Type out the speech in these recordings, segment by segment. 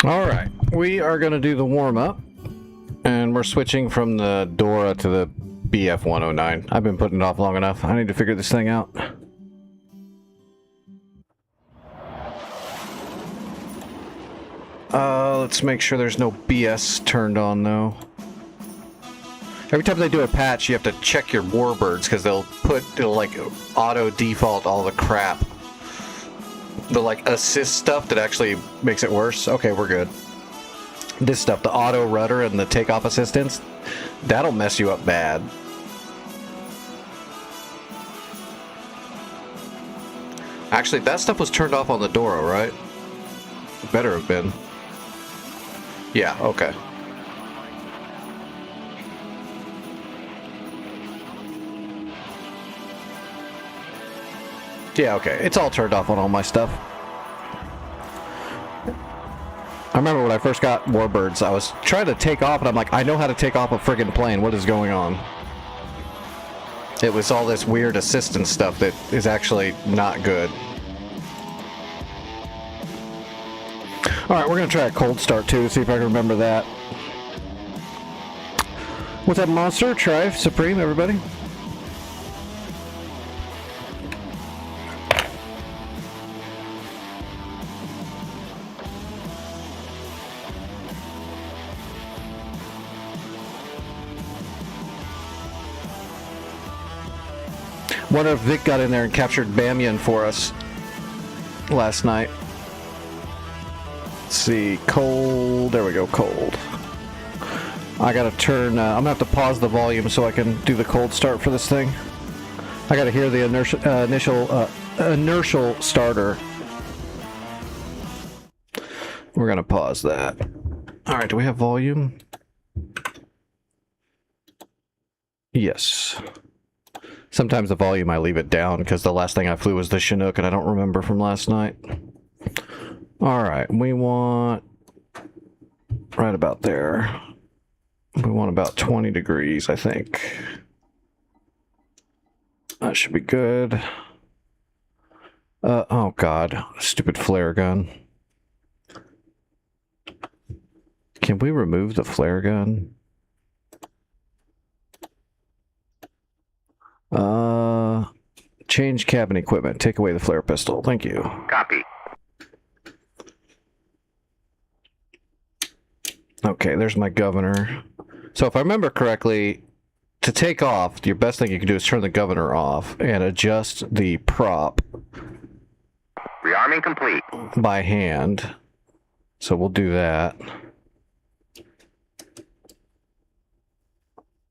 Alright, we are going to do the warm-up, and we're switching from the Dora to the BF-109. I've been putting it off long enough. I need to figure this thing out. Let's make sure there's no BS turned on, though. Every time they do a patch, you have to check your warbirds, because it'll like auto-default all the crap. The like assist stuff that actually makes it worse. Okay, we're good. This stuff, the auto rudder and the takeoff assistance, that'll mess you up bad. Actually, that stuff was turned off on the Dora, right? Better have been. Yeah, okay. Yeah, okay. It's all turned off on all my stuff. I remember when I first got Warbirds, I was trying to take off, and I'm like, I know how to take off a friggin' plane. What is going on? It was all this weird assistance stuff that is actually not good. Alright, we're going to try a cold start, too, see if I can remember that. What's up, Monster? Try Supreme, everybody. Wonder if Vic got in there and captured Bamiyan for us last night. Let's see, cold, there we go, cold. I gotta turn, I'm gonna have to pause the volume so I can do the cold start for this thing. I gotta hear the inertial starter. We're gonna pause that. Alright, do we have volume? Yes. Sometimes the volume I leave it down because the last thing I flew was the Chinook and I don't remember from last night. Alright, we want right about there. We want about 20 degrees, I think. That should be good. Oh god, stupid flare gun. Can we remove the flare gun? Change cabin equipment. Take away the flare pistol. Thank you. Copy. Okay, there's my governor. So if I remember correctly, to take off, your best thing you can do is turn the governor off and adjust the prop. Rearming complete. By hand. So we'll do that.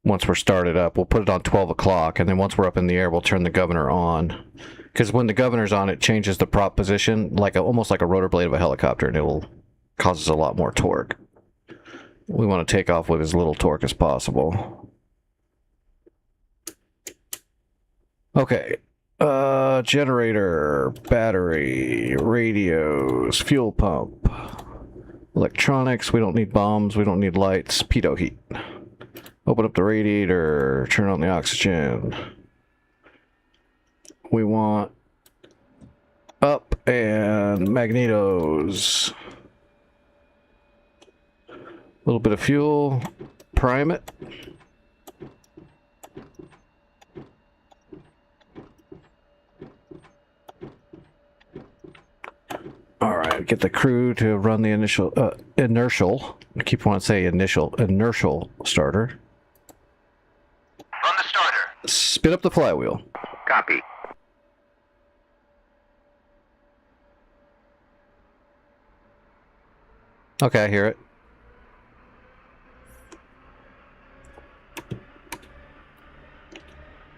Once we're started up, we'll put it on 12 o'clock, and then once we're up in the air, we'll turn the governor on. Because when the governor's on, it changes the prop position, like almost like a rotor blade of a helicopter, and it will causes a lot more torque. We want to take off with as little torque as possible. Okay. Generator, battery, radios, fuel pump, electronics. We don't need bombs. We don't need lights. Pitot heat. Open up the radiator, turn on the oxygen. We want up and magnetos. A little bit of fuel, prime it. Alright, get the crew to run the inertial. I keep wanting to say inertial starter. Run the starter. Spin up the flywheel. Copy. Okay, I hear it.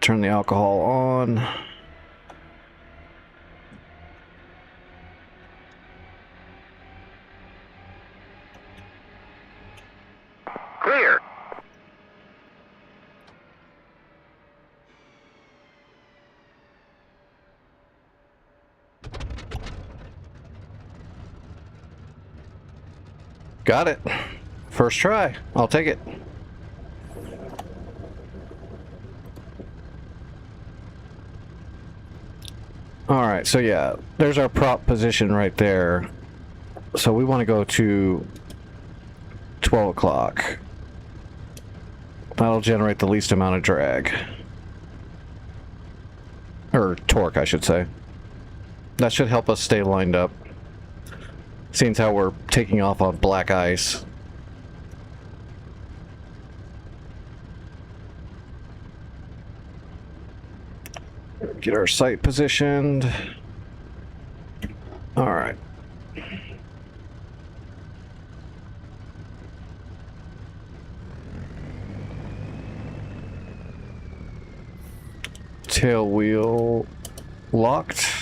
Turn the alcohol on. Clear. Got it. First try. I'll take it. Alright, so yeah, there's our prop position right there. So we want to go to 12 o'clock. That'll generate the least amount of drag. Or torque, I should say. That should help us stay lined up. Seeing how we're taking off on black ice. Get our sight positioned. Alright. Tail wheel locked.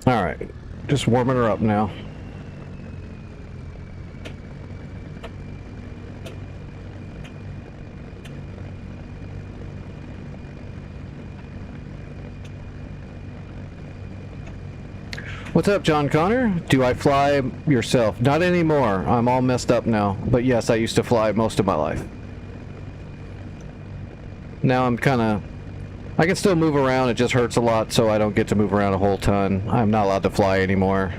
All right, just warming her up now. What's up, John Connor? Do I fly yourself? Not anymore. I'm all messed up now. But yes, I used to fly most of my life. Now I'm kind of... I can still move around, it just hurts a lot, so I don't get to move around a whole ton. I'm not allowed to fly anymore.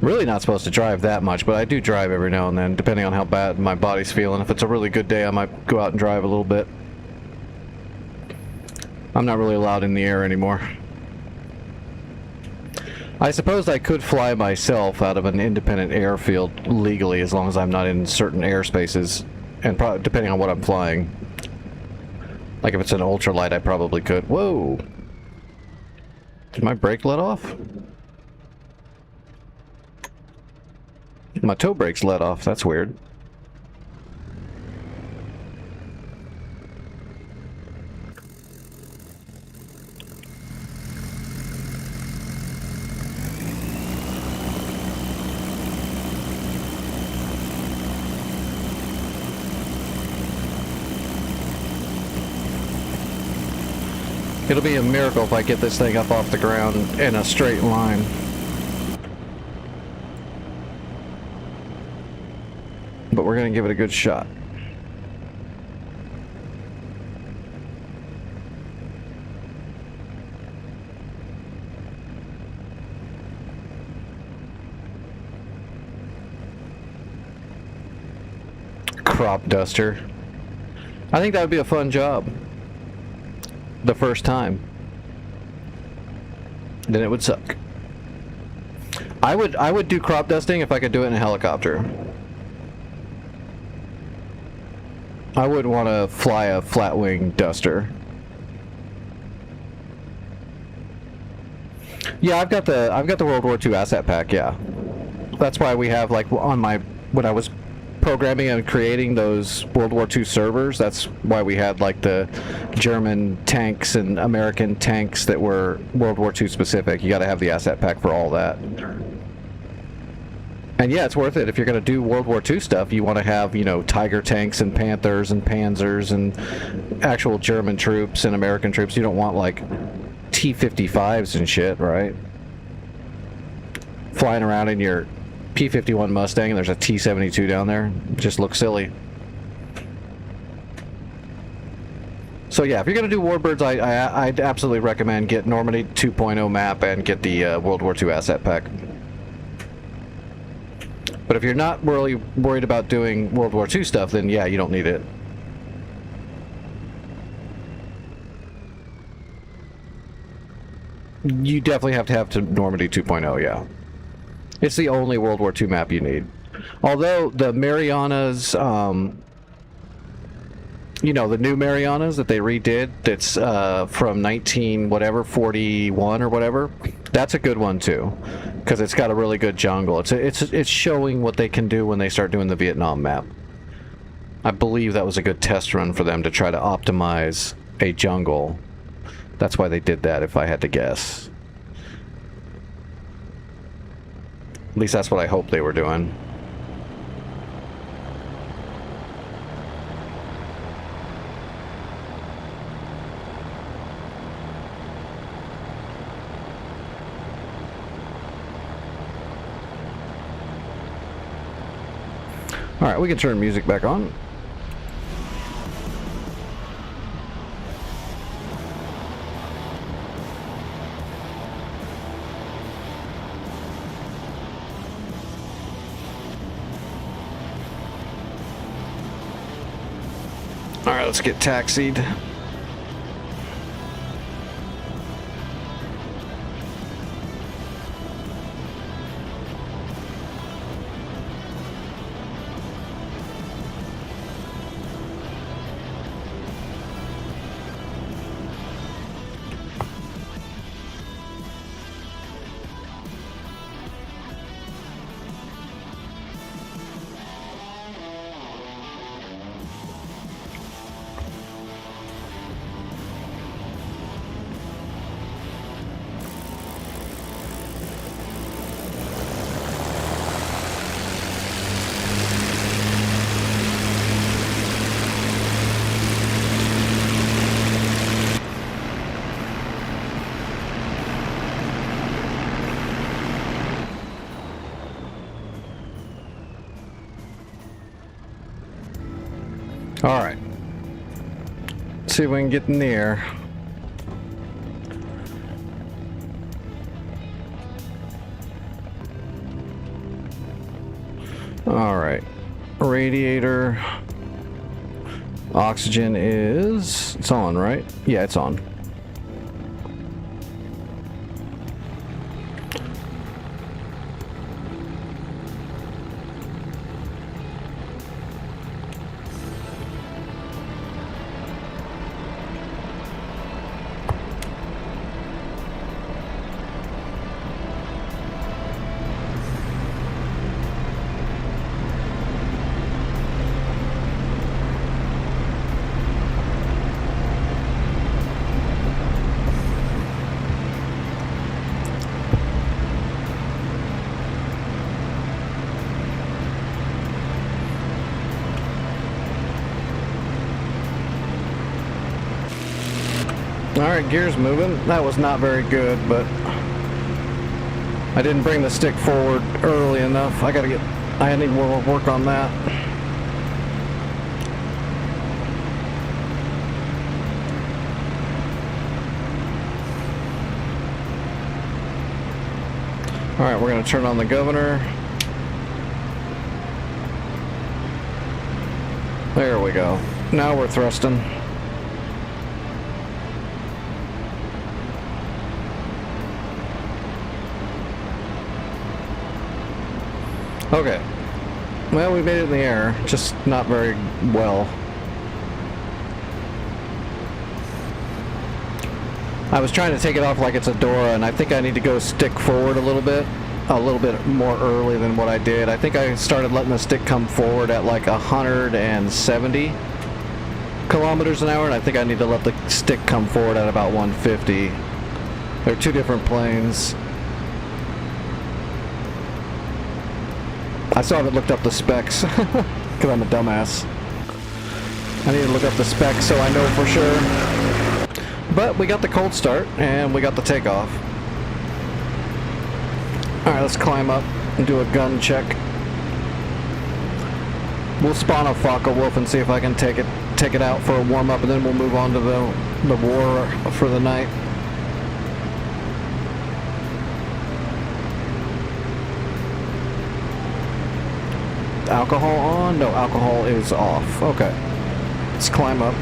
Really not supposed to drive that much, but I do drive every now and then, depending on how bad my body's feeling. If it's a really good day, I might go out and drive a little bit. I'm not really allowed in the air anymore. I suppose I could fly myself out of an independent airfield legally, as long as I'm not in certain airspaces, and probably depending on what I'm flying. Like if it's an ultralight, I probably could. Whoa! Did my brake let off? My toe brake's let off. That's weird. It'll be a miracle if I get this thing up off the ground in a straight line. But we're gonna give it a good shot. Crop duster. I think that would be a fun job. The first time. Then it would suck. I would do crop dusting if I could do it in a helicopter. I wouldn't want to fly a flat wing duster. Yeah, I've got the World War II asset pack, yeah. That's why we have, like, on my, when I was programming and creating those World War II servers, that's why we had, like, the German tanks and American tanks that were World War II specific. You gotta have the asset pack for all that. And yeah, it's worth it. If you're gonna do World War II stuff, you want to have, you know, Tiger tanks and Panthers and Panzers and actual German troops and American troops. You don't want, like, T-55s and shit, right? Flying around in your P-51 Mustang and there's a T-72 down there. It just looks silly. So yeah, if you're gonna do Warbirds, I'd absolutely recommend get Normandy 2.0 map and get the World War II asset pack. But if you're not really worried about doing World War II stuff, then yeah, you don't need it. You definitely have to have Normandy 2.0, yeah. It's the only World War II map you need. Although the Marianas, you know, the new Marianas that they redid, that's from 41 or whatever, that's a good one too, because it's got a really good jungle. It's showing what they can do when they start doing the Vietnam map. I believe that was a good test run for them to try to optimize a jungle. That's why they did that, if I had to guess. At least that's what I hope they were doing. Alright, we can turn music back on. Alright, let's get taxied. Alright. See if we can get in the air. Alright. Radiator. Oxygen is... It's on, right? Yeah, it's on. Alright, gears moving. That was not very good, but I didn't bring the stick forward early enough. I need more work on that. Alright, we're going to turn on the governor. There we go. Now we're thrusting. Okay. Well, we made it in the air, just not very well. I was trying to take it off like it's a Dora, and I think I need to go stick forward a little bit more early than what I did. I think I started letting the stick come forward at like 170 kilometers an hour, and I think I need to let the stick come forward at about 150. They're two different planes. I still haven't looked up the specs, because I'm a dumbass. I need to look up the specs so I know for sure. But we got the cold start, and we got the takeoff. Alright, let's climb up and do a gun check. We'll spawn a Focke-Wulf and see if I can take it out for a warm-up, and then we'll move on to the war for the night. Alcohol on? No, alcohol is off. Okay. Let's climb up.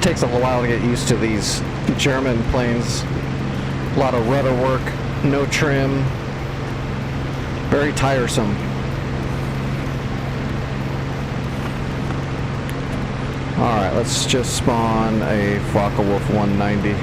Takes a while to get used to these German planes. A lot of rudder work, no trim, very tiresome. Alright, let's just spawn a Focke-Wulf 190.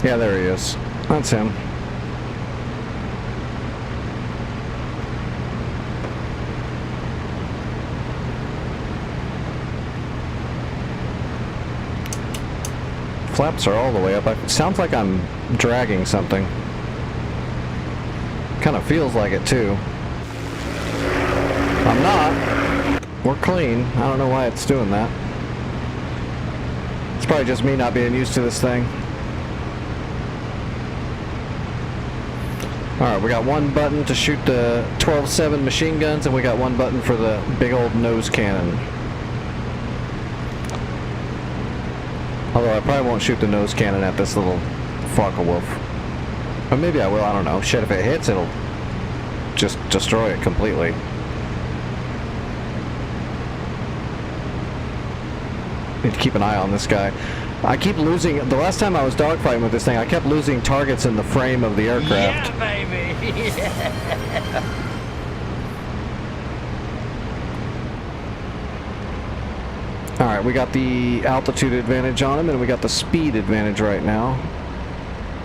Yeah, there he is. That's him. Flaps are all the way up. It sounds like I'm dragging something. Kind of feels like it too. I'm not. We're clean. I don't know why it's doing that. It's probably just me not being used to this thing. Alright, we got one button to shoot the 12-7 machine guns, and we got one button for the big old nose cannon. Although I probably won't shoot the nose cannon at this little Focke-Wulf. Or maybe I will, I don't know. Shit, if it hits, it'll just destroy it completely. Need to keep an eye on this guy. I keep losing. The last time I was dogfighting with this thing, I kept losing targets in the frame of the aircraft. Yeah, baby! Yeah. Alright, we got the altitude advantage on him, and we got the speed advantage right now.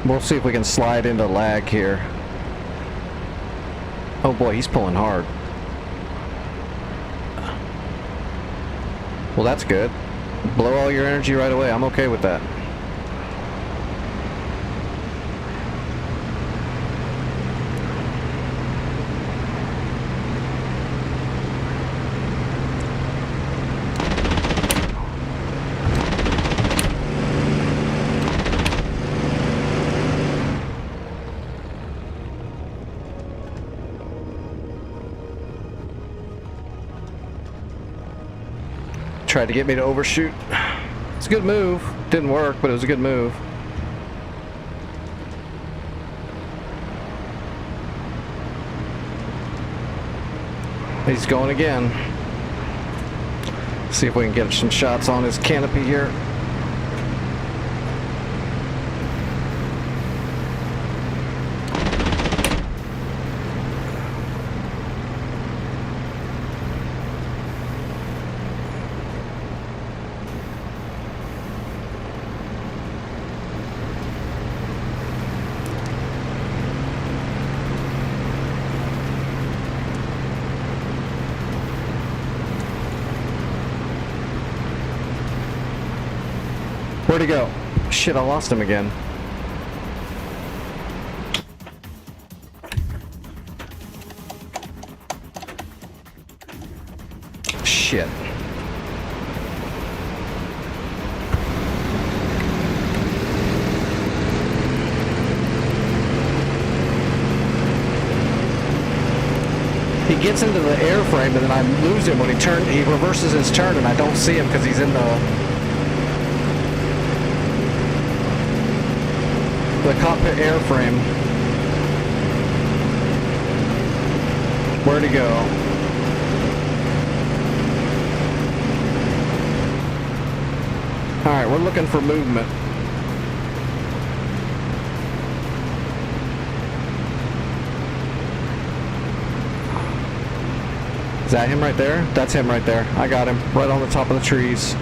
We'll see if we can slide into lag here. Oh boy, he's pulling hard. Well, that's good. Blow all your energy right away. I'm okay with that. Tried to get me to overshoot. It's a good move. Didn't work, but it was a good move. He's going again. See if we can get some shots on his canopy here. Where'd he go? Shit, I lost him again. Shit. He gets into the airframe and then I lose him when he reverses his turn and I don't see him because he's in the cockpit airframe. Where'd he go? Alright, we're looking for movement. Is that him right there? That's him right there. I got him. Right on the top of the trees.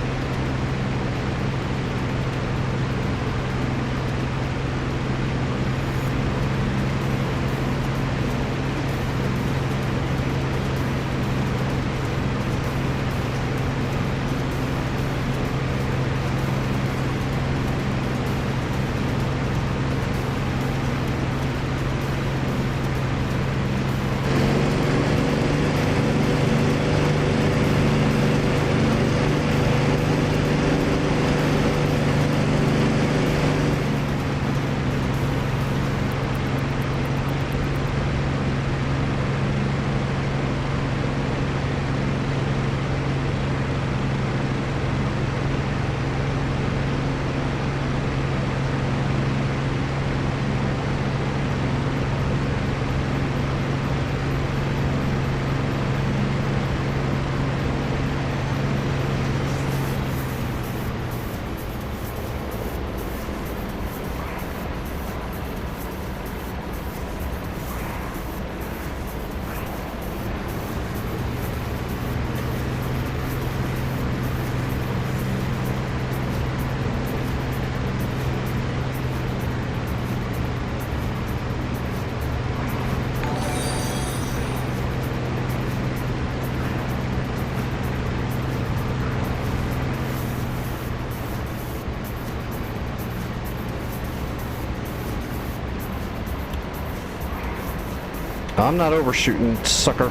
I'm not overshooting, sucker.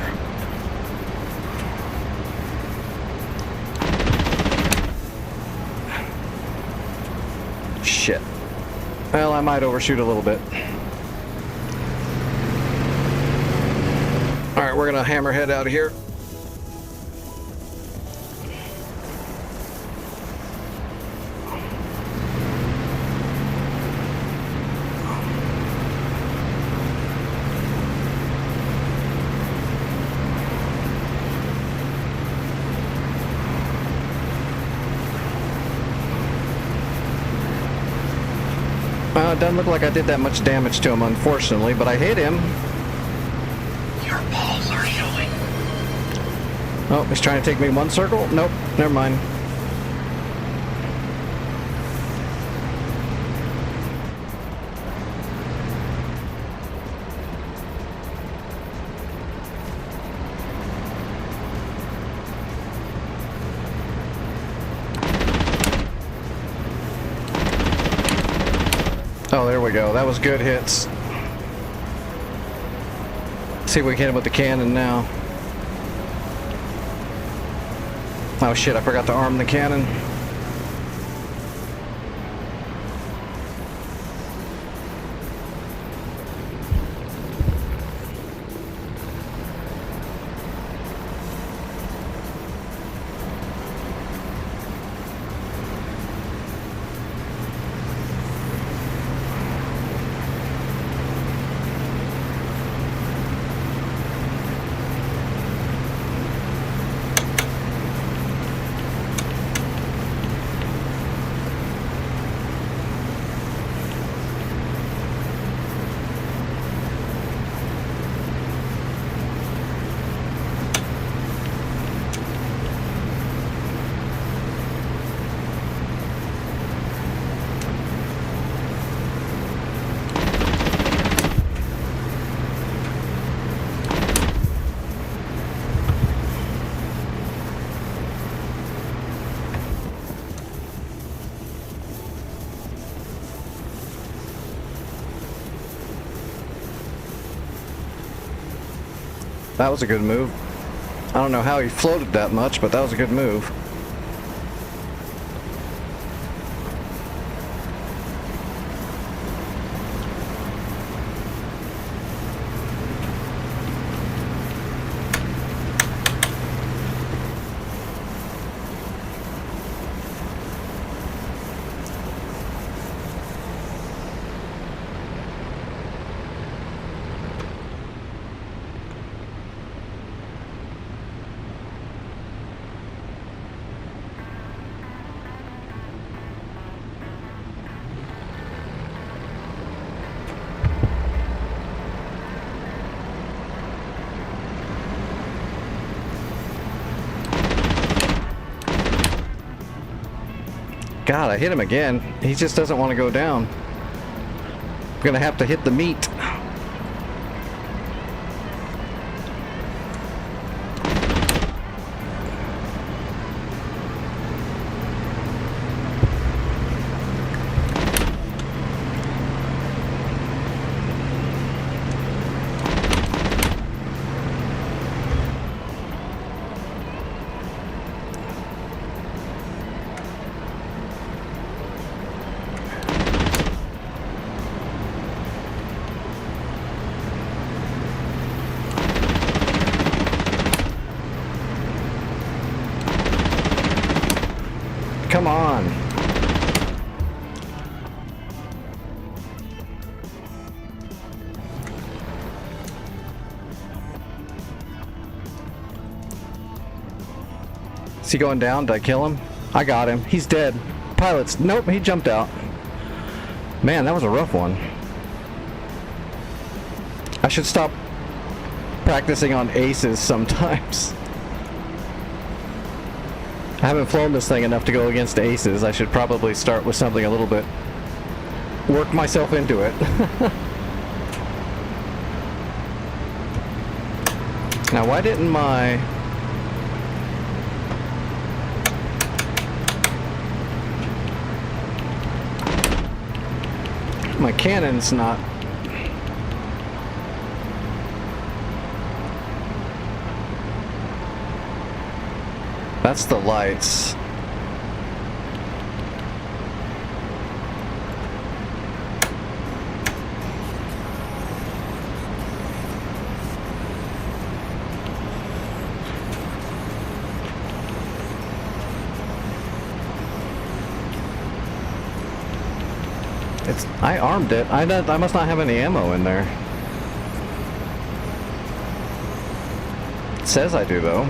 Shit. Well, I might overshoot a little bit. Alright, we're gonna hammerhead out of here. Well, it doesn't look like I did that much damage to him, unfortunately, but I hit him. Your balls are showing. Oh, he's trying to take me in one circle? Nope, never mind. Oh, there we go. That was good hits. See if we can hit him with the cannon now. Oh shit, I forgot to arm the cannon. That was a good move. I don't know how he floated that much, but that was a good move. God, I hit him again. He just doesn't want to go down. I'm gonna have to hit the meat. Come on. Is he going down? Did I kill him? I got him. He's dead. Pilots. Nope, he jumped out. Man, that was a rough one. I should stop practicing on aces sometimes. I haven't flown this thing enough to go against aces. I should probably start with something a little bit... work myself into it. Now, why didn't my... my cannon's not... That's the lights. I armed it. I must not have any ammo in there. It says I do though.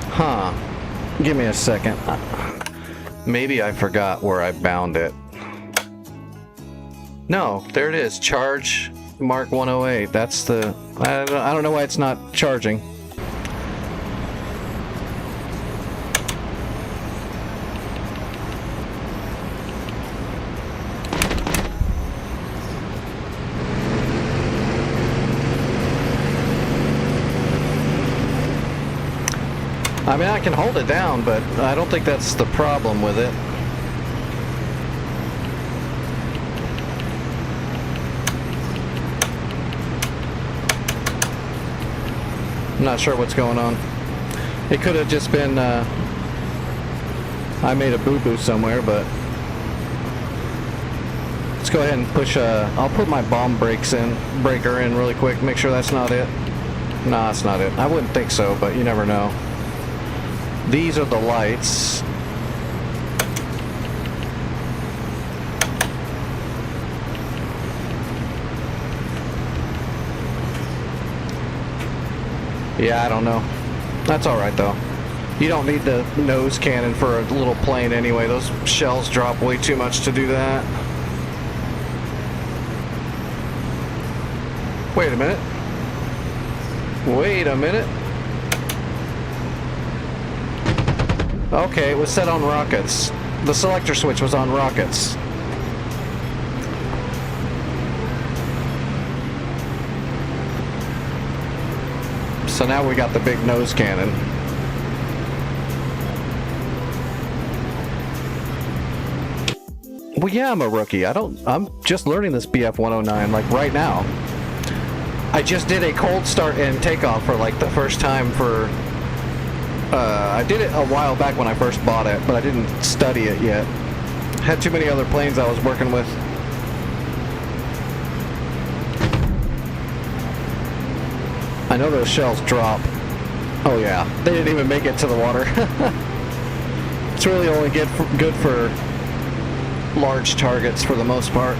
Huh. Give me a second. Maybe I forgot where I bound it. No, there it is. Charge Mark 108. That's the... I don't know why it's not charging. I mean, I can hold it down, but I don't think that's the problem with it. I'm not sure what's going on. It could have just been, I made a boo-boo somewhere, but... Let's go ahead and push, I'll put my bomb breaker in really quick, make sure that's not it. No, that's not it. I wouldn't think so, but you never know. These are the lights. Yeah, I don't know. That's alright though. You don't need the nose cannon for a little plane anyway. Those shells drop way too much to do that. Wait a minute. Wait a minute. Okay, it was set on rockets. The selector switch was on rockets. So now we got the big nose cannon. Well, yeah, I'm a rookie. I'm just learning this BF 109 like right now. I just did a cold start and takeoff for like the first time for... I did it a while back when I first bought it, but I didn't study it yet. Had too many other planes I was working with. I know those shells drop. Oh yeah, they didn't even make it to the water. It's really only good for large targets for the most part.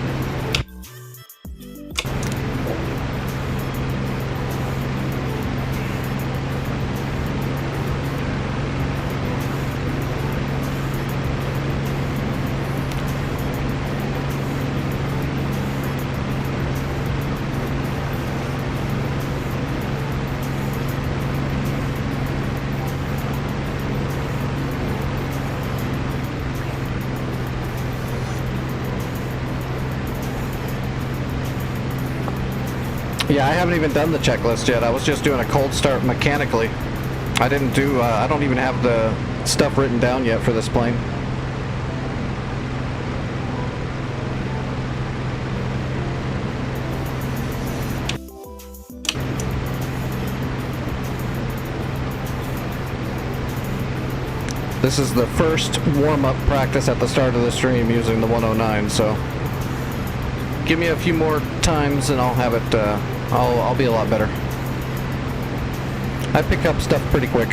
Yeah, I haven't even done the checklist yet. I was just doing a cold start mechanically. I didn't do, I don't even have the stuff written down yet for this plane. This is the first warm-up practice at the start of the stream using the 109, so give me a few more times and I'll have it, I'll be a lot better. I pick up stuff pretty quick.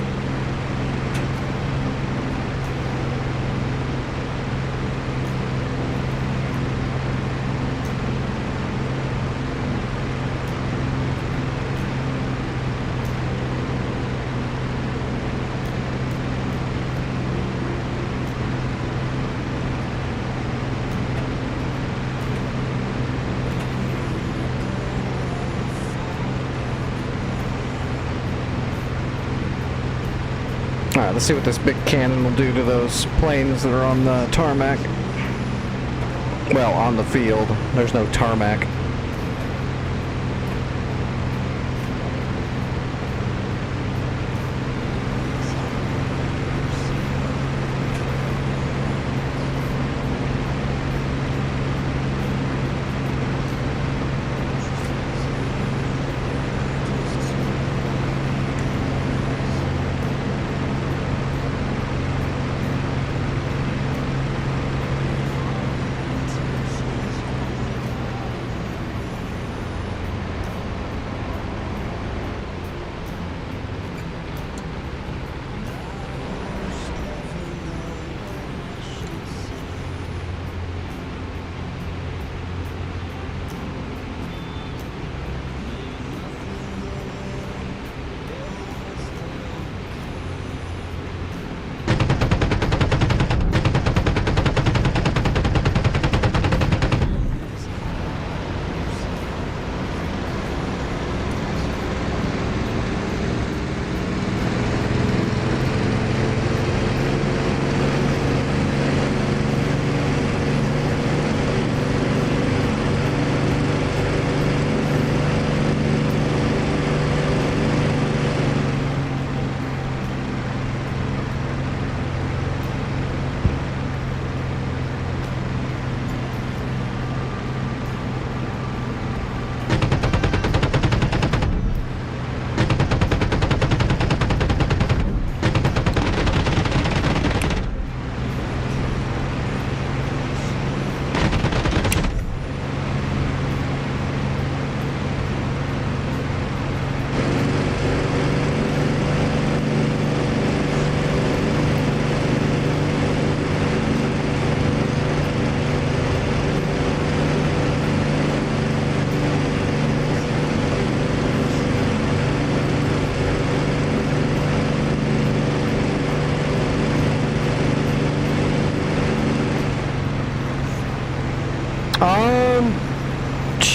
Alright, let's see what this big cannon will do to those planes that are on the tarmac. Well, on the field. There's no tarmac.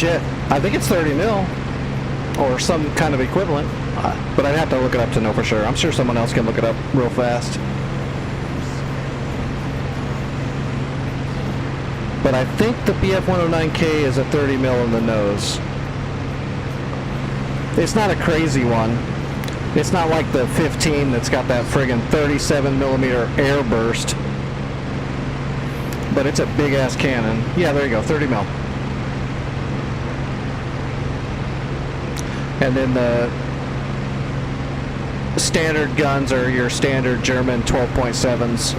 shit. I think it's 30 mil. Or some kind of equivalent. But I'd have to look it up to know for sure. I'm sure someone else can look it up real fast. But I think the BF-109K is a 30 mil in the nose. It's not a crazy one. It's not like the 15 that's got that friggin' 37 millimeter air burst. But it's a big ass cannon. Yeah, there you go, 30 mil. And then the standard guns are your standard German 12.7s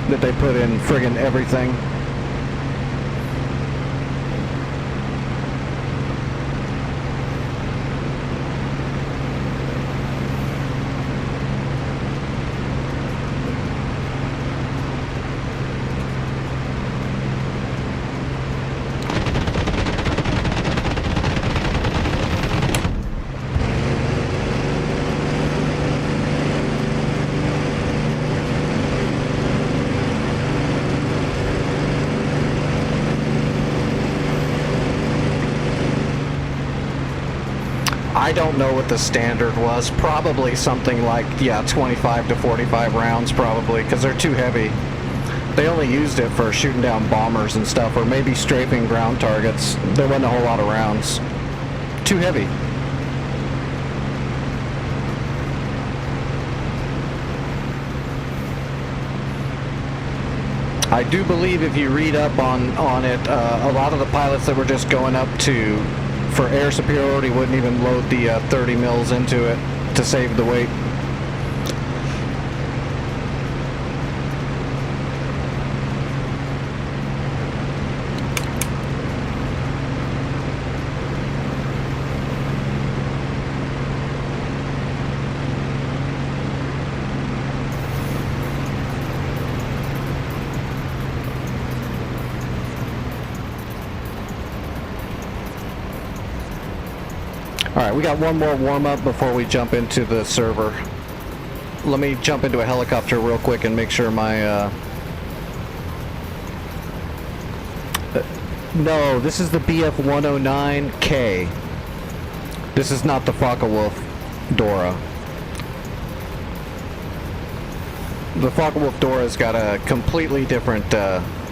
that they put in friggin' everything. I don't know what the standard was. Probably something like, yeah, 25 to 45 rounds probably, because they're too heavy. They only used it for shooting down bombers and stuff, or maybe strafing ground targets. There wasn't a whole lot of rounds. Too heavy. I do believe if you read up on it, a lot of the pilots that were just going up for air superiority wouldn't even load the 30 mils into it to save the weight. Alright, we got one more warm-up before we jump into the server. Let me jump into a helicopter real quick and make sure my, no, this is the BF-109K. This is not the Focke-Wulf Dora. The Focke-Wulf Dora's got a completely different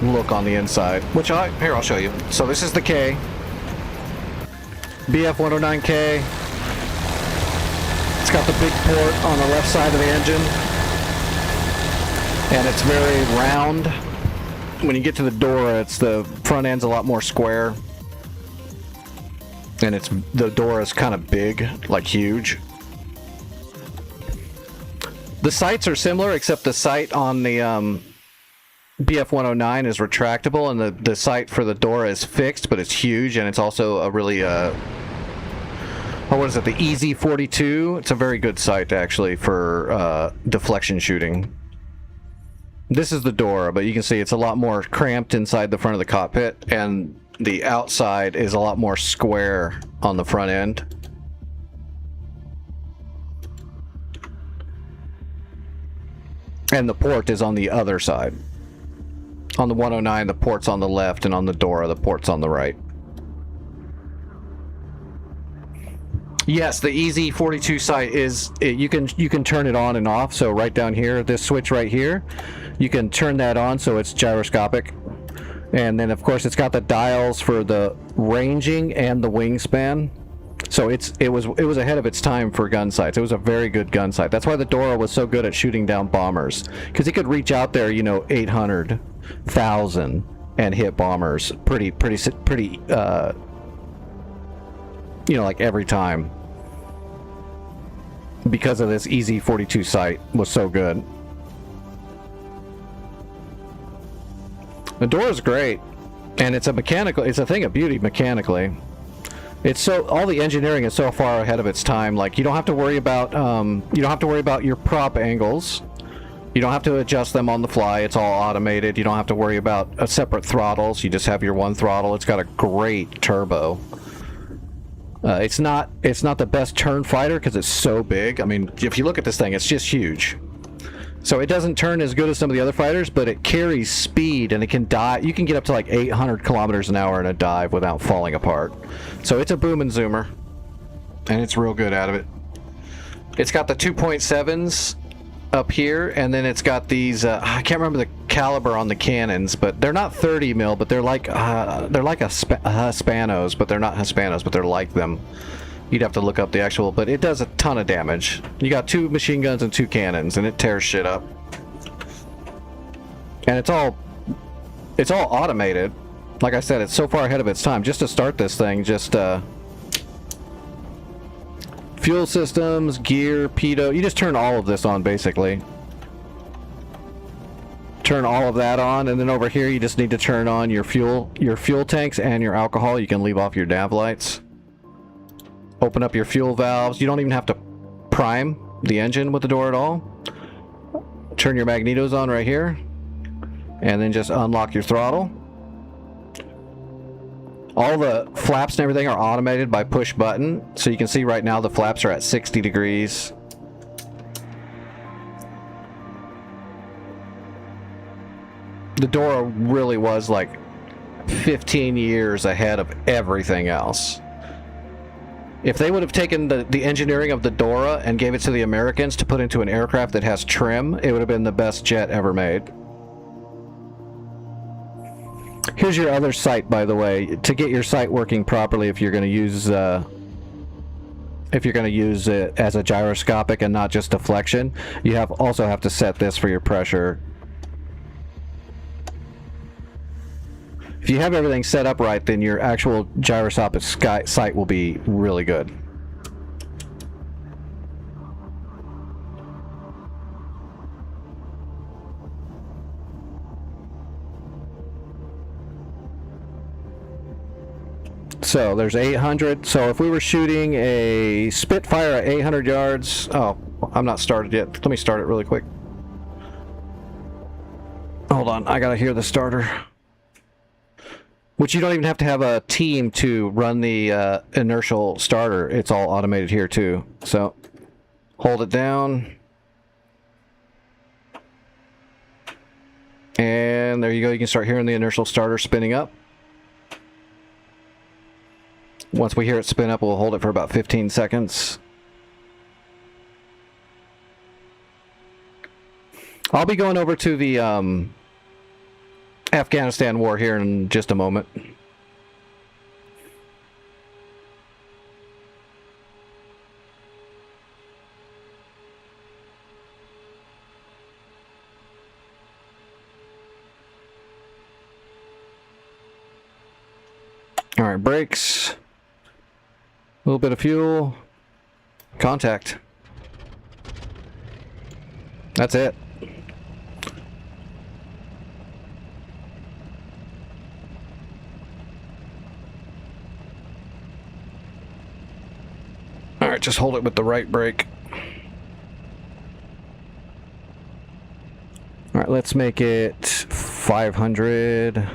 look on the inside, which here, I'll show you. So this is the K. BF-109K. It's got the big port on the left side of the engine, and it's very round. When you get to the Dora, the front end's a lot more square, and the Dora's kind of big, like huge. The sights are similar, except the sight on the BF-109 is retractable, and the sight for the Dora is fixed, but it's huge, and it's also a really what is it, the EZ-42? It's a very good sight, actually, for deflection shooting. This is the Dora, but you can see it's a lot more cramped inside the front of the cockpit, and the outside is a lot more square on the front end. And the port is on the other side. On the 109, the port's on the left, and on the Dora, the port's on the right. Yes, the EZ-42 sight you can turn it on and off. So right down here, this switch right here, you can turn that on so it's gyroscopic. And then of course it's got the dials for the ranging and the wingspan. So it was ahead of its time for gun sights. It was a very good gun sight. That's why the Dora was so good at shooting down bombers, because it could reach out there, 800,000 and hit bombers pretty like every time, because of this EZ-42 sight was so good. The Dora's great, and it's a thing of beauty mechanically. All the engineering is so far ahead of its time. Like, you don't have to worry about your prop angles. You don't have to adjust them on the fly. It's all automated. You don't have to worry about separate throttles. You just have your one throttle. It's got a great turbo. It's not the best turn fighter because it's so big. I mean, if you look at this thing, it's just huge. So it doesn't turn as good as some of the other fighters, but it carries speed and it can dive. You can get up to like 800 kilometers an hour in a dive without falling apart. So it's a boom and zoomer, and it's real good out of it. It's got the 2.7s up here, and then it's got these. I can't remember the caliber on the cannons, but they're not 30 mil, but they're like Hispanos, but they're not Hispanos, but they're like them. You'd have to look up the actual, but it does a ton of damage. You got 2 machine guns and 2 cannons, and it tears shit up. And it's all automated. Like I said, it's so far ahead of its time. Just to start this thing, just fuel systems, gear, pitot. You just turn all of this on, basically. Turn all of that on, and then over here you just need to turn on your fuel tanks and your alcohol. You can leave off your nav lights. Open up your fuel valves. You don't even have to prime the engine with the door at all. Turn your magnetos on right here, and then just unlock your throttle. All the flaps and everything are automated by push button, so you can see right now the flaps are at 60 degrees. The door really was like 15 years ahead of everything else. If they would have taken the engineering of the Dora and gave it to the Americans to put into an aircraft that has trim, it would have been the best jet ever made. Here's your other sight, by the way. To get your sight working properly, if you're going to use it as a gyroscopic and not just deflection, you also have to set this for your pressure. If you have everything set up right, then your actual gyroscopic sight will be really good. So there's 800. So if we were shooting a Spitfire at 800 yards... Oh, I'm not started yet. Let me start it really quick. Hold on, I gotta hear the starter. Which you don't even have to have a team to run the inertial starter. It's all automated here too. So hold it down. And there you go. You can start hearing the inertial starter spinning up. Once we hear it spin up, we'll hold it for about 15 seconds. I'll be going over to the Afghanistan war here in just a moment. All right, brakes. A little bit of fuel. Contact. That's it. Alright, just hold it with the right brake. Alright, let's make it 500.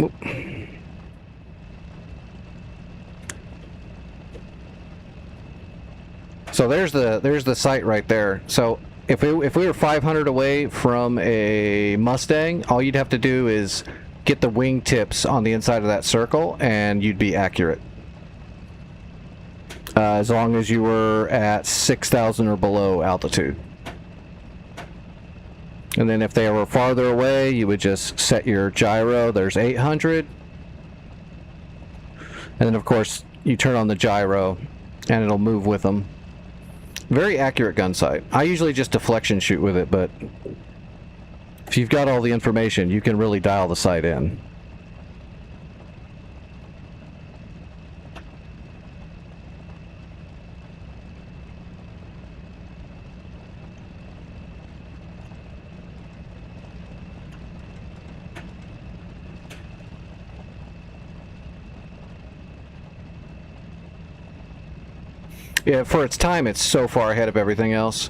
Oop. So there's the sight right there. So if we were 500 away from a Mustang, all you'd have to do is get the wingtips on the inside of that circle and you'd be accurate. As long as you were at 6,000 or below altitude. And then if they were farther away, you would just set your gyro. There's 800. And then of course you turn on the gyro and it'll move with them. Very accurate gun sight. I usually just deflection shoot with it, but if you've got all the information, you can really dial the sight in. Yeah, for its time, it's so far ahead of everything else.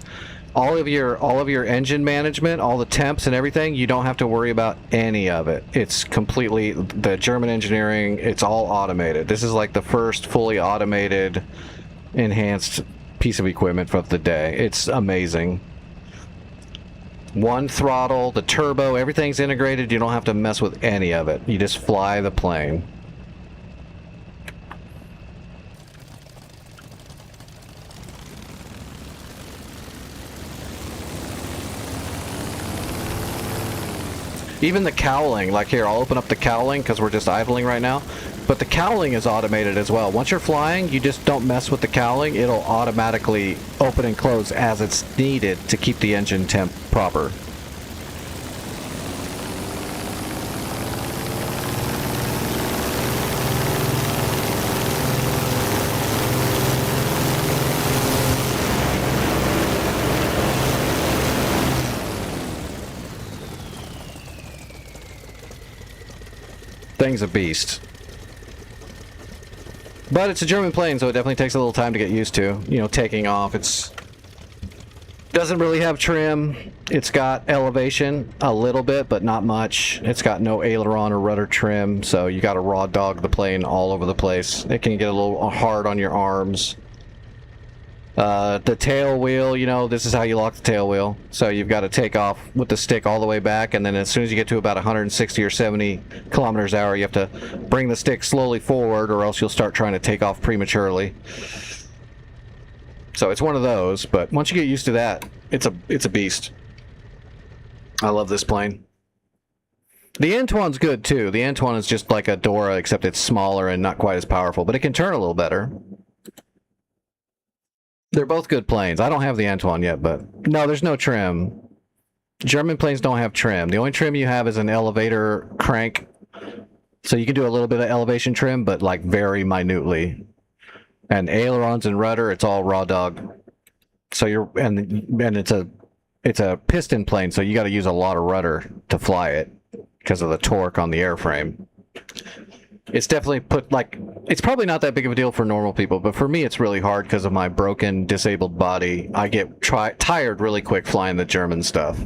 All of your engine management, all the temps and everything, you don't have to worry about any of it. It's completely the German engineering. It's all automated. This is like the first fully automated, enhanced piece of equipment for the day. It's amazing. One throttle, the turbo, everything's integrated. You don't have to mess with any of it. You just fly the plane. Even the cowling, like here, I'll open up the cowling because we're just idling right now. But the cowling is automated as well. Once you're flying, you just don't mess with the cowling. It'll automatically open and close as it's needed to keep the engine temp proper. Thing's a beast. But it's a German plane, so it definitely takes a little time to get used to. You know, taking off. It's doesn't really have trim. It's got elevation a little bit, but not much. It's got no aileron or rudder trim, so you got to raw dog the plane all over the place. It can get a little hard on your arms. The tail wheel, you know, this is how you lock the tail wheel. So you've got to take off with the stick all the way back, and then as soon as you get to about 160 or 70 kilometers an hour, you have to bring the stick slowly forward, or else you'll start trying to take off prematurely. So it's one of those, but once you get used to that, it's a beast. I love this plane. The Antoine's good too. The Antoine is just like a Dora, except it's smaller and not quite as powerful, but it can turn a little better. They're both good planes. I don't have the Antoine yet, but no, there's no trim. German planes don't have trim. The only trim you have is an elevator crank. So you can do a little bit of elevation trim, but like very minutely. And ailerons and rudder, it's all raw dog. So you're and it's a piston plane, so you got to use a lot of rudder to fly it because of the torque on the airframe. It's definitely it's probably not that big of a deal for normal people, but for me it's really hard because of my broken, disabled body. I get tired really quick flying the German stuff.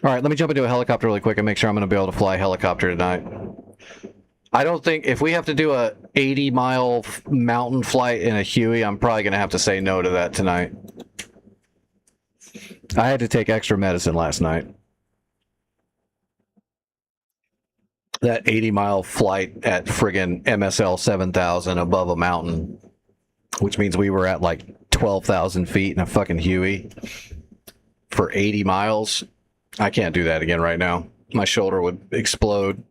Alright, let me jump into a helicopter really quick and make sure I'm going to be able to fly a helicopter tonight. I don't think, if we have to do a 80-mile mountain flight in a Huey, I'm probably going to have to say no to that tonight. I had to take extra medicine last night. That 80-mile flight at friggin' MSL 7000 above a mountain, which means we were at like 12,000 feet in a fucking Huey for 80 miles. I can't do that again right now. My shoulder would explode.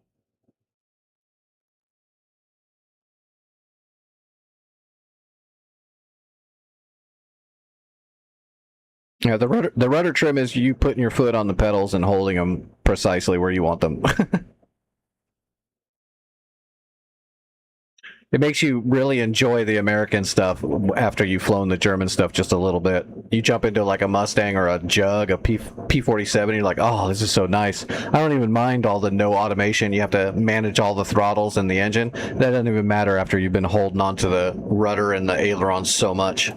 Yeah, the rudder trim is you putting your foot on the pedals and holding them precisely where you want them. It makes you really enjoy the American stuff after you've flown the German stuff just a little bit. You jump into like a Mustang or a Jug, a P-47, you're like, oh, this is so nice. I don't even mind all the no automation. You have to manage all the throttles and the engine. That doesn't even matter after you've been holding onto the rudder and the ailerons so much.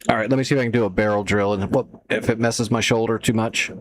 All right, let me see if I can do a barrel drill and if it messes my shoulder too much.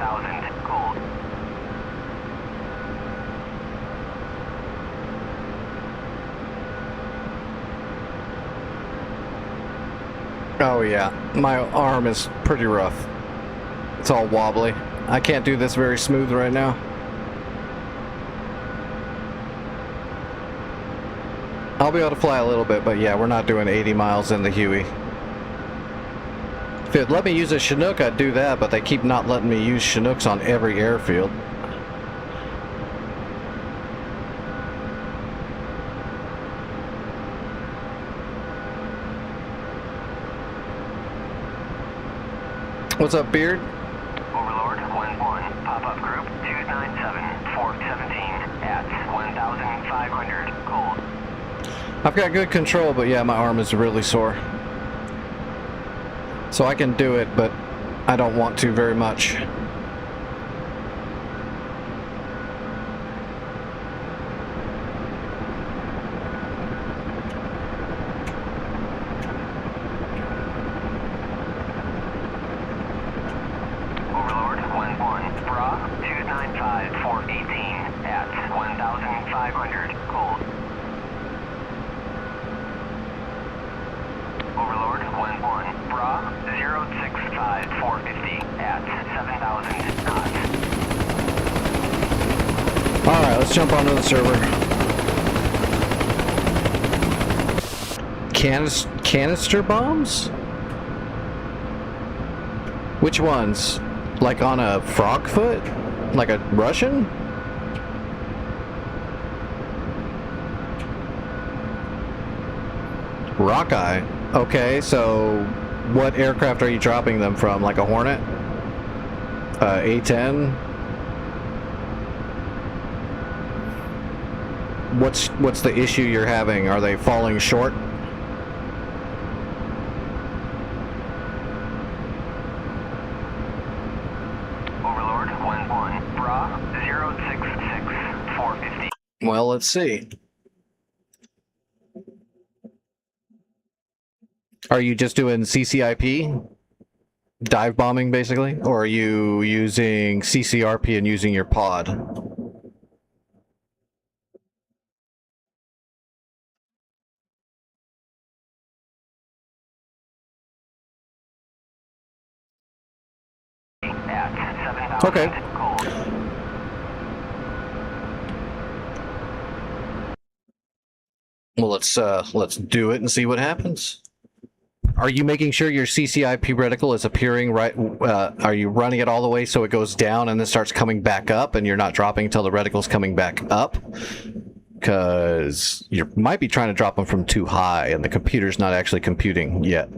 7,000. Cold. Oh yeah, my arm is pretty rough. It's all wobbly. I can't do this very smooth right now. I'll be able to fly a little bit, but yeah, we're not doing 80 miles in the Huey. If it'd let me use a Chinook, I'd do that, but they keep not letting me use Chinooks on every airfield. What's up, Beard? Overlord 1-1. Pop-up group 297. Fork 17 at 1,500. Cold. I've got good control, but yeah, my arm is really sore. So I can do it, but I don't want to very much. Overlord 1-1. Bra 295. Fork 18 at 1,500. Cold. Overlord 1-1. Bra 065. 450 at 7,000 knots. Alright, let's jump onto the server. Canister bombs? Which ones? Like on a frog foot? Like a Russian? Rockeye. Okay, so what aircraft are you dropping them from? Like a Hornet? A-10? What's the issue you're having? Are they falling short? Overlord 1-1. Bra 066. 450. Well, let's see. Are you just doing CCIP? Dive bombing, basically? Or are you using CCRP and using your pod? At 7,000. Okay. Cold. Well, let's do it and see what happens. Are you making sure your CCIP reticle is appearing right? Are you running it all the way so it goes down and then starts coming back up, and you're not dropping until the reticle's coming back up? Because you might be trying to drop them from too high, and the computer's not actually computing yet.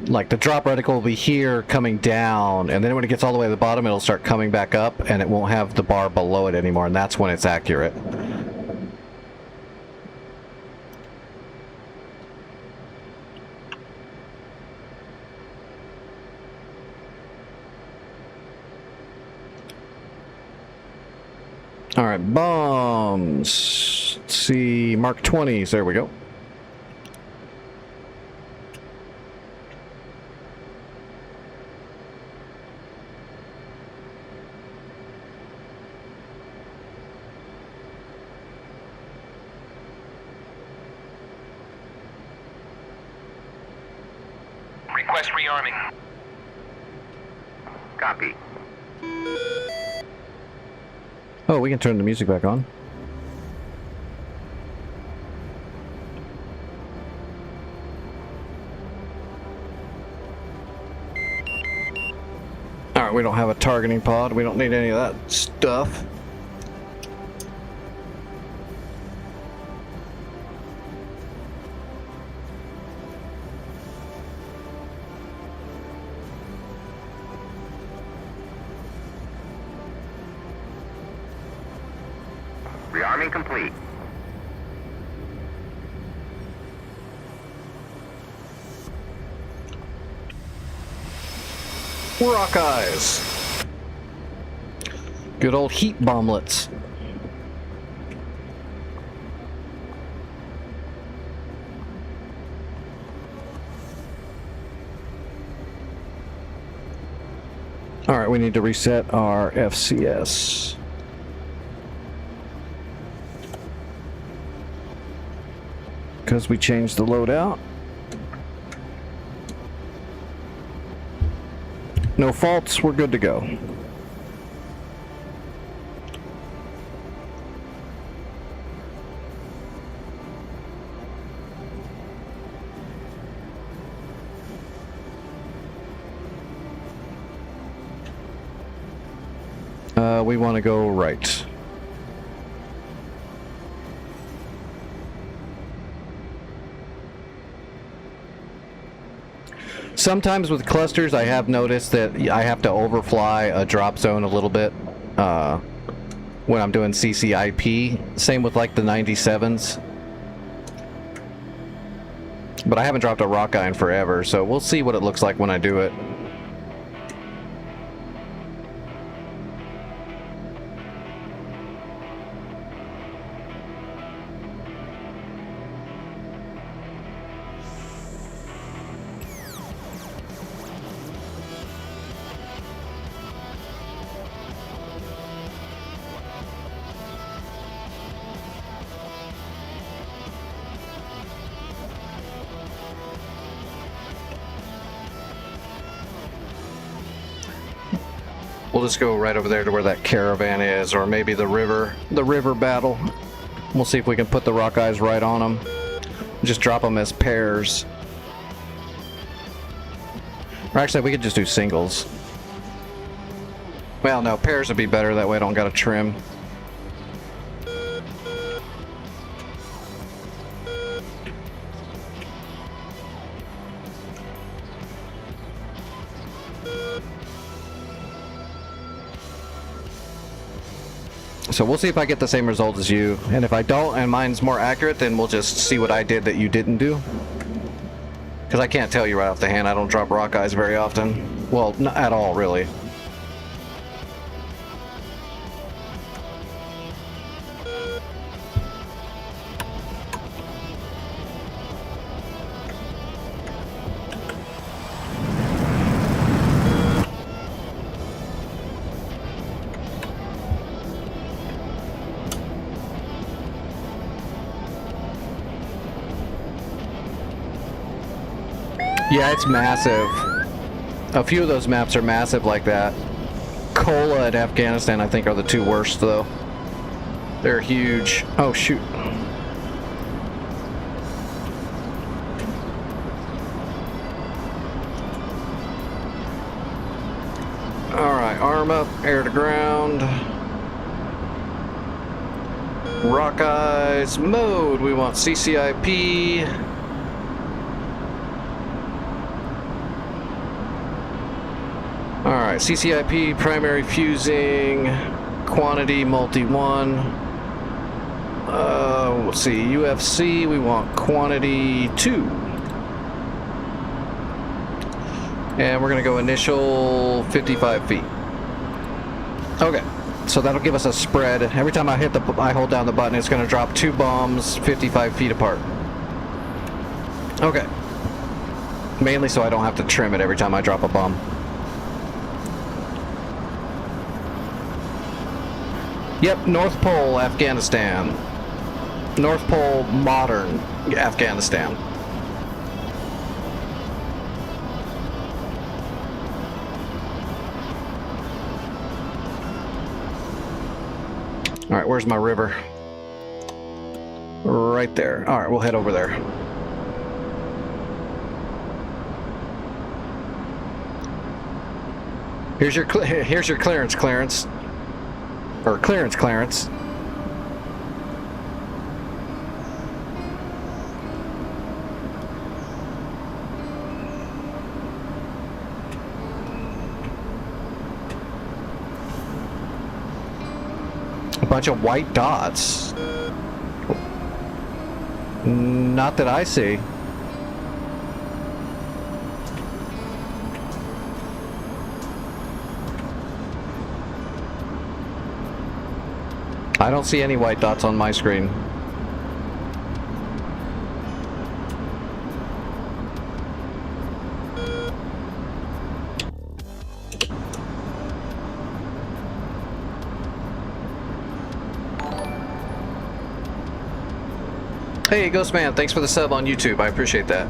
Like, the drop reticle will be here coming down, and then when it gets all the way to the bottom, it'll start coming back up, and it won't have the bar below it anymore, and that's when it's accurate. All right, bombs. Let's see, Mark 20s. There we go. Request rearming. Copy. Oh, we can turn the music back on. Alright, we don't have a targeting pod. We don't need any of that stuff. Rearming complete. Rockeyes. Good old heat bomblets. All right, we need to reset our FCS. Because we changed the loadout. No faults, we're good to go. We want to go right. Sometimes with clusters, I have noticed that I have to overfly a drop zone a little bit when I'm doing CCIP. Same with like the 97s. But I haven't dropped a rock eye in forever, so we'll see what it looks like when I do it. We'll just go right over there to where that caravan is, or maybe the river battle. We'll see if we can put the rock eyes right on them. Just drop them as pairs. Or actually, we could just do singles. Well, no, pairs would be better. That way I don't gotta trim. So we'll see if I get the same result as you, and if I don't and mine's more accurate, then we'll just see what I did that you didn't do. Because I can't tell you right off the hand, I don't drop rock eyes very often. Well, not at all, really. Yeah, it's massive. A few of those maps are massive like that. Kola and Afghanistan, I think, are the two worst, though. They're huge. Oh, shoot. Alright, arm up, air to ground. Rock eyes mode. We want CCIP. Alright, CCIP, primary fusing, quantity, multi-1. Let's see, UFC, we want quantity 2. And we're going to go initial 55 feet. Okay, so that'll give us a spread. Every time I hold down the button, it's going to drop 2 bombs 55 feet apart. Okay. Mainly so I don't have to trim it every time I drop a bomb. Yep, North Pole, Afghanistan. North Pole, modern Afghanistan. Alright, where's my river? Right there. Alright, we'll head over there. Here's your clearance. Or clearance. A bunch of white dots. Not that I see. I don't see any white dots on my screen. Hey, Ghostman, thanks for the sub on YouTube. I appreciate that.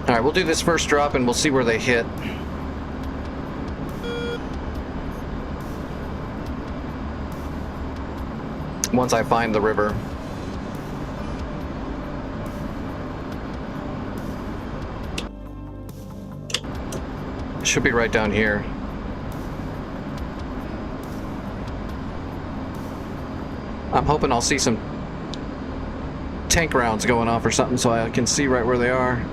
Alright, we'll do this first drop and we'll see where they hit. Once I find the river. Should be right down here. I'm hoping I'll see some tank rounds going off or something so I can see right where they are.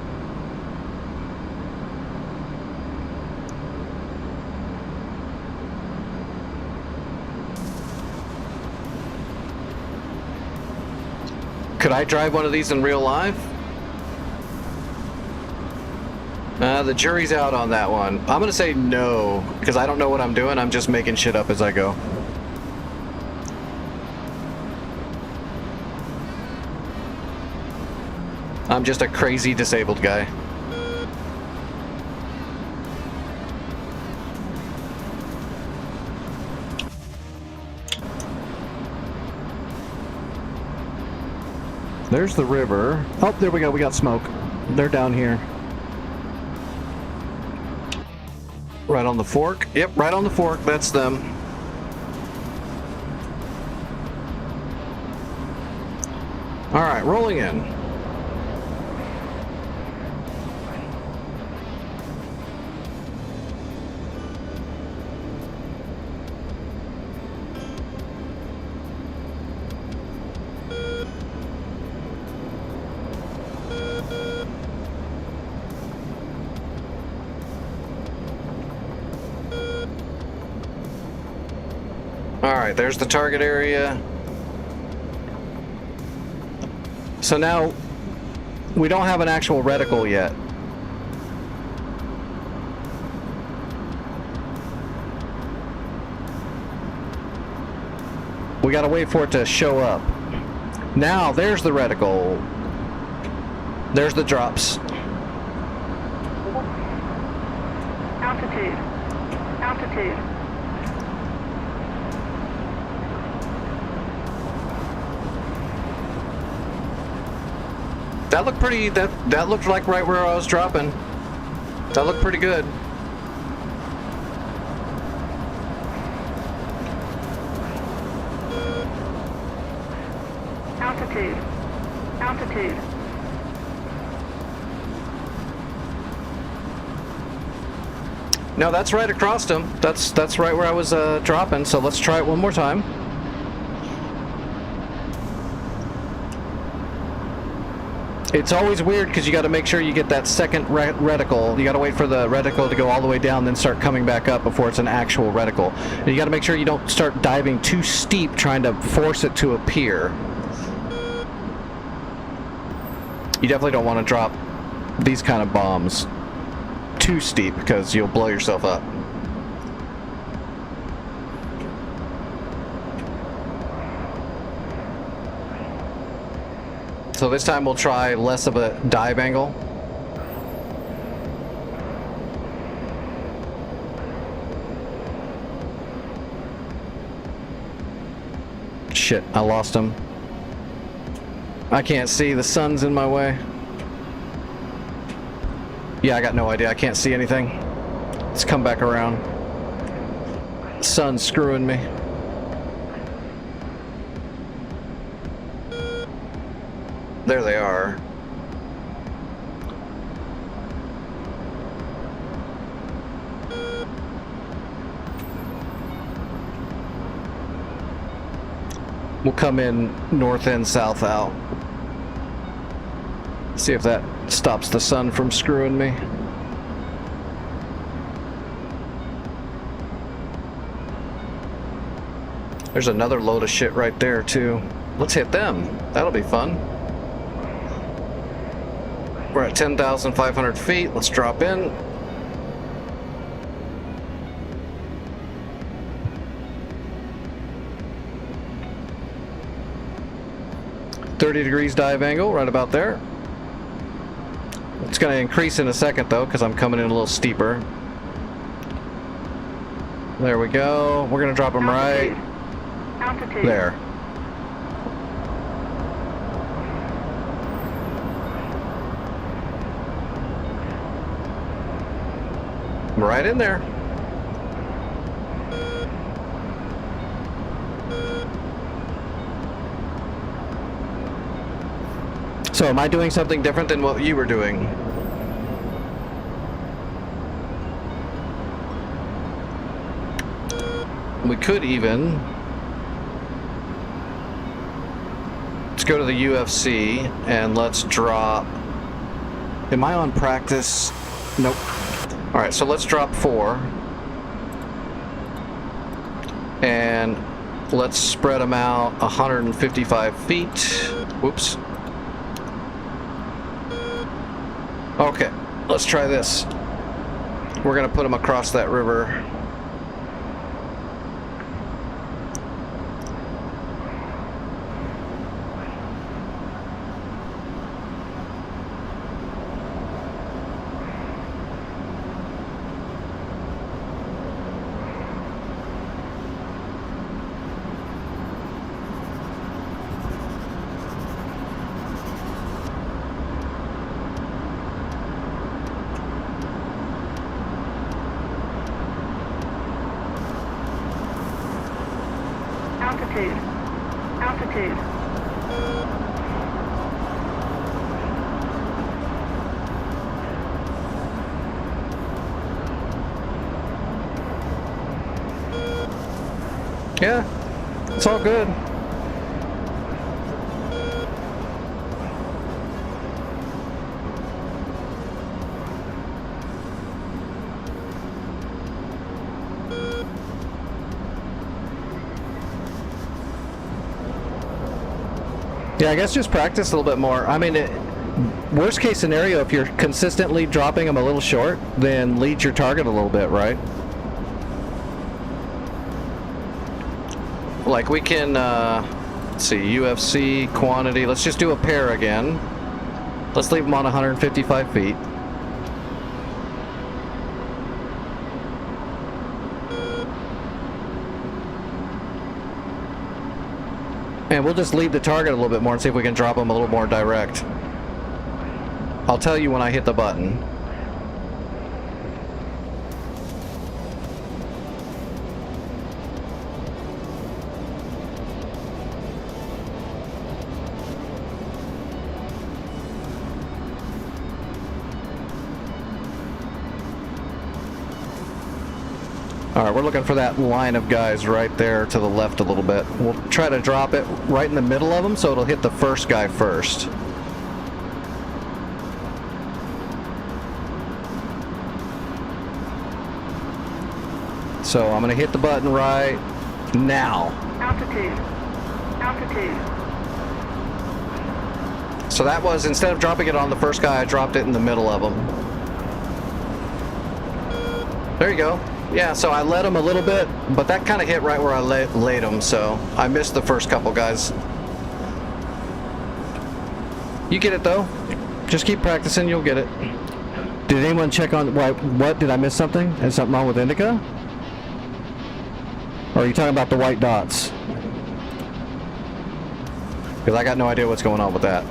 Could I drive one of these in real life? The jury's out on that one. I'm gonna say no, because I don't know what I'm doing. I'm just making shit up as I go. I'm just a crazy disabled guy. There's the river. Oh, there we go. We got smoke. They're down here. Right on the fork. Yep, right on the fork. That's them. All right, rolling in. Alright, there's the target area. So now, we don't have an actual reticle yet. We gotta wait for it to show up. Now, there's the reticle. There's the drops. Altitude. Altitude. That looked pretty, that looked like right where I was dropping. That looked pretty good. Altitude. Altitude. No, that's right across them. That's right where I was dropping, so let's try it one more time. It's always weird because you got to make sure you get that second reticle. You got to wait for the reticle to go all the way down, then start coming back up before it's an actual reticle. And you got to make sure you don't start diving too steep trying to force it to appear. You definitely don't want to drop these kind of bombs too steep because you'll blow yourself up. So this time we'll try less of a dive angle. Shit, I lost him. I can't see, the sun's in my way. Yeah, I got no idea, I can't see anything. Let's come back around. Sun's screwing me. There they are. We'll come in north and south out. See if that stops the sun from screwing me. There's another load of shit right there too. Let's hit them. That'll be fun. We're at 10,500 feet. Let's drop in. .30 dive angle, right about there. It's going to increase in a second though, because I'm coming in a little steeper. There we go. We're gonna drop them right Altitude. there. Right in there. So am I doing something different than what you were doing? We could even... Let's go to the UFC and let's drop... Am I on practice? Nope. Alright, so let's drop 4. And let's spread them out 155 feet. Whoops. Okay, let's try this. We're gonna put them across that river. Altitude. Altitude. Yeah, it's all good. Yeah, I guess just practice a little bit more. I mean, worst case scenario, if you're consistently dropping them a little short, then lead your target a little bit, right? Like we can, let's see, UFC, quantity, let's just do a pair again. Let's leave them on 155 feet. And we'll just lead the target a little bit more and see if we can drop them a little more direct. I'll tell you when I hit the button. Alright, we're looking for that line of guys right there to the left a little bit. We'll try to drop it right in the middle of them so it'll hit the first guy first. So I'm going to hit the button right now. Altitude. Altitude. So that was, instead of dropping it on the first guy, I dropped it in the middle of them. There you go. Yeah, so I led them a little bit, but that kind of hit right where I laid them, so I missed the first couple guys. You get it, though. Just keep practicing, you'll get it. Did anyone check on... What? Did I miss something? Is something wrong with Indica? Or are you talking about the white dots? Because I got no idea what's going on with that.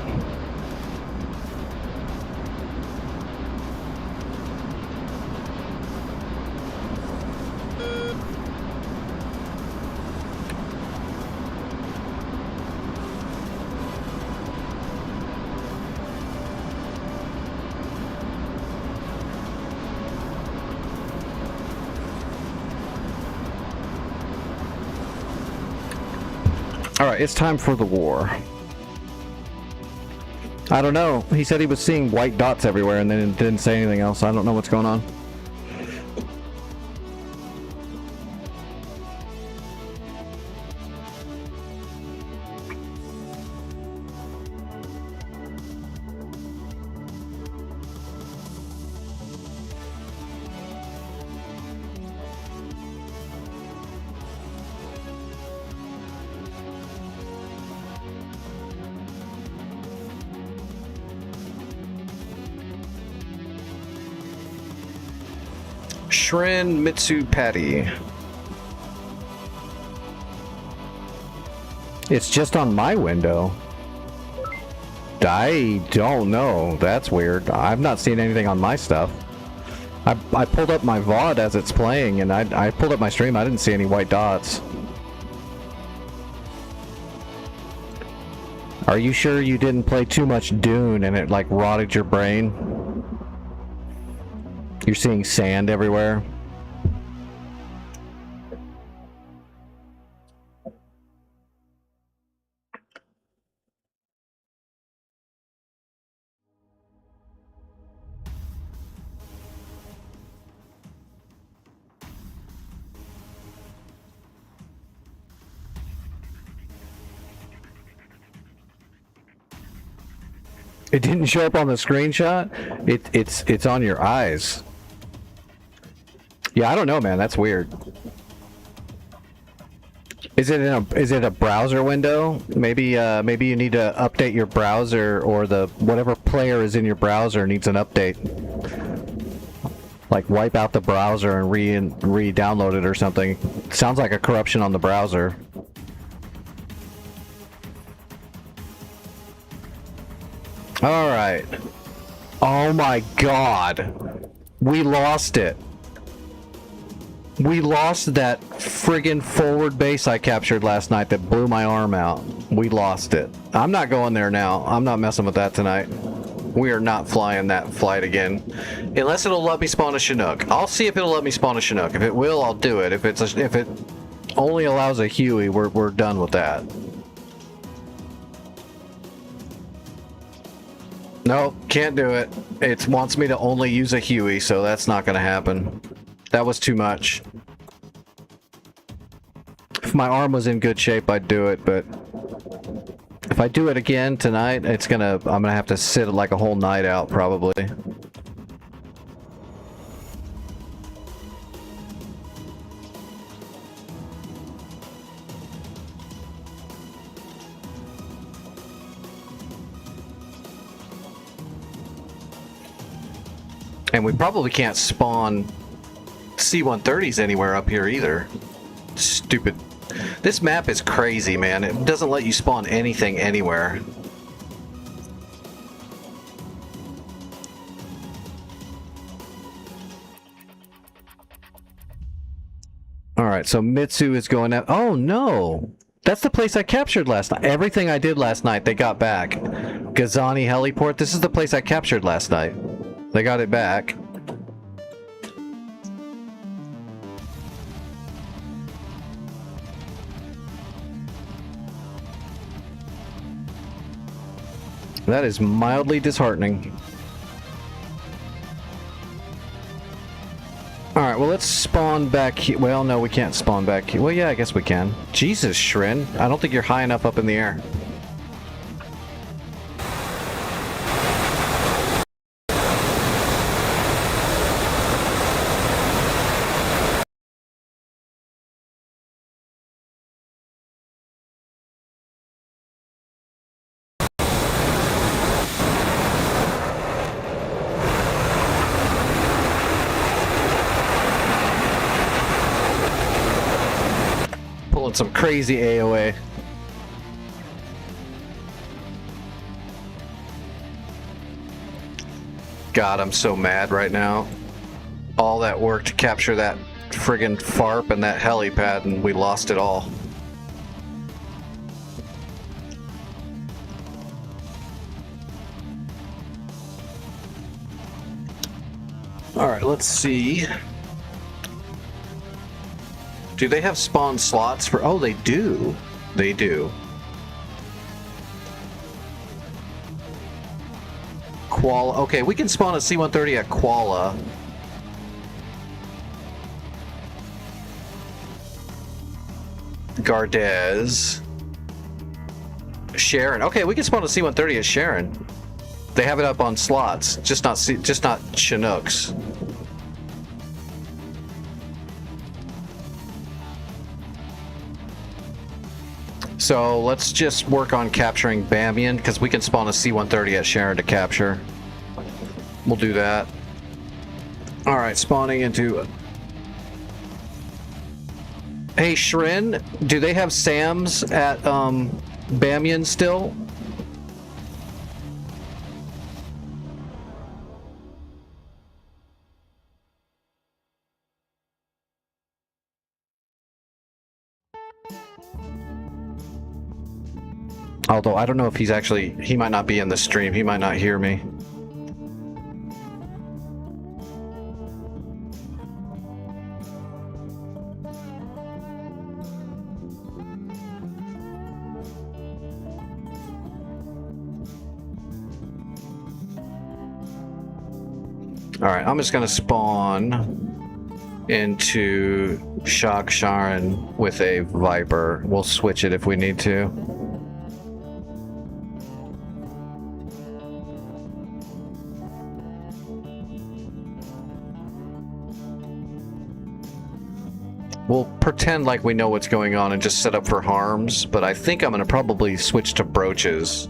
Alright, it's time for the war. I don't know. He said he was seeing white dots everywhere and then didn't say anything else. I don't know what's going on. Shrin Mitsu Patty. It's just on my window. I don't know. That's weird. I've not seen anything on my stuff. I pulled up my VOD as it's playing, and I pulled up my stream. I didn't see any white dots. Are you sure you didn't play too much Dune and it like rotted your brain? You're seeing sand everywhere. It didn't show up on the screenshot. It's on your eyes. Yeah, I don't know, man. That's weird. Is it a browser window? Maybe maybe you need to update your browser, or the whatever player is in your browser needs an update. Like wipe out the browser and re-download it or something. Sounds like a corruption on the browser. All right. Oh my God. We lost it. We lost that friggin' forward base I captured last night that blew my arm out. We lost it. I'm not going there now. I'm not messing with that tonight. We are not flying that flight again. Unless it'll let me spawn a Chinook. I'll see if it'll let me spawn a Chinook. If it will, I'll do it. If it only allows a Huey, we're done with that. No, can't do it. It wants me to only use a Huey, so that's not going to happen. That was too much. If my arm was in good shape, I'd do it, but if I do it again tonight, I'm gonna have to sit like a whole night out, probably. And we probably can't spawn C-130s anywhere up here either. Stupid. This map is crazy, man. It doesn't let you spawn anything anywhere. Alright, so Mitsu is going out. Oh no! That's the place I captured last night. Everything I did last night, they got back. Gazani Heliport, this is the place I captured last night. They got it back. That is mildly disheartening. Alright, well let's spawn back here. Well, no, we can't spawn back here. Well, yeah, I guess we can. Jesus, Shrin. I don't think you're high enough up in the air. Some crazy AOA. God, I'm so mad right now. All that work to capture that friggin' FARP and that helipad, and we lost it all. Alright, let's see. Do they have spawn slots for... Oh, they do. They do. Kuala. Okay, we can spawn a C-130 at Kuala. Gardez. Sharon. Okay, we can spawn a C-130 at Sharon. They have it up on slots, just not Chinooks. So let's just work on capturing Bamiyan, because we can spawn a C-130 at Sharon to capture. We'll do that. Alright, spawning into... Hey, Shrin, do they have Sam's at Bamiyan still? Although I don't know if he's actually, he might not be in the stream. He might not hear me. All right, I'm just gonna spawn into Shaksharan with a Viper. We'll switch it if we need to. We'll pretend like we know what's going on and just set up for harms, but I think I'm gonna probably switch to brooches.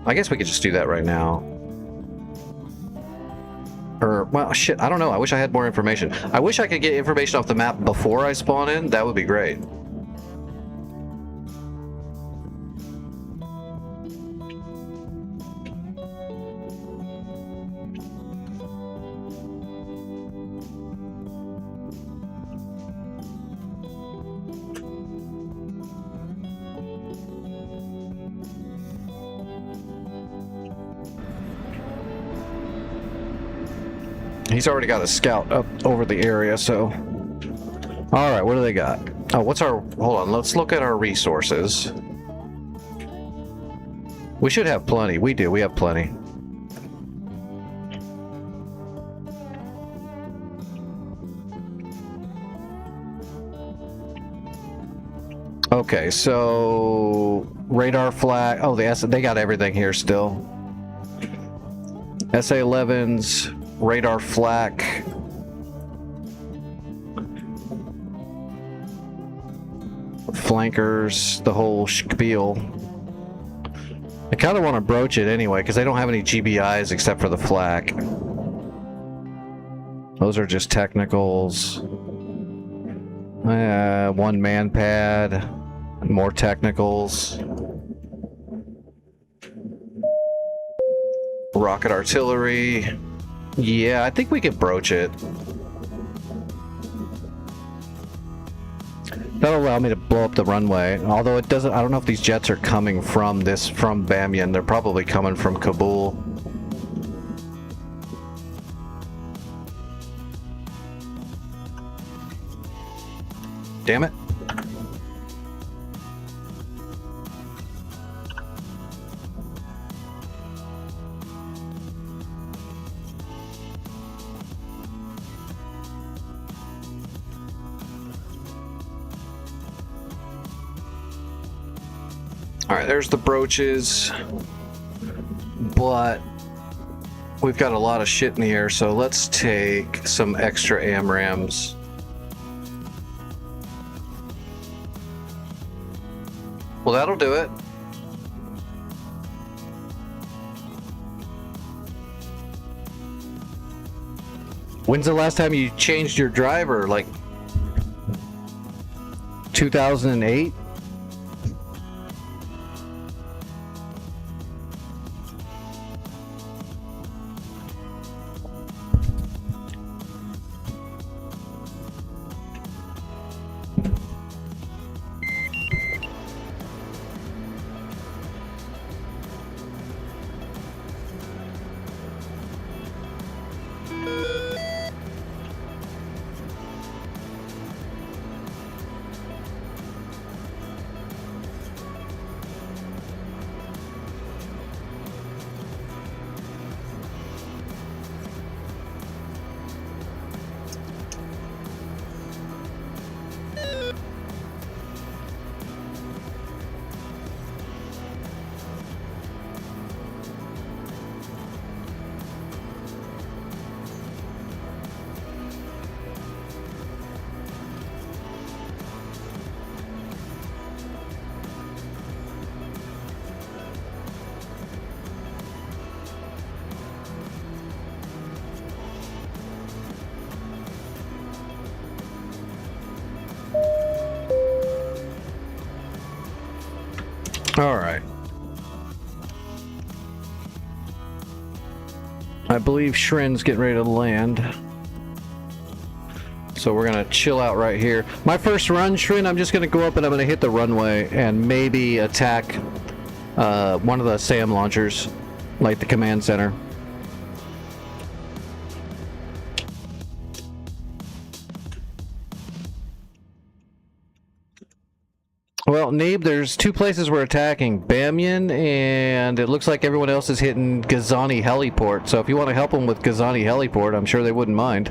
I guess we could just do that right now. Or, well, shit, I don't know. I wish I had more information. I wish I could get information off the map before I spawn in. That would be great. He's already got a scout up over the area, so... Alright, what do they got? Oh, what's our... Hold on, let's look at our resources. We should have plenty. We do, we have plenty. Okay, so... Radar flag... Oh, they got everything here still. SA-11s... Radar flak. Flankers, the whole spiel. I kind of want to broach it anyway, because they don't have any GBIs except for the flak. Those are just technicals. One man pad. More technicals. Rocket artillery. Yeah, I think we could broach it. That'll allow me to blow up the runway. Although it doesn't, I don't know if these jets are coming from Bamiyan. They're probably coming from Kabul. Damn it. Alright, there's the brooches, but we've got a lot of shit in the air, so let's take some extra AMRAAMs. Well, that'll do it. When's the last time you changed your driver? Like 2008? All right. I believe Shrin's getting ready to land. So we're gonna chill out right here. My first run, Shrin, I'm just gonna go up and I'm gonna hit the runway and maybe attack one of the SAM launchers, like the command center. Well, Neeb, there's two places we're attacking. Bamyan, and it looks like everyone else is hitting Gazani Heliport. So if you want to help them with Gazani Heliport, I'm sure they wouldn't mind.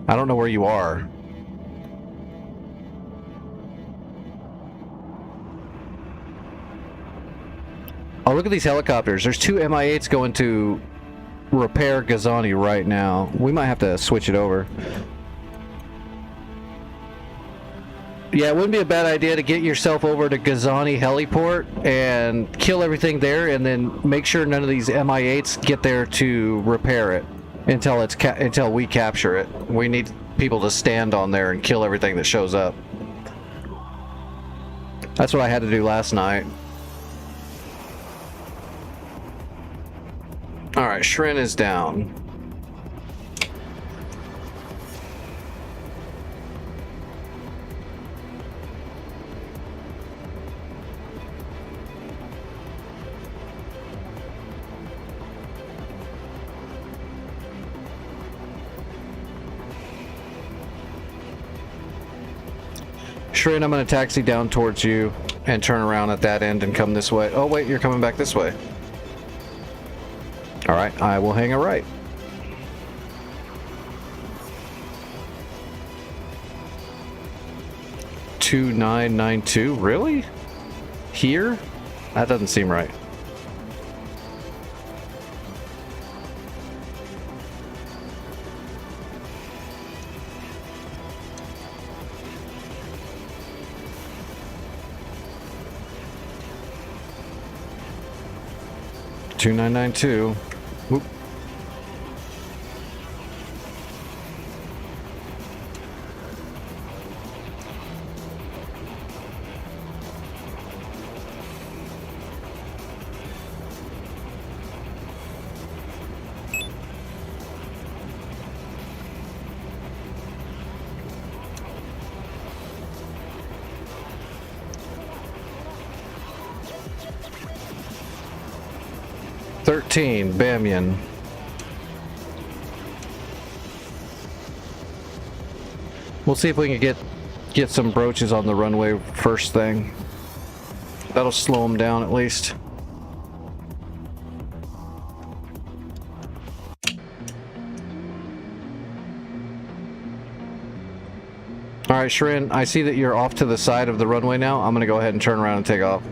I don't know where you are. Oh, look at these helicopters. There's two Mi-8s going to repair Gazani right now. We might have to switch it over. Yeah, it wouldn't be a bad idea to get yourself over to Gazani Heliport and kill everything there, and then make sure none of these Mi-8s get there to repair it until until we capture it. We need people to stand on there and kill everything that shows up. That's what I had to do last night. All right, Shrin is down. Shrin, I'm going to taxi down towards you and turn around at that end and come this way. Oh, wait, you're coming back this way. All right, I will hang a right. $2992, really? Here? That doesn't seem right. $2992. Whoop. Bamyan. We'll see if we can get some broaches on the runway first thing. That'll slow them down at least. All right, Shrin, I see that you're off to the side of the runway now. I'm gonna go ahead and turn around and take off.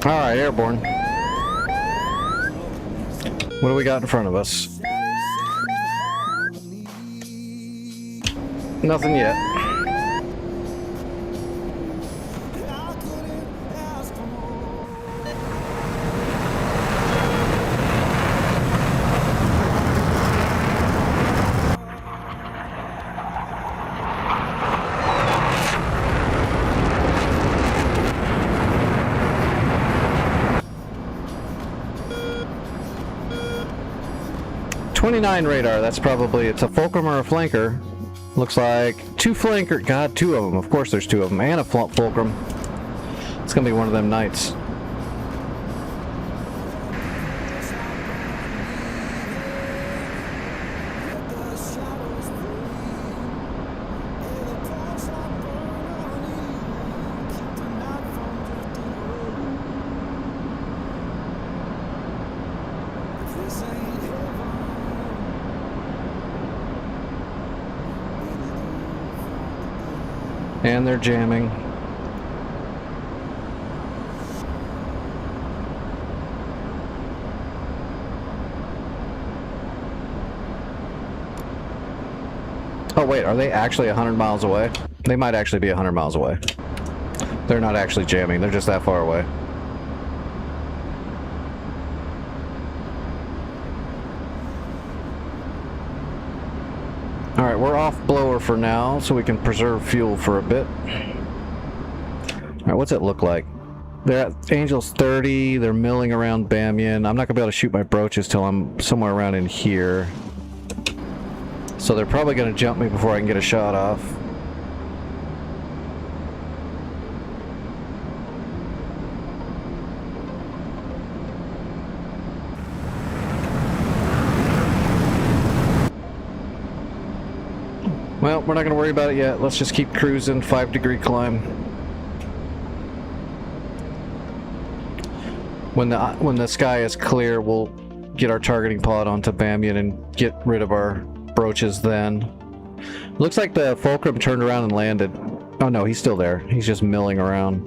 All right, airborne. What do we got in front of us? Nothing yet. .29 radar, that's probably, it's a fulcrum or a flanker. Looks like 2 flanker. God, 2 of them. Of course there's 2 of them. And a fulcrum. It's gonna be one of them nights. And they're jamming. Oh wait, are they actually 100 miles away? They might actually be 100 miles away. They're not actually jamming, they're just that far away. Alright, we're off blower for now, so we can preserve fuel for a bit. Alright, what's it look like? They're at Angels 30, they're milling around Bamiyan. I'm not gonna be able to shoot my broaches till I'm somewhere around in here. So they're probably gonna jump me before I can get a shot off. Well, we're not going to worry about it yet. Let's just keep cruising. 5-degree climb. When the sky is clear, we'll get our targeting pod onto Bamiyan and get rid of our broaches then. Looks like the fulcrum turned around and landed. Oh no, he's still there. He's just milling around.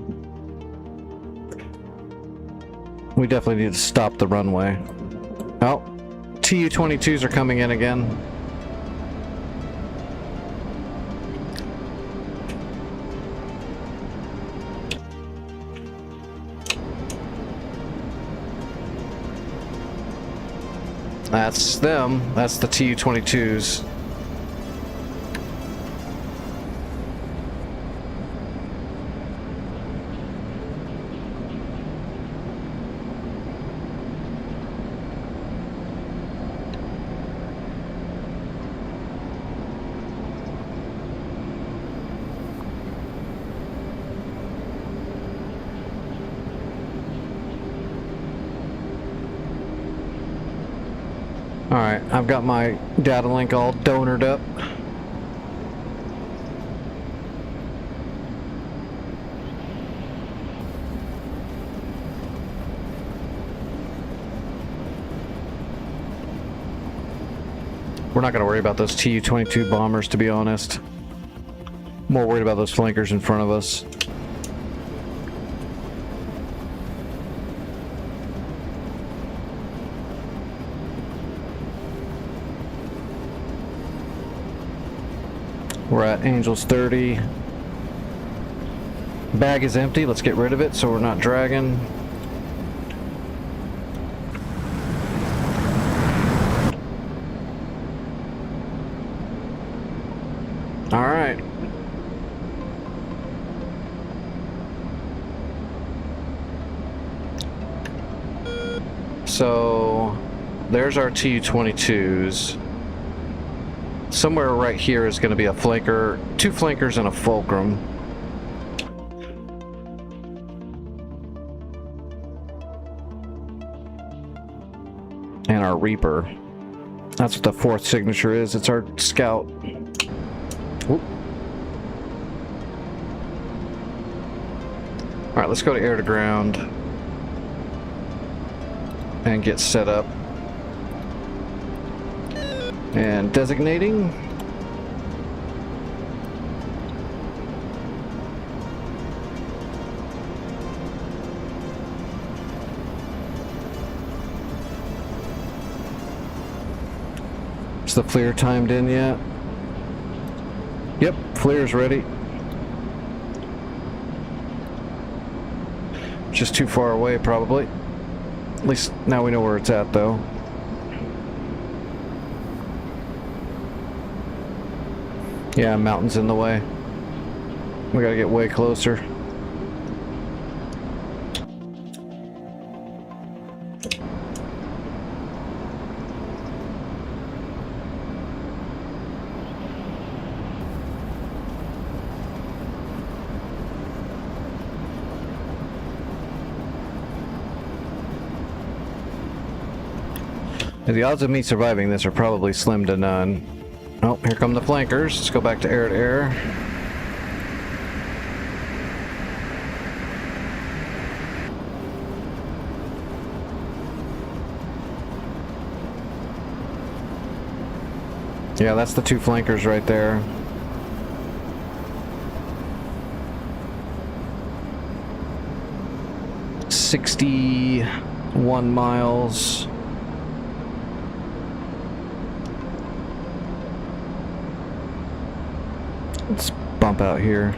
We definitely need to stop the runway. Oh, Tu-22s are coming in again. That's them. That's the Tu-22s. Alright, I've got my data link all donored up. We're not going to worry about those Tu-22 bombers, to be honest. More worried about those flankers in front of us. We're at Angels 30. Bag is empty. Let's get rid of it so we're not dragging. All right. So there's our Tu-22s. Somewhere right here is going to be a flanker, 2 flankers and a fulcrum. And our Reaper. That's what the 4th signature is. It's our scout. Whoop. Alright, let's go to air to ground. And get set up. And designating. Is the FLIR timed in yet? Yep, FLIR's ready. Just too far away, probably. At least now we know where it's at, though. Yeah, mountain's in the way. We gotta get way closer. The odds of me surviving this are probably slim to none. Oh, here come the flankers. Let's go back to air to air. Yeah, that's the two flankers right there. $61 miles. Let's bump out here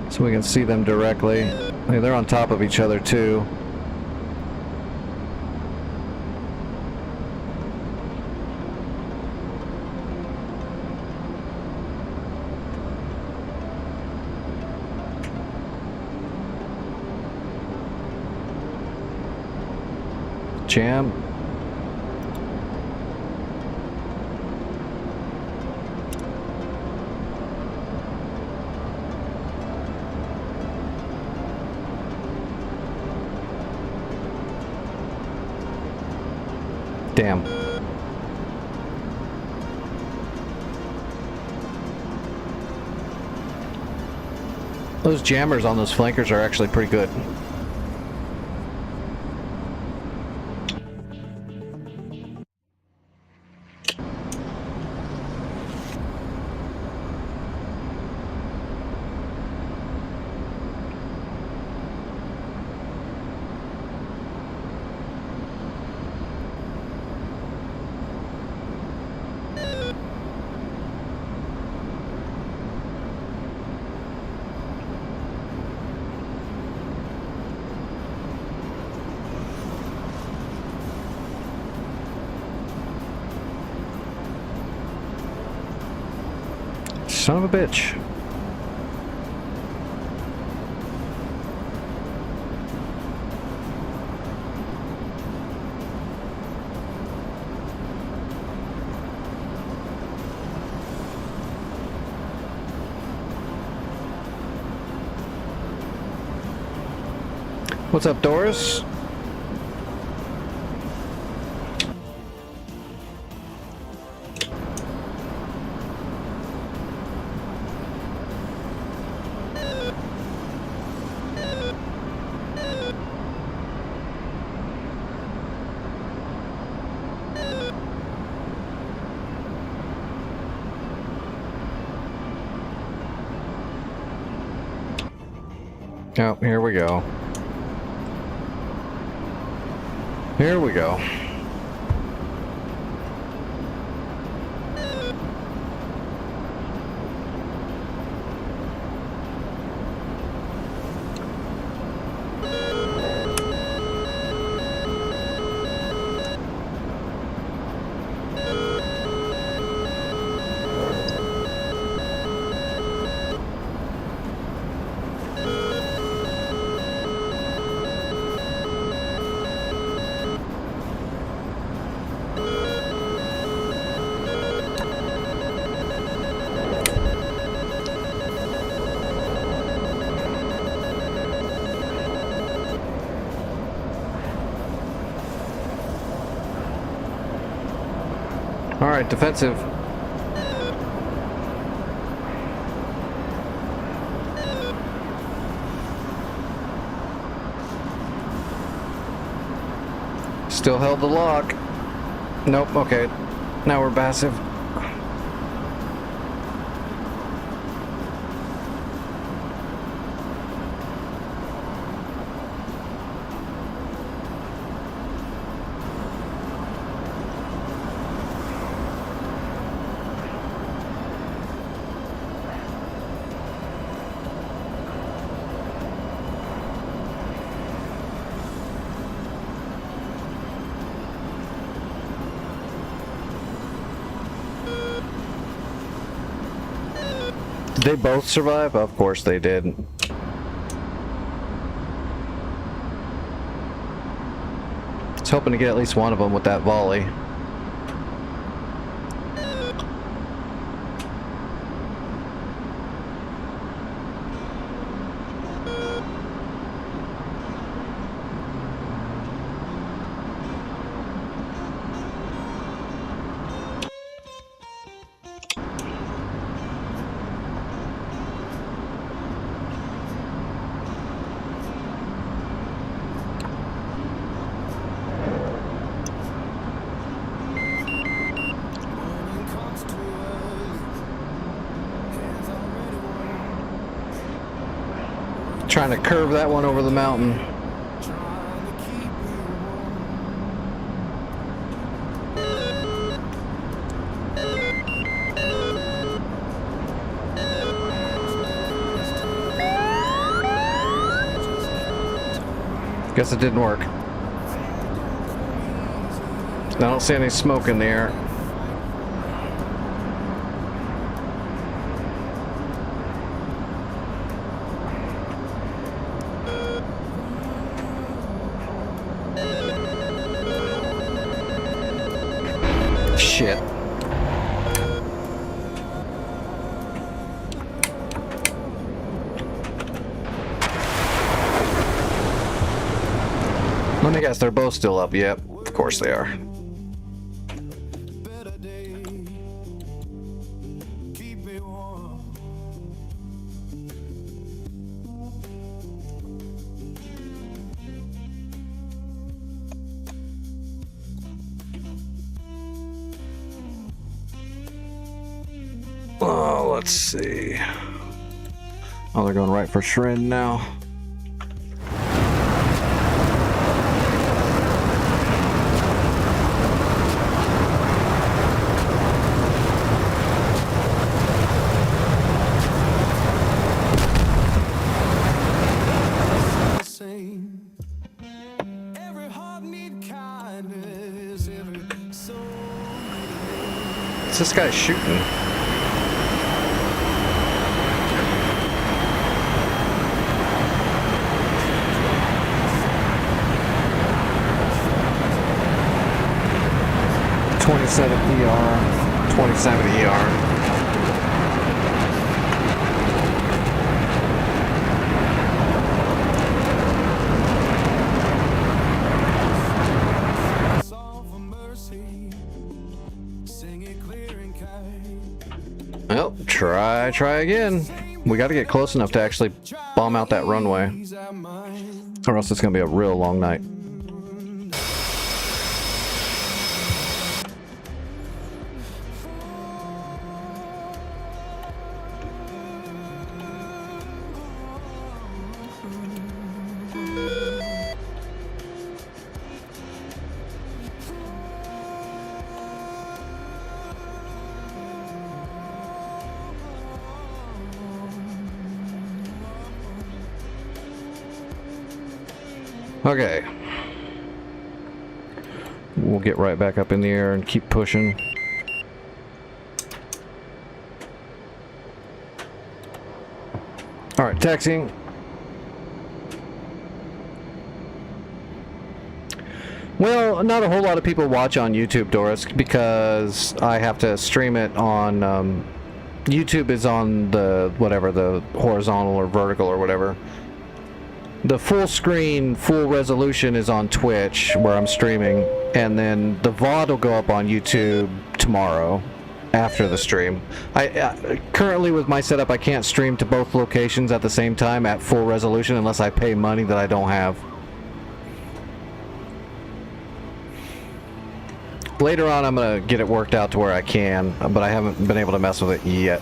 so we can see them directly. Hey, they're on top of each other too. Jam. Damn. Those jammers on those flankers are actually pretty good. Son of a bitch. What's up, Doris? Oh, here we go. Here we go. All right, defensive. Still held the lock. Nope, okay. Now we're passive. Did they both survive? Of course they did. I was hoping to get at least one of them with that volley. Trying to curve that one over the mountain. Guess it didn't work. I don't see any smoke in the air. Shit. Let me guess, they're both still up. Yep, of course they are. Oh, let's see. Oh, they're going right for shred now. What's this guy shooting? .27 ER, 27 ER. Well, try again. We got to get close enough to actually bomb out that runway, or else it's going to be a real long night. Okay. We'll get right back up in the air and keep pushing. Alright, taxiing. Well, not a whole lot of people watch on YouTube, Doris, because I have to stream it on, YouTube is on the, whatever, the horizontal or vertical or whatever. The full screen, full resolution is on Twitch, where I'm streaming, and then the VOD will go up on YouTube tomorrow, after the stream. I currently, with my setup, I can't stream to both locations at the same time at full resolution unless I pay money that I don't have. Later on, I'm going to get it worked out to where I can, but I haven't been able to mess with it yet.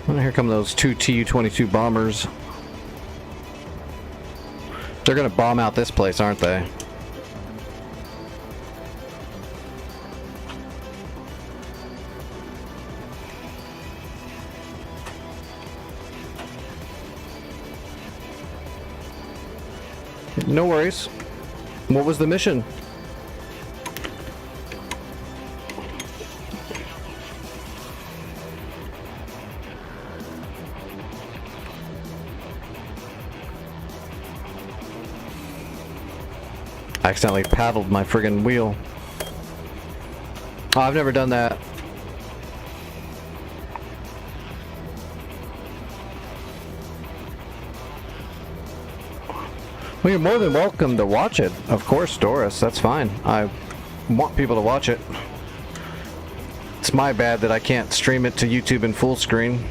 And here come those two Tu-22 bombers. They're gonna bomb out this place, aren't they? No worries. What was the mission? I accidentally paddled my friggin' wheel. Oh, I've never done that. Well, you're more than welcome to watch it. Of course, Doris, that's fine. I want people to watch it. It's my bad that I can't stream it to YouTube in full screen.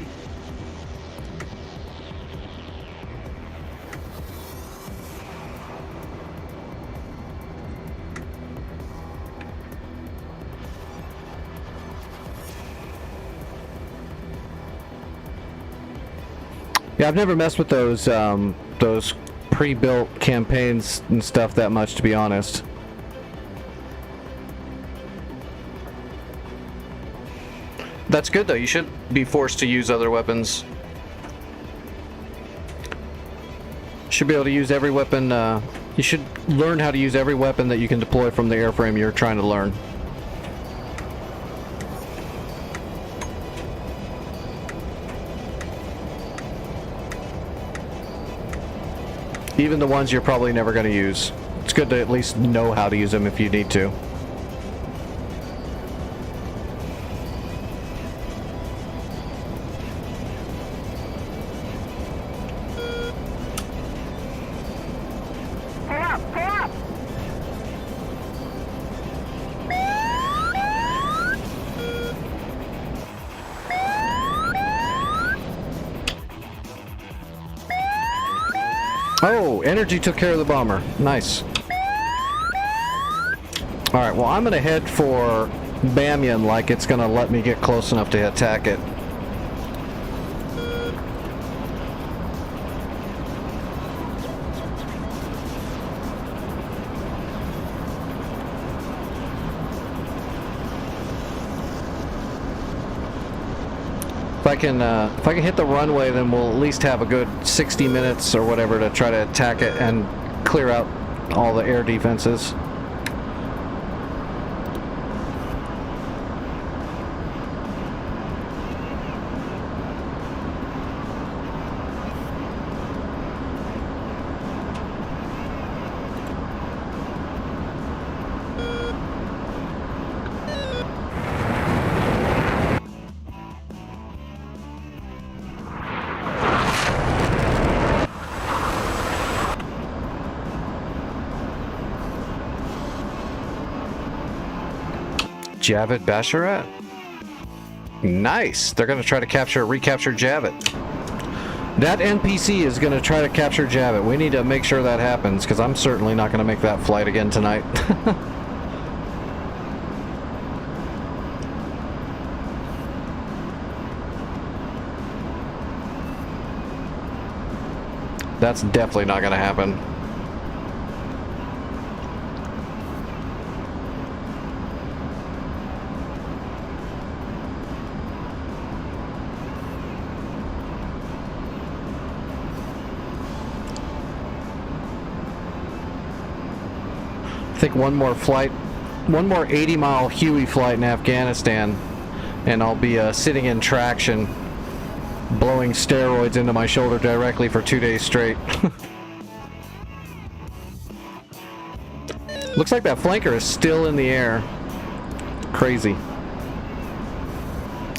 Yeah, I've never messed with those pre-built campaigns and stuff that much, to be honest. That's good though. You should be forced to use other weapons. Should be able to use every weapon. You should learn how to use every weapon that you can deploy from the airframe you're trying to learn. Even the ones you're probably never going to use. It's good to at least know how to use them if you need to. Pull up, pull up. Oh, energy took care of the bomber. Nice. Alright, well I'm gonna head for Bamyan like it's gonna let me get close enough to attack it. If I can hit the runway, then we'll at least have a good 60 minutes or whatever to try to attack it and clear out all the air defenses. Javid Basharat? Nice! They're going to try to recapture Javid. That NPC is going to try to capture Javid. We need to make sure that happens, because I'm certainly not going to make that flight again tonight. That's definitely not going to happen. I think one more 80-mile Huey flight in Afghanistan, and I'll be sitting in traction, blowing steroids into my shoulder directly for 2 days straight. Looks like that flanker is still in the air. Crazy.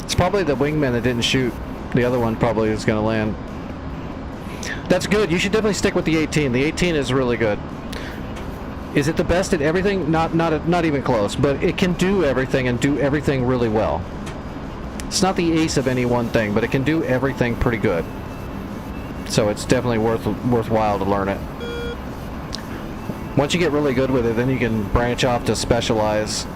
It's probably the wingman that didn't shoot. The other one probably is going to land. That's good. You should definitely stick with the 18. The 18 is really good. Is it the best at everything? Not even close, but it can do everything and do everything really well. It's not the ace of any one thing, but it can do everything pretty good. So it's definitely worthwhile to learn it. Once you get really good with it, then you can branch off to specialize.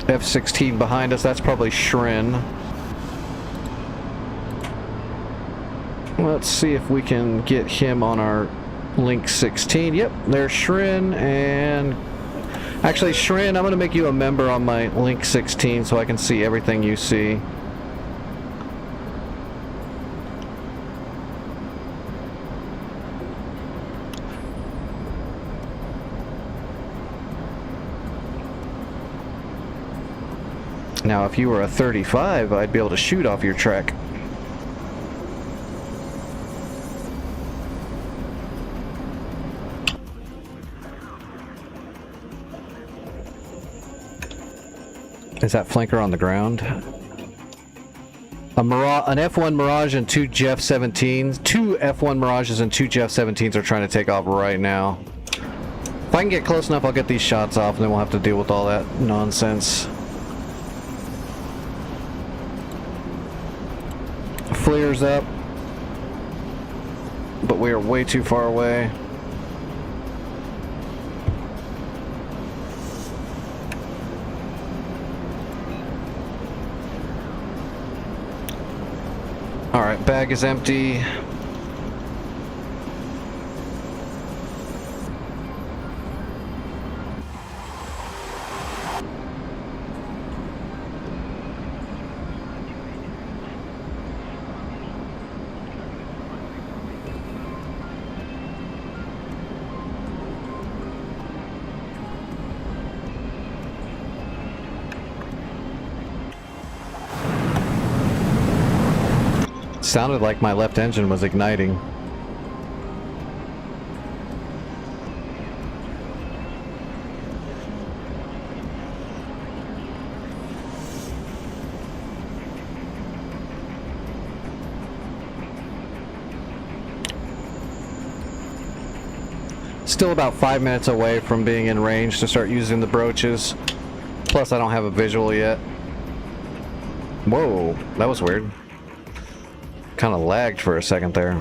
F-16 behind us, that's probably Shrin. Let's see if we can get him on our Link 16. Yep, there's Shrin, and actually Shrin, I'm going to make you a member on my Link 16 so I can see everything you see. Now, if you were a 35, I'd be able to shoot off your track. Is that flanker on the ground? An F1 Mirage and 2 Jeff 17s. 2 F1 Mirages and 2 Jeff 17s are trying to take off right now. If I can get close enough, I'll get these shots off, and then we'll have to deal with all that nonsense. Flares up. But we are way too far away. Alright, bag is empty. Sounded like my left engine was igniting. Still about 5 minutes away from being in range to start using the broaches. Plus I don't have a visual yet. Whoa, that was weird. Kind of lagged for a second there.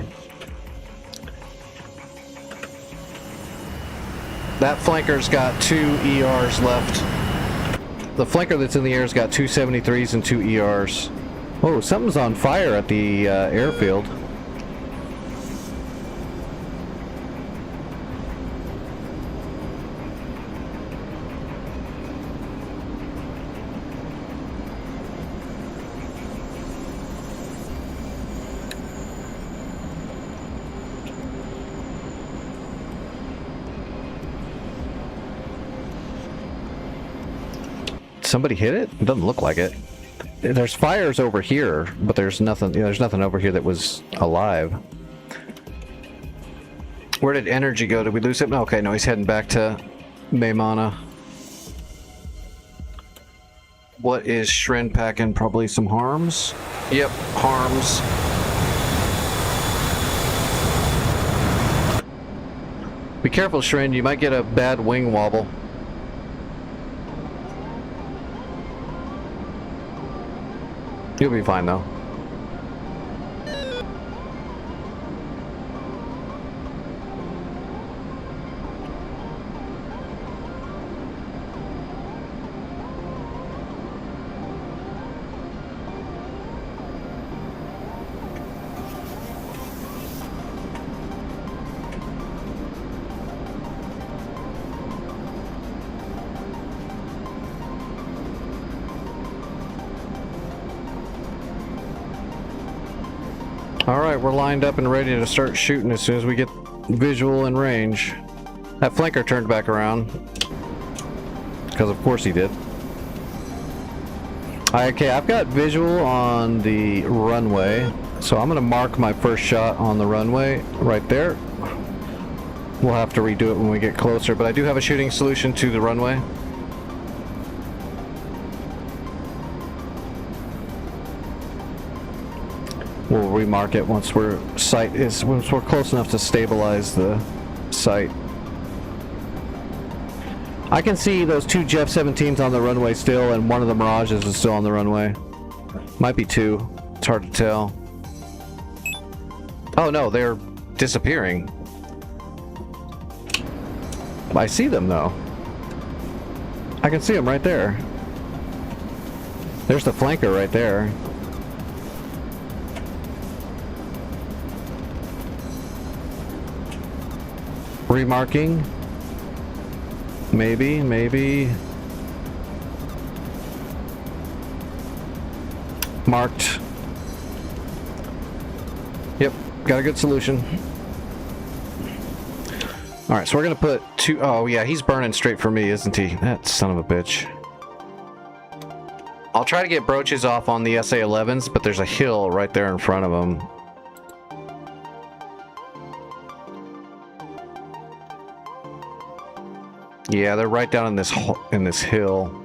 That flanker's got 2 ERs left. The flanker that's in the air's got 2 73s and 2 ERs. Oh, something's on fire at the airfield. Somebody hit it? It doesn't look like it. There's fires over here, but there's nothing. There's nothing over here that was alive. Where did Energy go? Did we lose him? Okay, no, he's heading back to Maymana. What is Shren packing? Probably some harms. Yep, harms. Be careful, Shren. You might get a bad wing wobble. You'll be fine though. Alright, we're lined up and ready to start shooting as soon as we get visual and range. That flanker turned back around. Because of course he did. Okay, I've got visual on the runway. So I'm going to mark my first shot on the runway right there. We'll have to redo it when we get closer, but I do have a shooting solution to the runway. We'll remark it once we're close enough to stabilize the site. I can see those 2 Jeff 17s on the runway still, and one of the Mirages is still on the runway. Might be 2. It's hard to tell. Oh no, they're disappearing. I see them though. I can see them right there. There's the flanker right there. Remarking. Maybe. Marked. Yep, got a good solution. Alright, so we're gonna put 2... Oh yeah, he's burning straight for me, isn't he? That son of a bitch. I'll try to get broaches off on the SA-11s, but there's a hill right there in front of them. Yeah, they're right down in this hill.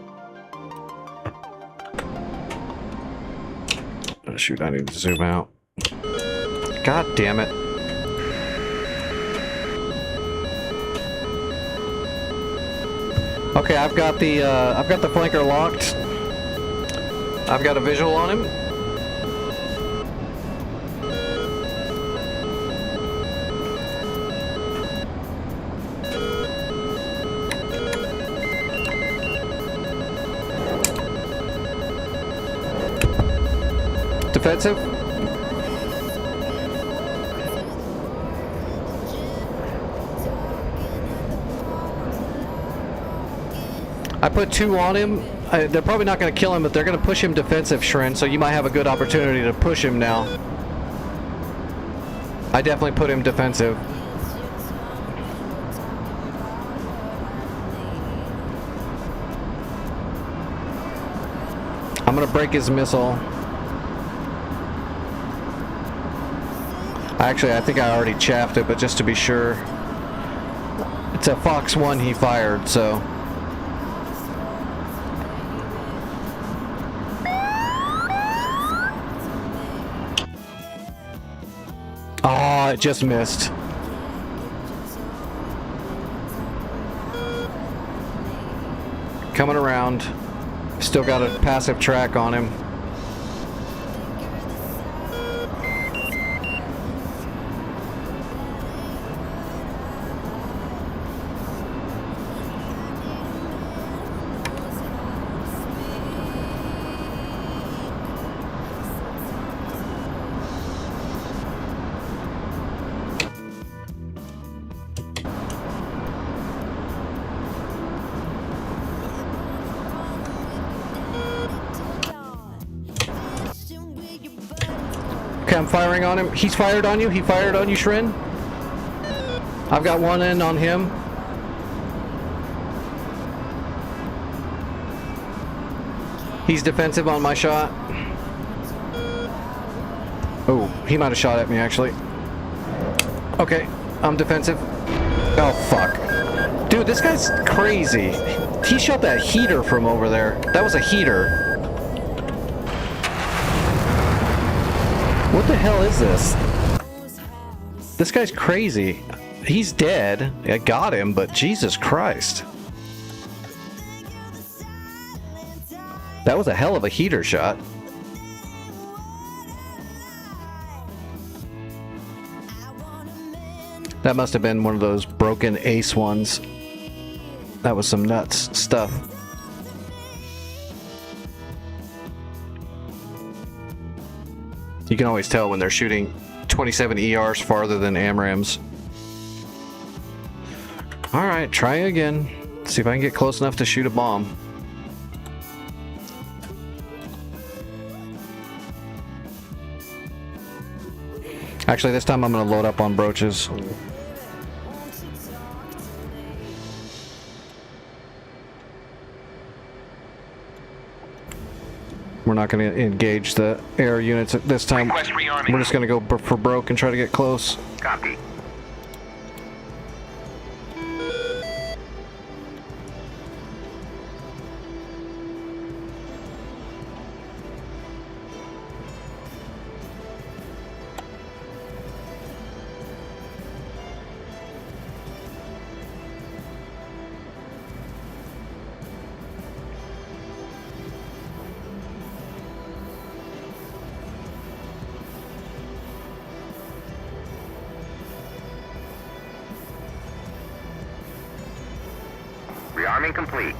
Oh, shoot, I need to zoom out. God damn it. Okay, I've got the flanker locked. I've got a visual on him. Defensive. I put 2 on him. They're probably not going to kill him, but they're going to push him defensive, Shrin, so you might have a good opportunity to push him now. I definitely put him defensive. I'm going to break his missile. Actually, I think I already chaffed it, but just to be sure. It's a Fox 1 he fired, so... Oh, it just missed. Coming around. Still got a passive track on him. Okay, I'm firing on him. He's fired on you. He fired on you, Shrin. I've got one in on him. He's defensive on my shot. Oh, he might have shot at me, actually. Okay, I'm defensive. Oh, fuck. Dude, this guy's crazy. He shot that heater from over there. That was a heater. What the hell is this? This guy's crazy. He's dead. I got him, but Jesus Christ. That was a hell of a heater shot. That must have been one of those broken ace ones. That was some nuts stuff. You can always tell when they're shooting 27 ERs farther than AMRAAMs. Alright, try again. See if I can get close enough to shoot a bomb. Actually, this time I'm going to load up on broaches. We're not going to engage the air units at this time. We're just going to go for broke and try to get close. Copy. Rearming complete.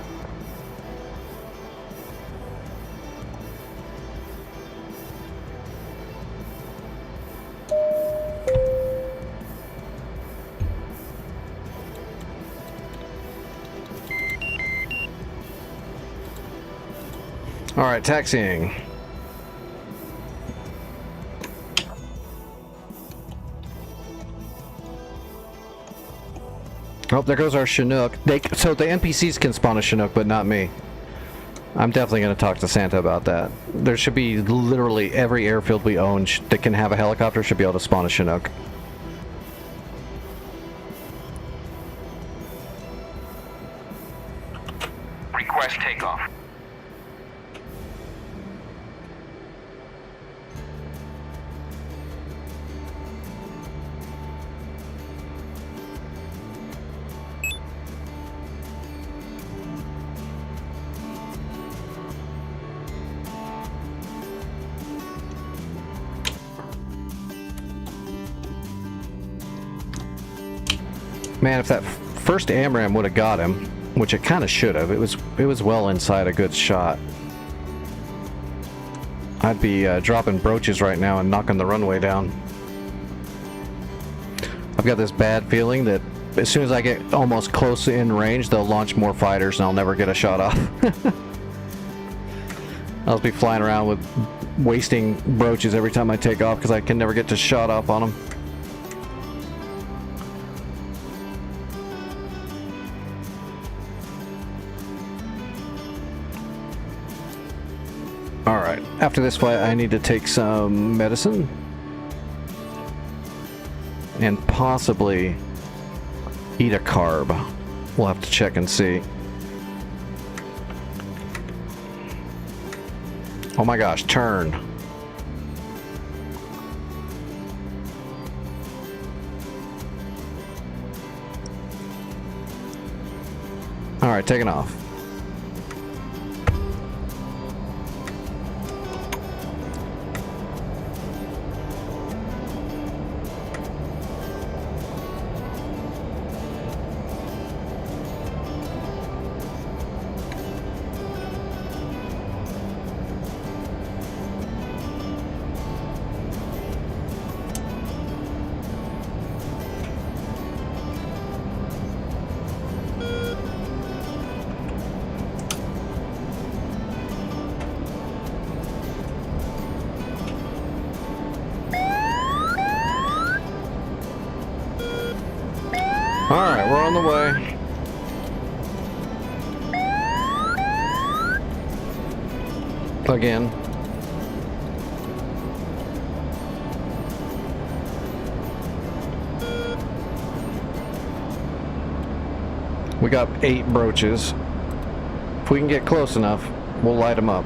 All right, taxiing. Oh, there goes our Chinook. So the NPCs can spawn a Chinook, but not me. I'm definitely going to talk to Santa about that. There should be literally every airfield we own that can have a helicopter should be able to spawn a Chinook. Request takeoff. Man, if that first AMRAAM would have got him, which it kind of should have, it was well inside a good shot. I'd be dropping broaches right now and knocking the runway down. I've got this bad feeling that as soon as I get almost close in range, they'll launch more fighters and I'll never get a shot off. I'll be flying around with wasting broaches every time I take off because I can never get to shot off on them. Alright, after this flight I need to take some medicine. And possibly eat a carb. We'll have to check and see. Oh my gosh, turn. Alright, taking off. Alright, we're on the way. Again. We got 8 broaches. If we can get close enough, we'll light them up.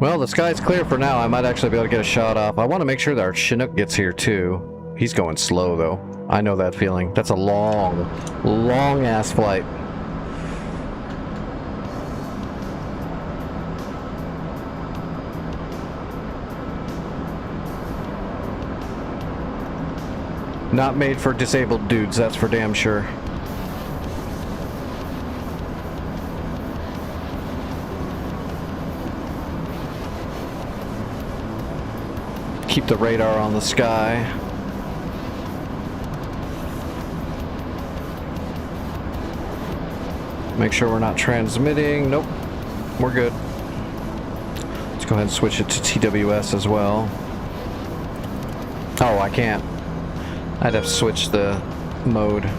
Well, the sky's clear for now. I might actually be able to get a shot off. I want to make sure that our Chinook gets here too. He's going slow though. I know that feeling. That's a long, long ass flight. Not made for disabled dudes, that's for damn sure. Keep the radar on the sky. Make sure we're not transmitting. Nope, we're good. Let's go ahead and switch it to TWS as well. Oh, I can't. I'd have to switch the mode.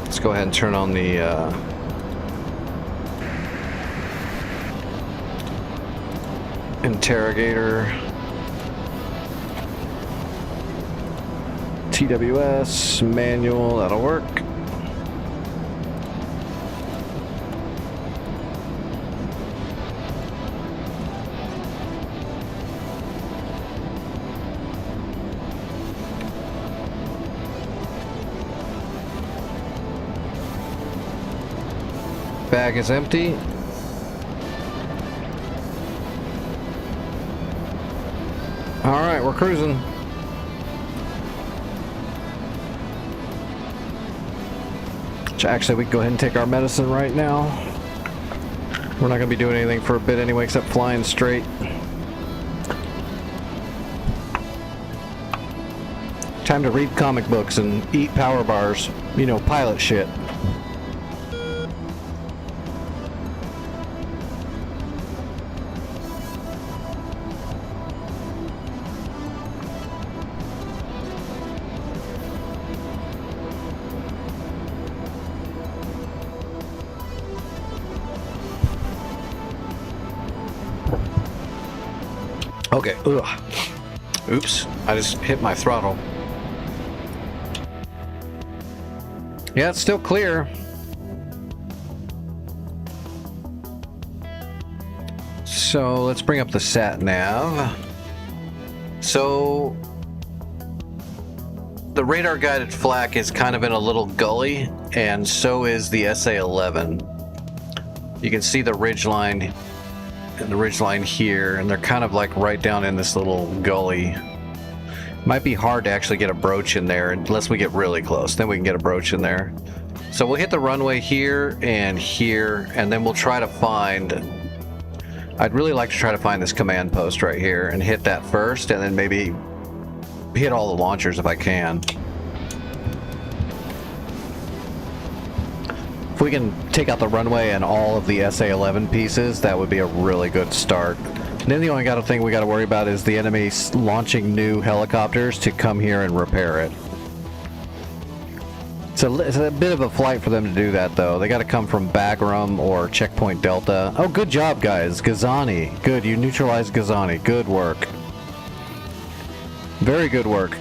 Let's go ahead and turn on the interrogator. TWS, manual, that'll work. Bag is empty. All right, we're cruising. Actually, we can go ahead and take our medicine right now. We're not going to be doing anything for a bit anyway, except flying straight. Time to read comic books and eat power bars. You know, pilot shit. Okay, ugh. Oops, I just hit my throttle. Yeah, it's still clear. So let's bring up the sat nav. So the radar guided flak is kind of in a little gully, and so is the SA-11. You can see the ridgeline and the ridgeline here, and they're kind of like right down in this little gully. Might be hard to actually get a broach in there unless we get really close. Then we can get a broach in there. So we'll hit the runway here, and then we'll try to find... I'd really like to try to find this command post right here and hit that first, and then maybe hit all the launchers if I can. If we can take out the runway and all of the SA-11 pieces, that would be a really good start. And then the only thing we got to worry about is the enemy launching new helicopters to come here and repair it. It's a bit of a flight for them to do that, though. They got to come from Bagram or Checkpoint Delta. Oh, good job, guys. Gazani. Good, you neutralized Gazani. Good work. Very good work.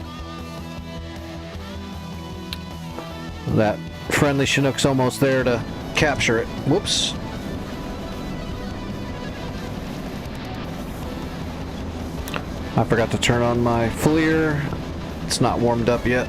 That friendly Chinook's almost there to capture it. Whoops. I forgot to turn on my FLIR. It's not warmed up yet.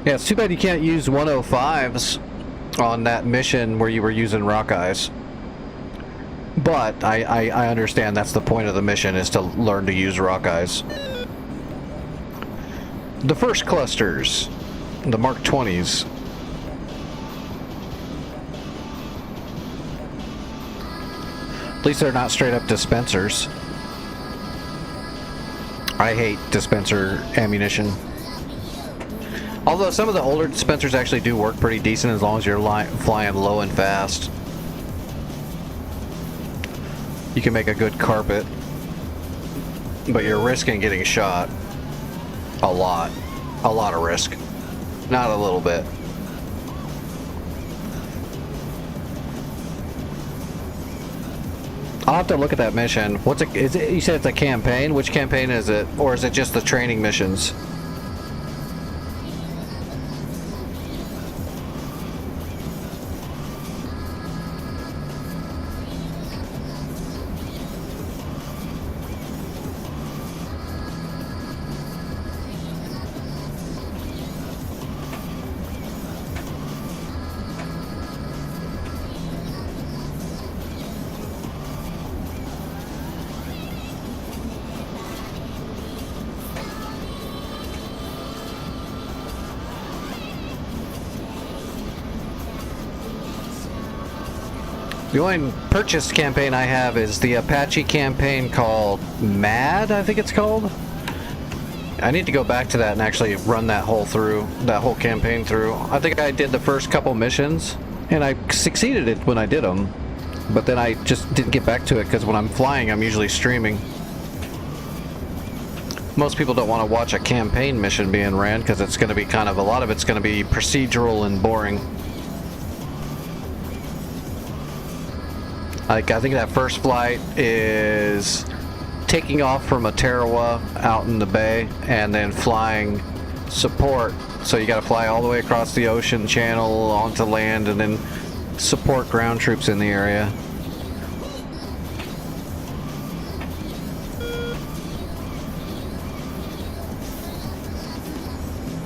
Yeah, it's too bad you can't use 105s on that mission where you were using Rockeyes. But I understand that's the point of the mission, is to learn to use Rockeyes. The first clusters, the Mark 20s. At least they're not straight up dispensers. I hate dispenser ammunition. Although some of the older dispensers actually do work pretty decent as long as you're flying low and fast. You can make a good carpet, but you're risking getting shot. A lot of risk. Not a little bit. I'll have to look at that mission. What's it? Is it? You said it's a campaign? Which campaign is it? Or is it just the training missions? The only purchased campaign I have is the Apache campaign called MAD, I think it's called. I need to go back to that and actually run that whole campaign through. I think I did the first couple missions, and I succeeded it when I did them. But then I just didn't get back to it because when I'm flying, I'm usually streaming. Most people don't want to watch a campaign mission being ran because it's going to be a lot of it's going to be procedural and boring. I think that first flight is taking off from a Tarawa out in the bay and then flying support. So you got to fly all the way across the ocean channel onto land and then support ground troops in the area.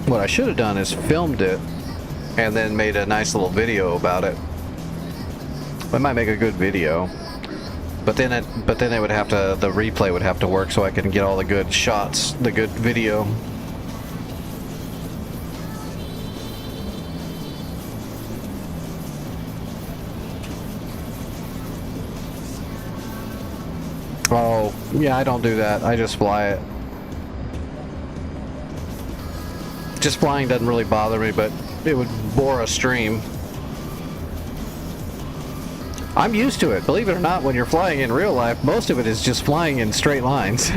What I should have done is filmed it and then made a nice little video about it. I might make a good video, but then it would have to, the replay would have to work so I can get all the good shots, the good video. Oh, yeah, I don't do that. I just fly it. Just flying doesn't really bother me, but it would bore a stream. I'm used to it. Believe it or not, when you're flying in real life, most of it is just flying in straight lines.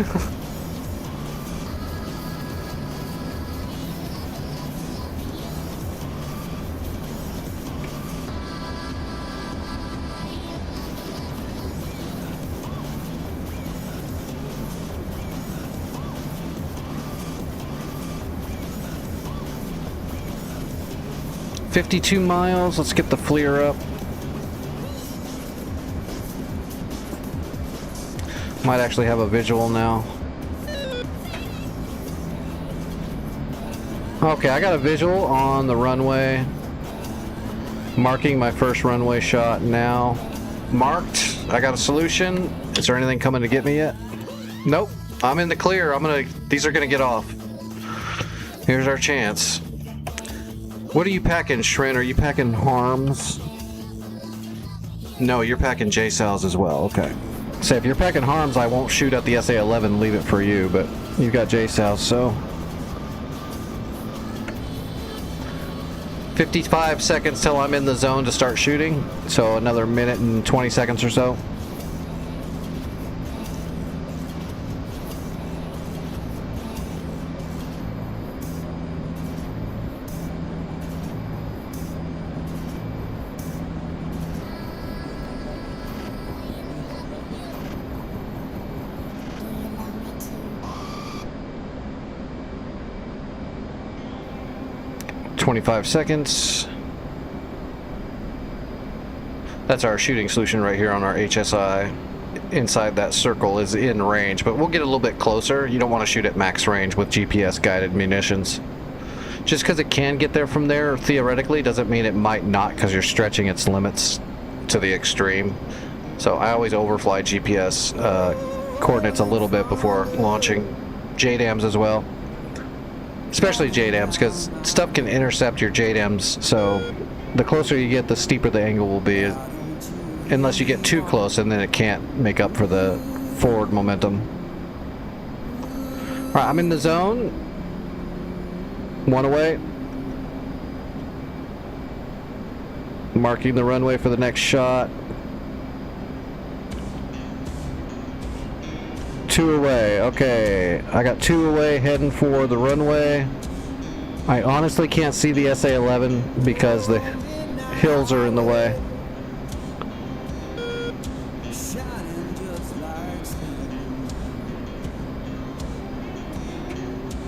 $52 miles. Let's get the FLIR up. Might actually have a visual now. Okay, I got a visual on the runway. Marking my first runway shot now. Marked. I got a solution. Is there anything coming to get me yet? Nope. I'm in the clear. These are gonna get off. Here's our chance. What are you packing, Shrin? Are you packing harms? No, you're packing JSOWs as well. Okay. So if you're packing harms, I won't shoot at the SA-11, leave it for you, but you've got JSOWs, so. 55 seconds till I'm in the zone to start shooting, so another minute and 20 seconds or so. $25 seconds. That's our shooting solution right here on our HSI. Inside that circle is in range, but we'll get a little bit closer. You don't want to shoot at max range with GPS guided munitions. Just because it can get there from there, theoretically, doesn't mean it might not, because you're stretching its limits to the extreme. So I always overfly GPS coordinates a little bit before launching. JDAMs as well. Especially JDAMs, because stuff can intercept your JDAMs, so the closer you get, the steeper the angle will be. Unless you get too close, and then it can't make up for the forward momentum. Alright, I'm in the zone. One away. Marking the runway for the next shot. 2 away. Okay, I got 2 away, heading for the runway. I honestly can't see the SA-11 because the hills are in the way.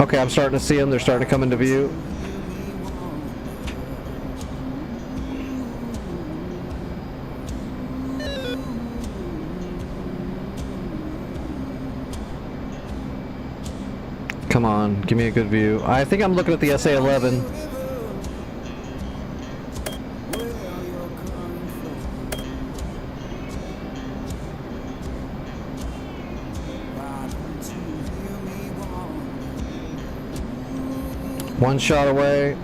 Okay, I'm starting to see them. They're starting to come into view. Come on, give me a good view. I think I'm looking at the SA-11. One shot away.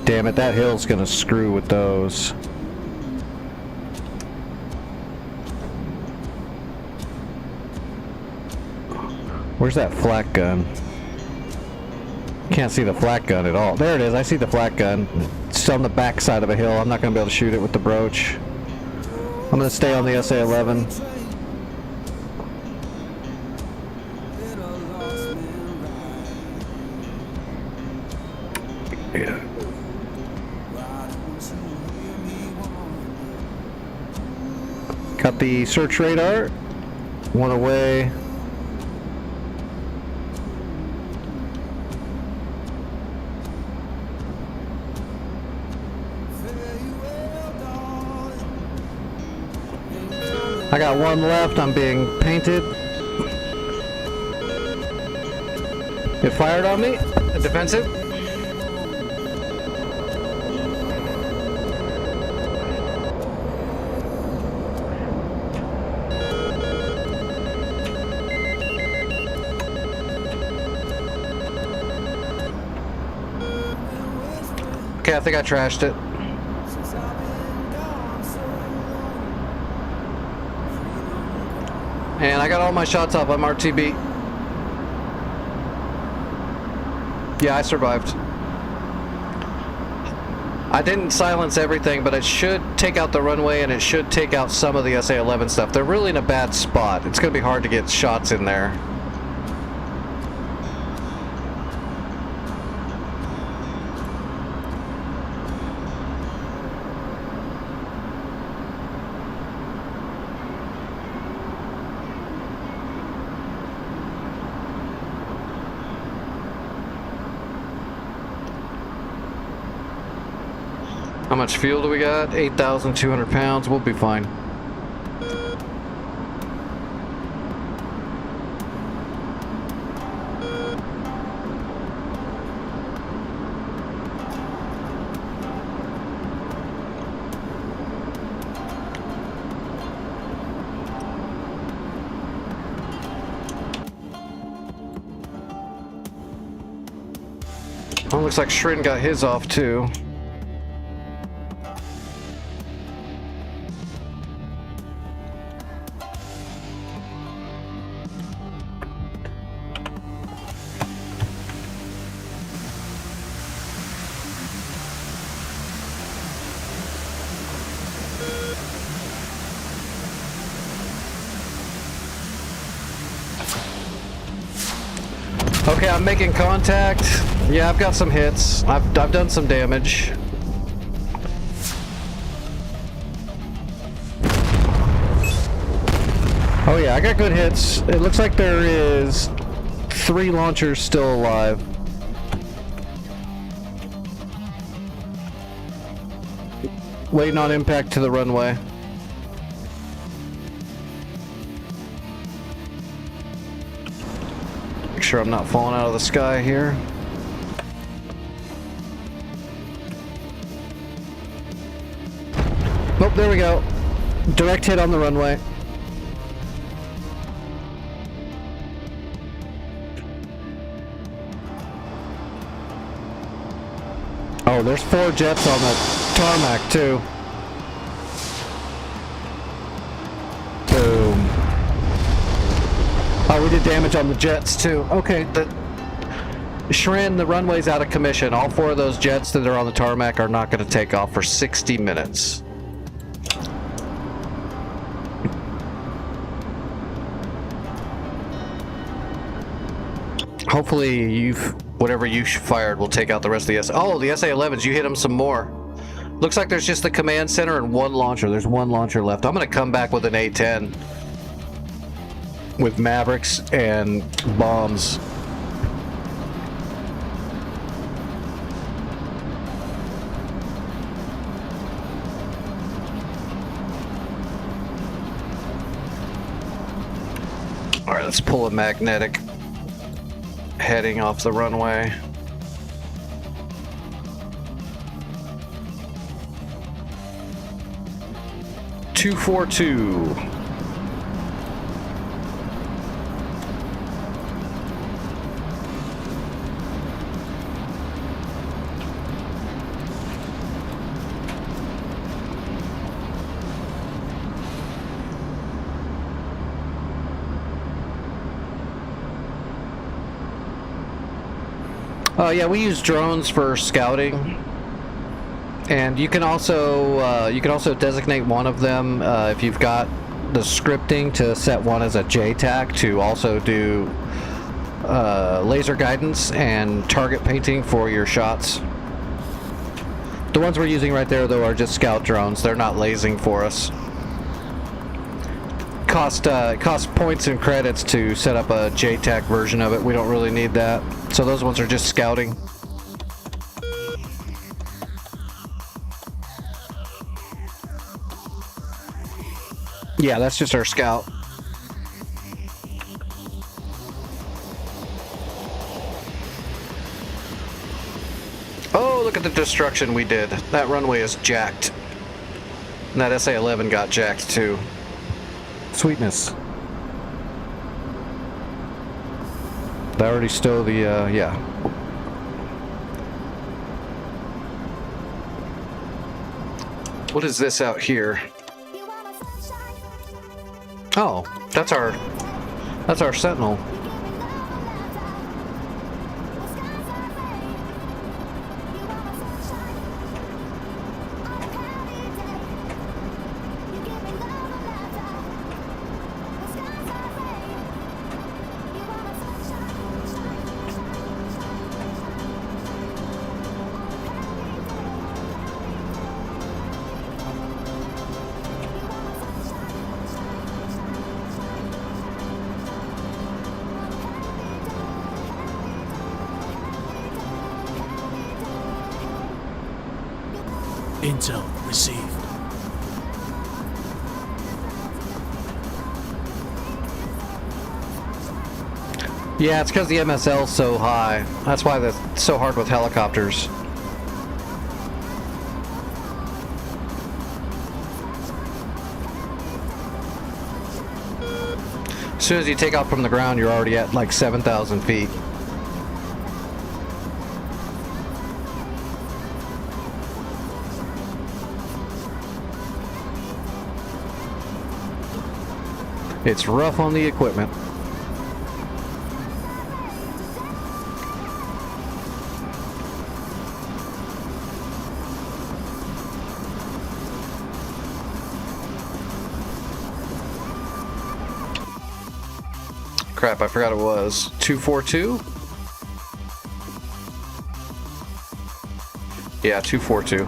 Damn it, that hill's gonna screw with those. Where's that flak gun? Can't see the flak gun at all. There it is, I see the flak gun. It's on the back side of a hill. I'm not gonna be able to shoot it with the broach. I'm gonna stay on the SA-11. Yeah. Got the search radar. One away. I got one left. I'm being painted. It fired on me. Defensive. Okay, I think I trashed it. And I got all my shots off. I'm RTB. Yeah, I survived. I didn't silence everything, but it should take out the runway and it should take out some of the SA-11 stuff. They're really in a bad spot. It's going to be hard to get shots in there. How much fuel do we got? 8,200 pounds. We'll be fine. Oh, looks like Shrin got his off too. Okay, I'm making contact. Yeah, I've got some hits. I've done some damage. Oh yeah, I got good hits. It looks like there is 3 launchers still alive. Waiting on impact to the runway. Make sure I'm not falling out of the sky here. Nope, there we go. Direct hit on the runway. Oh, there's 4 jets on the tarmac too. Boom. Oh, we did damage on the jets too. Okay, Shrin, the runway's out of commission. All 4 of those jets that are on the tarmac are not going to take off for 60 minutes. Hopefully whatever you fired will take out the rest of the Oh, the SA-11s, you hit them some more. Looks like there's just the command center and 1 launcher. There's 1 launcher left. I'm going to come back with an A-10 with Mavericks and bombs. All right, let's pull a magnetic heading off the runway. (242). Yeah, we use drones for scouting, and you can also designate one of them if you've got the scripting to set one as a JTAC to also do laser guidance and target painting for your shots. The ones we're using right there, though, are just scout drones. They're not lasing for us. Cost points and credits to set up a JTAC version of it. We don't really need that. So those ones are just scouting. Yeah, that's just our scout. Oh, look at the destruction we did. That runway is jacked. And that SA-11 got jacked too. Sweetness. They already stole the, yeah. What is this out here? Oh, that's our sentinel. Intel received. Yeah, it's because the MSL's so high. That's why it's so hard with helicopters. As soon as you take off from the ground, you're already at like 7,000 feet. It's rough on the equipment. Crap, I forgot it was 242? Yeah, 242.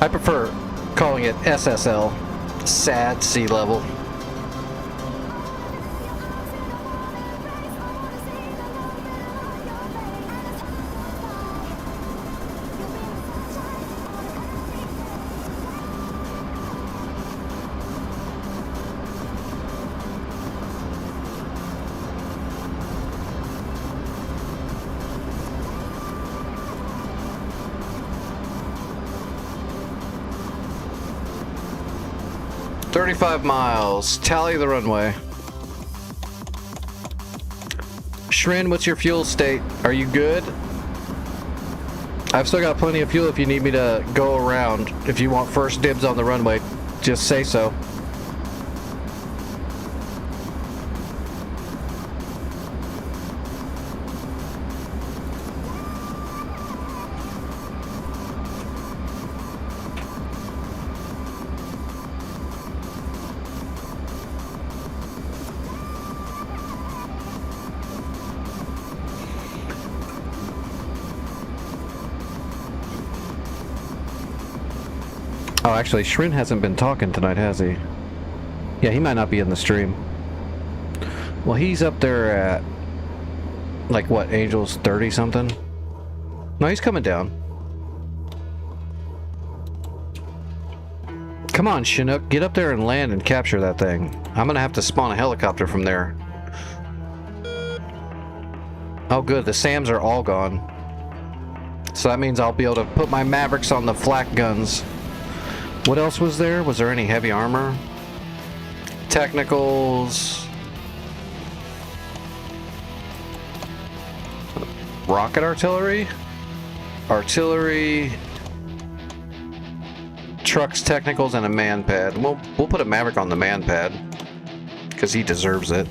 I prefer calling it SSL, sad sea level. "35 miles. Tally the runway." Shrin, what's your fuel state? Are you good? I've still got plenty of fuel if you need me to go around. If you want first dibs on the runway, just say so. Oh, actually, Shrin hasn't been talking tonight, has he? Yeah, he might not be in the stream. Well, he's up there at, like, what, Angel's 30-something? No, he's coming down. Come on, Chinook, get up there and land and capture that thing. I'm gonna have to spawn a helicopter from there. Oh, good, the SAMs are all gone. So that means I'll be able to put my Mavericks on the flak guns. What else was there? Was there any heavy armor? Technicals. Rocket artillery? Artillery. Trucks, technicals, and a man pad. We'll put a Maverick on the man pad. Because he deserves it.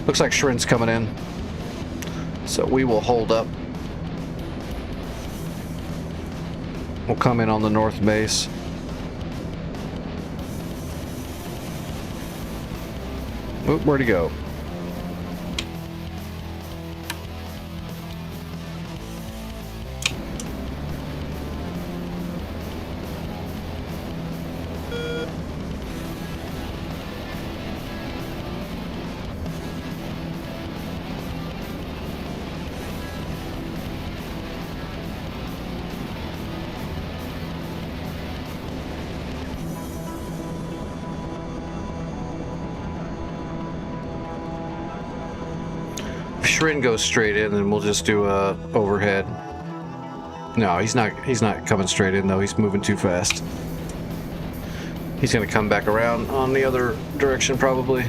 Looks like Shrin's coming in. So we will hold up. We'll come in on the north base. Oop, where'd he go? Shrin goes straight in, and we'll just do a overhead. No, he's not coming straight in though. He's moving too fast. He's gonna come back around on the other direction probably.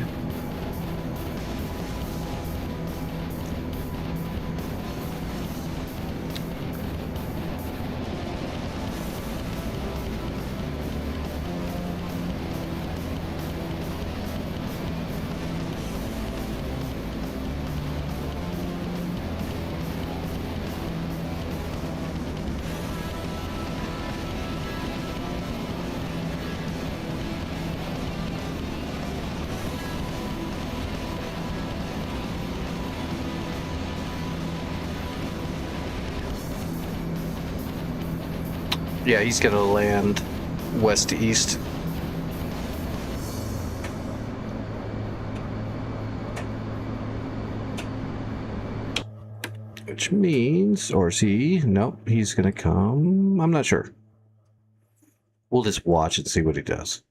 Yeah, he's gonna land west to east. Which means, or is he? Nope, he's gonna come. I'm not sure. We'll just watch and see what he does.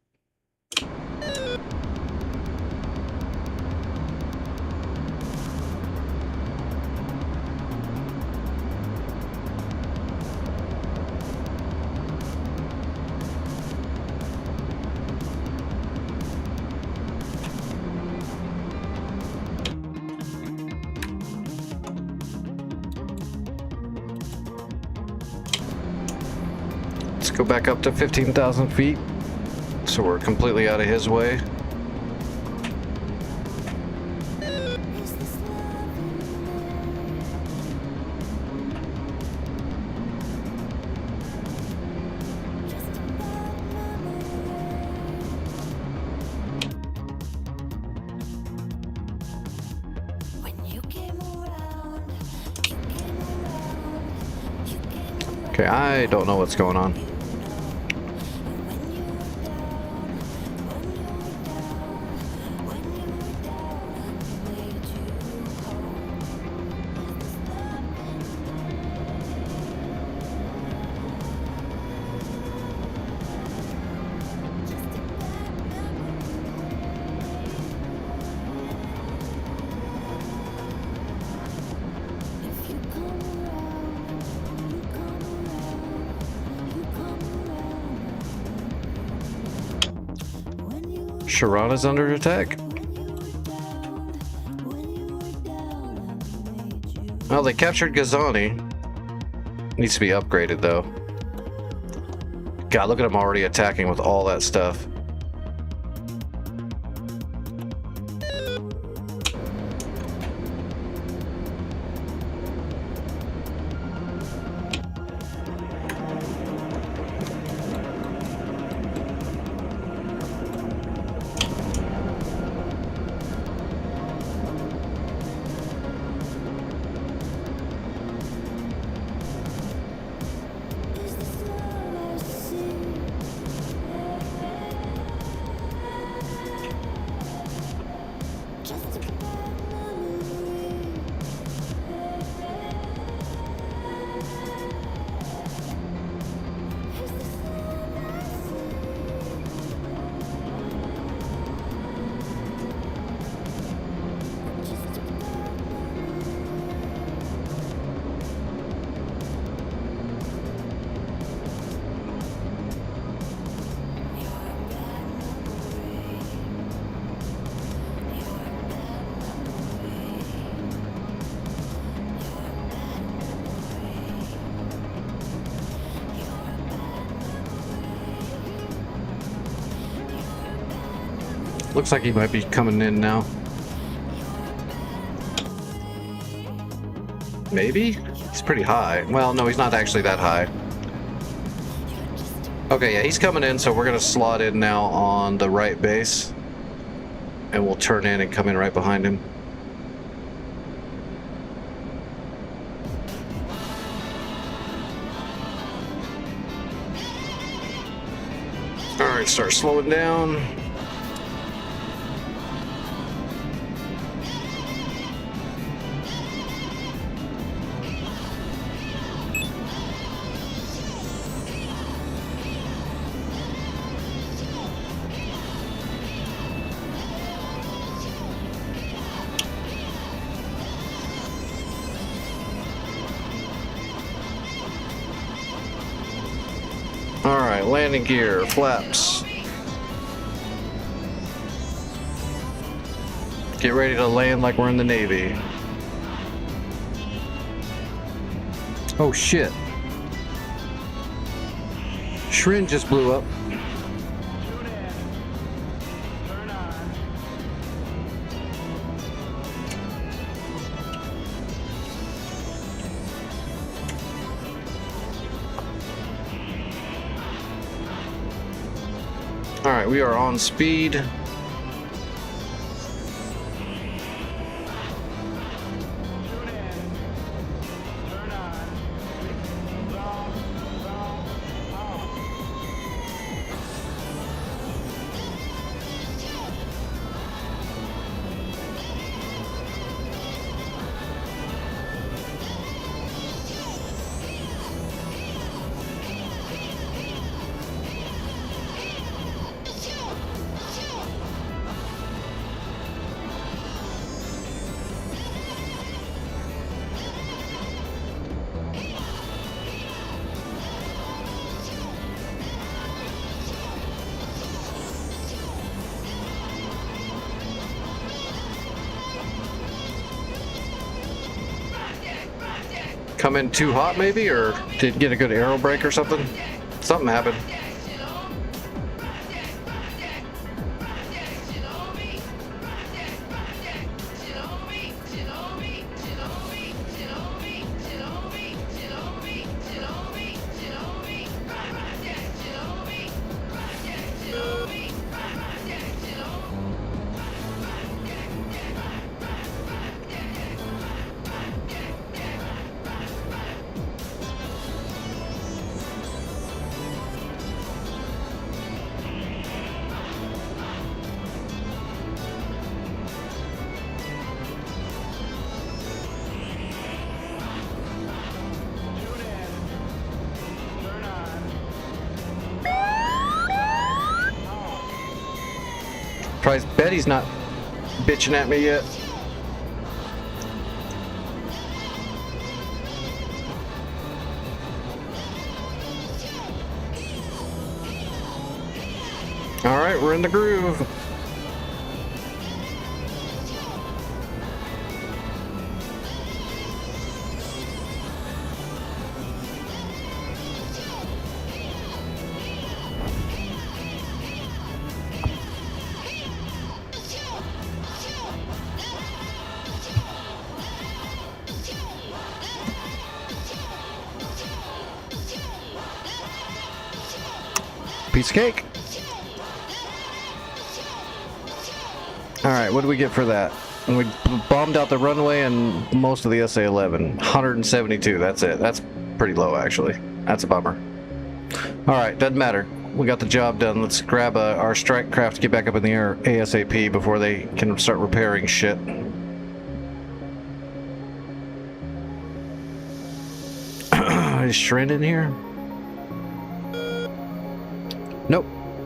Let's go back up to 15,000 feet, so we're completely out of his way. Okay, I don't know what's going on. Sharon is under attack. Well, they captured Gazani. Needs to be upgraded, though. God, look at him already attacking with all that stuff. Looks like he might be coming in now. Maybe? He's pretty high. Well, no, he's not actually that high. Okay, yeah, he's coming in, so we're gonna slot in now on the right base. And we'll turn in and come in right behind him. Alright, start slowing down. Alright, landing gear, flaps. Get ready to land like we're in the Navy. Oh shit. Shrin just blew up. Alright, we are on speed. Come in too hot maybe, or did get a good aero brake or something? Something happened. Surprised Betty's not bitching at me yet. All right, we're in the groove. Piece of cake. All right, what do we get for that? And we bombed out the runway and most of the SA-11. 172, that's it. That's pretty low, actually. That's a bummer. All right, doesn't matter. We got the job done. Let's grab our strike craft to get back up in the air ASAP before they can start repairing shit. Is Shrin in here? Nope,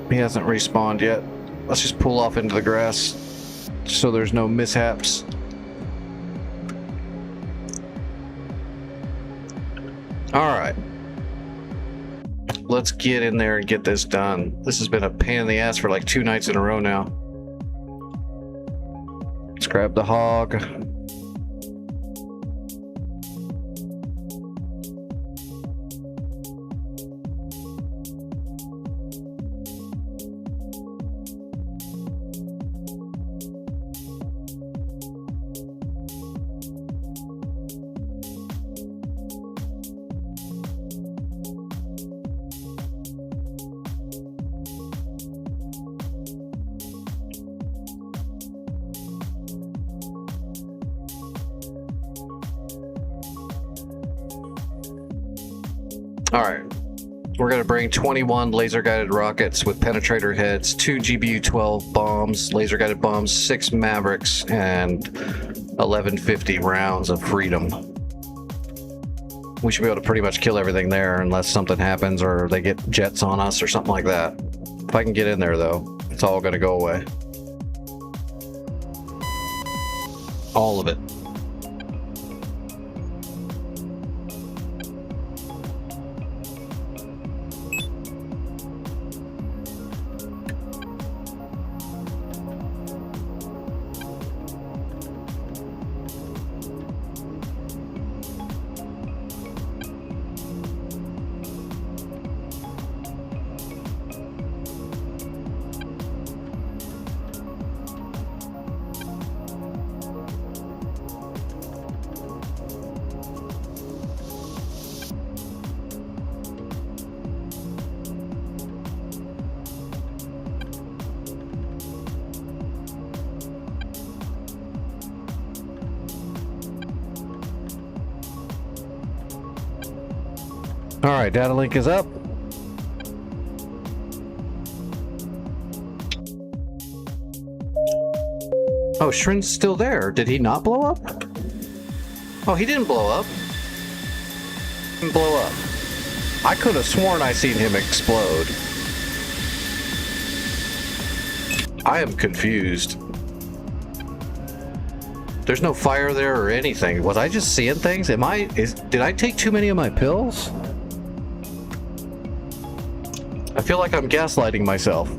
he hasn't respawned yet. Let's just pull off into the grass so there's no mishaps. Alright. Let's get in there and get this done. This has been a pain in the ass for like 2 nights in a row now. Let's grab the hog. Alright, we're going to bring 21 laser-guided rockets with penetrator heads, 2 GBU-12 bombs, laser-guided bombs, 6 Mavericks, and 1150 rounds of Freedom. We should be able to pretty much kill everything there unless something happens or they get jets on us or something like that. If I can get in there, though, it's all going to go away. All of it. Alright, data link is up. Oh, Shrin's still there. Did he not blow up? Oh, he didn't blow up. He didn't blow up. I could have sworn I seen him explode. I am confused. There's no fire there or anything. Was I just seeing things? Did I take too many of my pills? I feel like I'm gaslighting myself.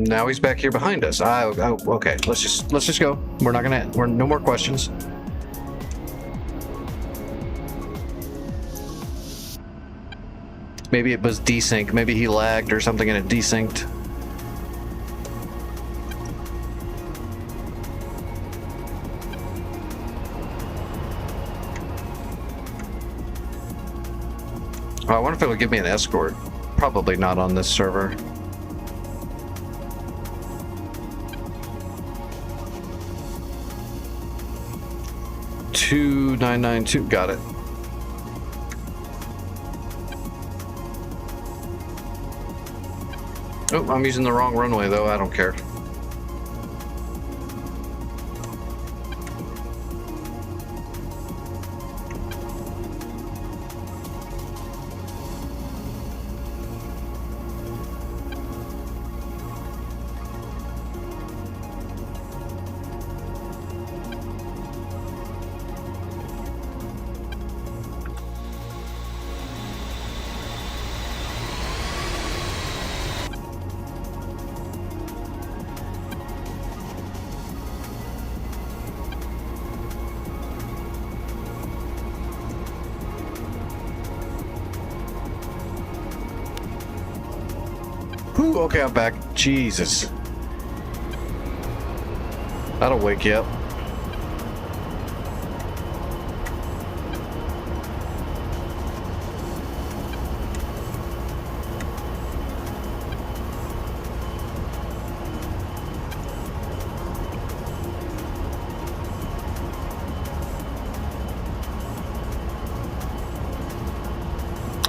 Now he's back here behind us. Okay. Let's just go. We're no more questions. Maybe it was desync. Maybe he lagged or something and it desynced. Oh, I wonder if it would give me an escort. Probably not on this server. 2992, got it. Oh, I'm using the wrong runway though, I don't care. Whew, okay, I'm back. Jesus. That'll wake you up.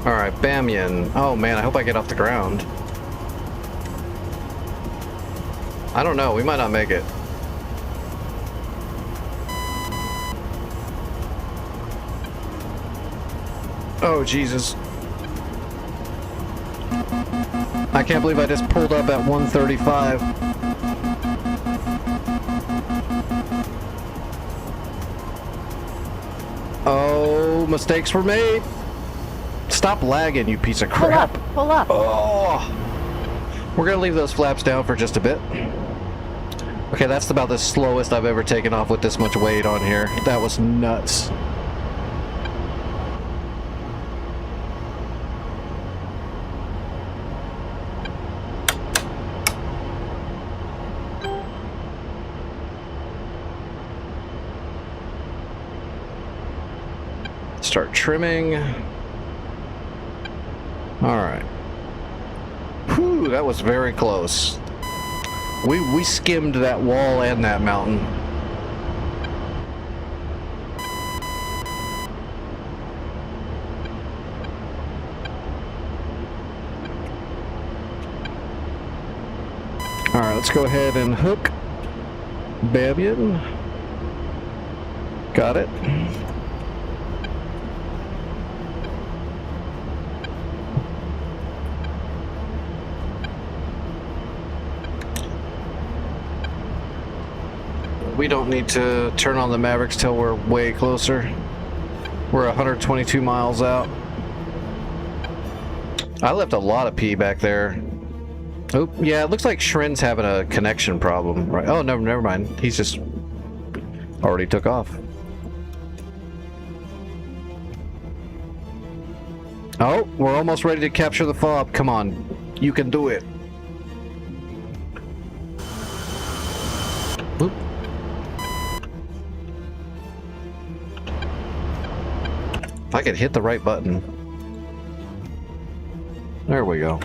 Alright, Bamian. Oh man, I hope I get off the ground. I don't know, we might not make it. Oh, Jesus. I can't believe I just pulled up at 135. Oh, mistakes were made. Stop lagging, you piece of crap. Pull up. Oh. We're gonna leave those flaps down for just a bit. Okay, that's about the slowest I've ever taken off with this much weight on here. That was nuts. Start trimming. All right. Whew, that was very close. We skimmed that wall and that mountain. All right, let's go ahead and hook Babian. Got it. We don't need to turn on the Mavericks till we're way closer. We're 122 miles out. I left a lot of pee back there. Oh, yeah, it looks like Shrin's having a connection problem. Right? Oh, no, never mind. He's just already took off. Oh, we're almost ready to capture the fob. Come on, you can do it. I could hit the right button. There we go.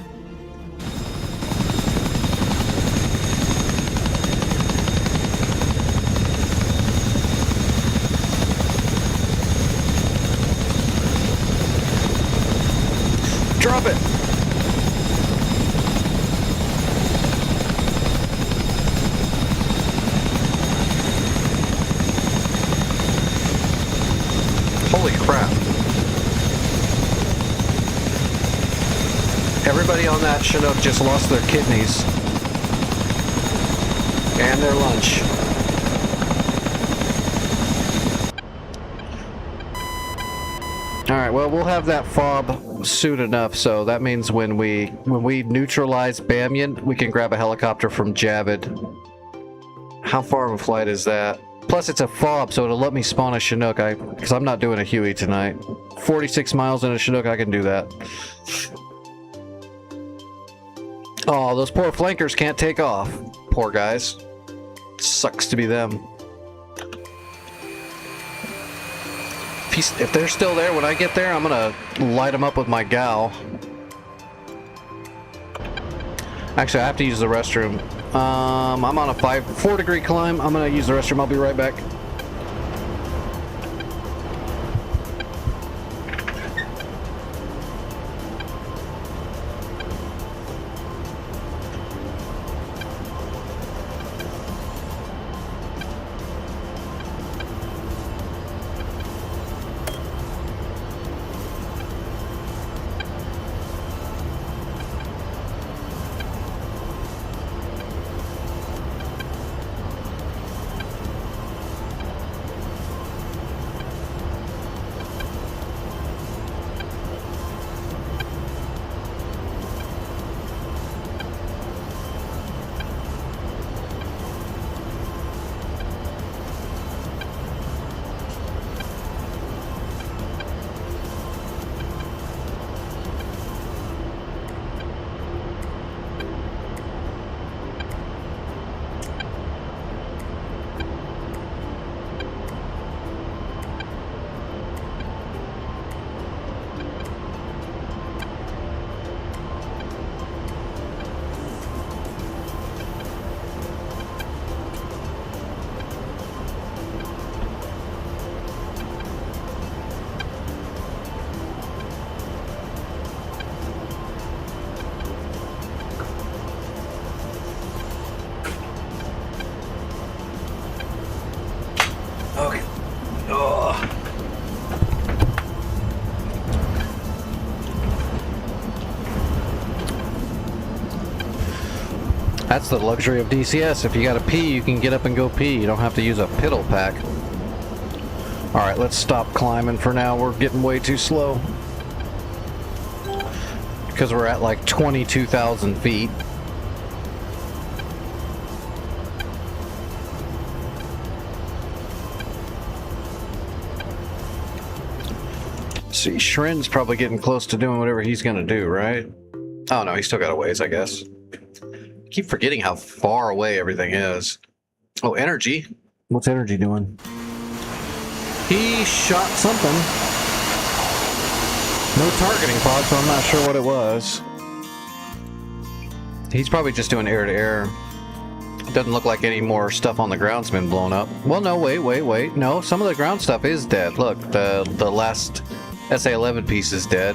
Drop it! Holy crap. Everybody on that Chinook just lost their kidneys. And their lunch. Alright, well, we'll have that fob soon enough, so that means when we neutralize Bamyan, we can grab a helicopter from Javid. How far of a flight is that? Plus, it's a fob, so it'll let me spawn a Chinook, because I'm not doing a Huey tonight. 46 miles in a Chinook, I can do that. Oh, those poor flankers can't take off. Poor guys. Sucks to be them. If they're still there when I get there, I'm gonna light them up with my gal. Actually, I have to use the restroom. I'm on a 4-degree climb. I'm gonna use the restroom. I'll be right back. Okay. Oh. That's the luxury of DCS. If you gotta pee, you can get up and go pee. You don't have to use a piddle pack. Alright, let's stop climbing for now. We're getting way too slow. Because we're at like 22,000 feet. See, Shrin's probably getting close to doing whatever he's gonna do, right? Oh no, he's still got a ways, I guess. I keep forgetting how far away everything is. Oh, energy. What's energy doing? He shot something. No targeting pod, so I'm not sure what it was. He's probably just doing air-to-air. Doesn't look like any more stuff on the ground's been blown up. Well, no, wait. No, some of the ground stuff is dead. Look, the last SA-11 piece is dead.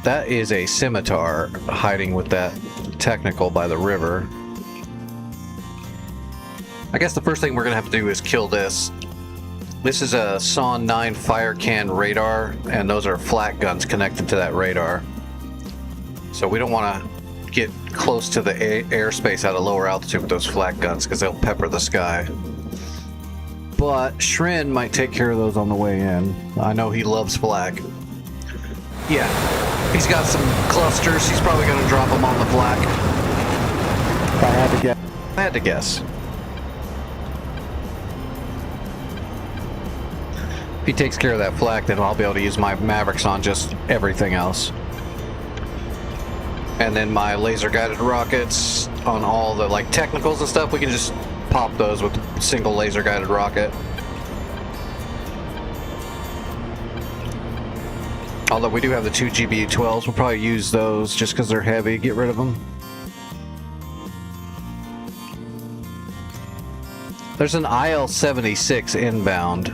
That is a scimitar hiding with that technical by the river. I guess the first thing we're gonna have to do is kill this. This is a SON 9 fire can radar, and those are flak guns connected to that radar. So we don't want to get close to the airspace at a lower altitude with those flak guns, because they'll pepper the sky. But Shrin might take care of those on the way in. I know he loves flak. Yeah, he's got some clusters. He's probably going to drop them on the flak. If I had to guess. I had to guess. If he takes care of that flak, then I'll be able to use my Mavericks on just everything else. And then my laser-guided rockets on all the like technicals and stuff, we can just pop those with a single laser-guided rocket. Although we do have the 2 GBU-12s, we'll probably use those just because they're heavy. Get rid of them. There's an IL-76 inbound.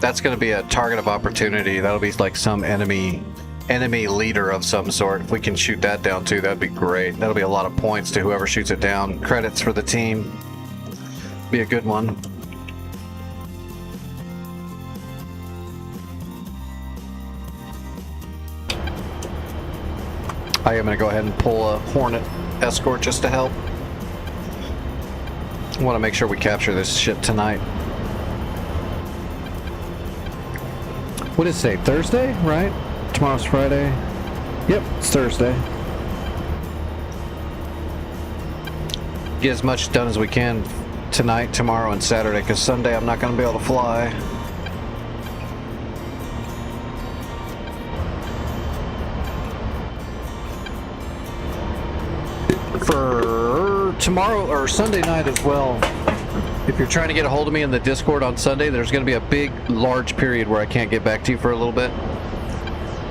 That's going to be a target of opportunity. That'll be like some enemy leader of some sort. If we can shoot that down too, that'd be great. That'll be a lot of points to whoever shoots it down. Credits for the team. Be a good one. I am going to go ahead and pull a Hornet escort just to help. I want to make sure we capture this shit tonight. What is today? Thursday, right? Tomorrow's Friday. Yep, it's Thursday. Get as much done as we can tonight, tomorrow, and Saturday, because Sunday I'm not going to be able to fly. For tomorrow or Sunday night as well, if you're trying to get a hold of me in the Discord on Sunday, there's going to be a big, large period where I can't get back to you for a little bit.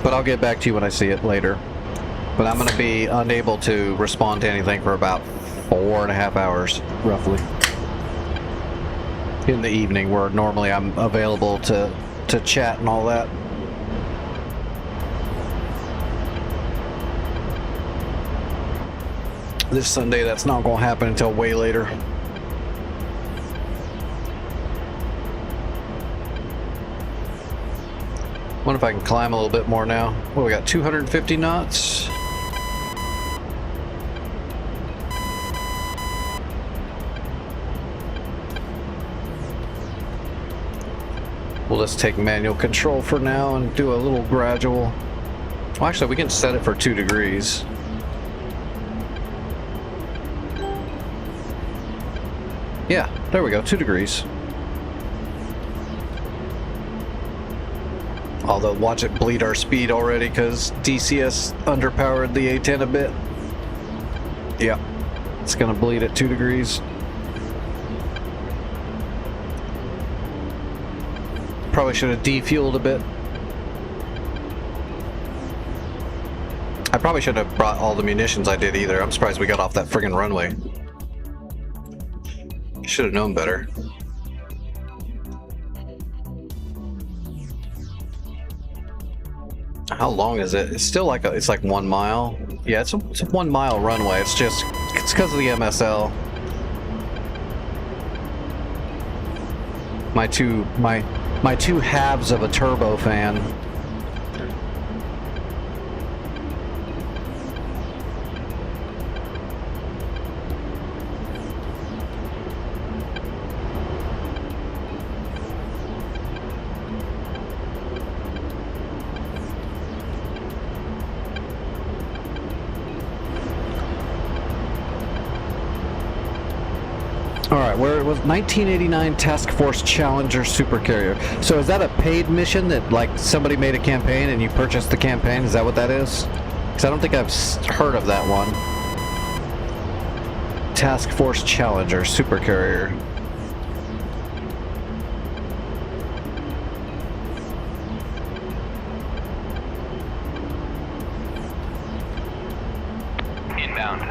But I'll get back to you when I see it later. But I'm going to be unable to respond to anything for about 4.5 hours, roughly. In the evening, where normally I'm available to chat and all that. This Sunday, that's not going to happen until way later. Wonder if I can climb a little bit more now. What, we got 250 knots? We'll just take manual control for now and do a little gradual. Well, actually, we can set it for 2 degrees. Yeah, there we go, 2 degrees. Although, watch it bleed our speed already because DCS underpowered the A-10 a bit. Yeah, it's gonna bleed at 2 degrees. Probably should have defueled a bit. I probably shouldn't have brought all the munitions I did either. I'm surprised we got off that friggin' runway. Should have known better. How long is it? It's still like it's like 1 mile. Yeah, it's a 1 mile runway. It's because of the MSL. My two halves of a turbofan. Alright, where it was 1989 Task Force Challenger Supercarrier. So is that a paid mission that like somebody made a campaign and you purchased the campaign? Is that what that is? Because I don't think I've heard of that one. Task Force Challenger Supercarrier. Inbound.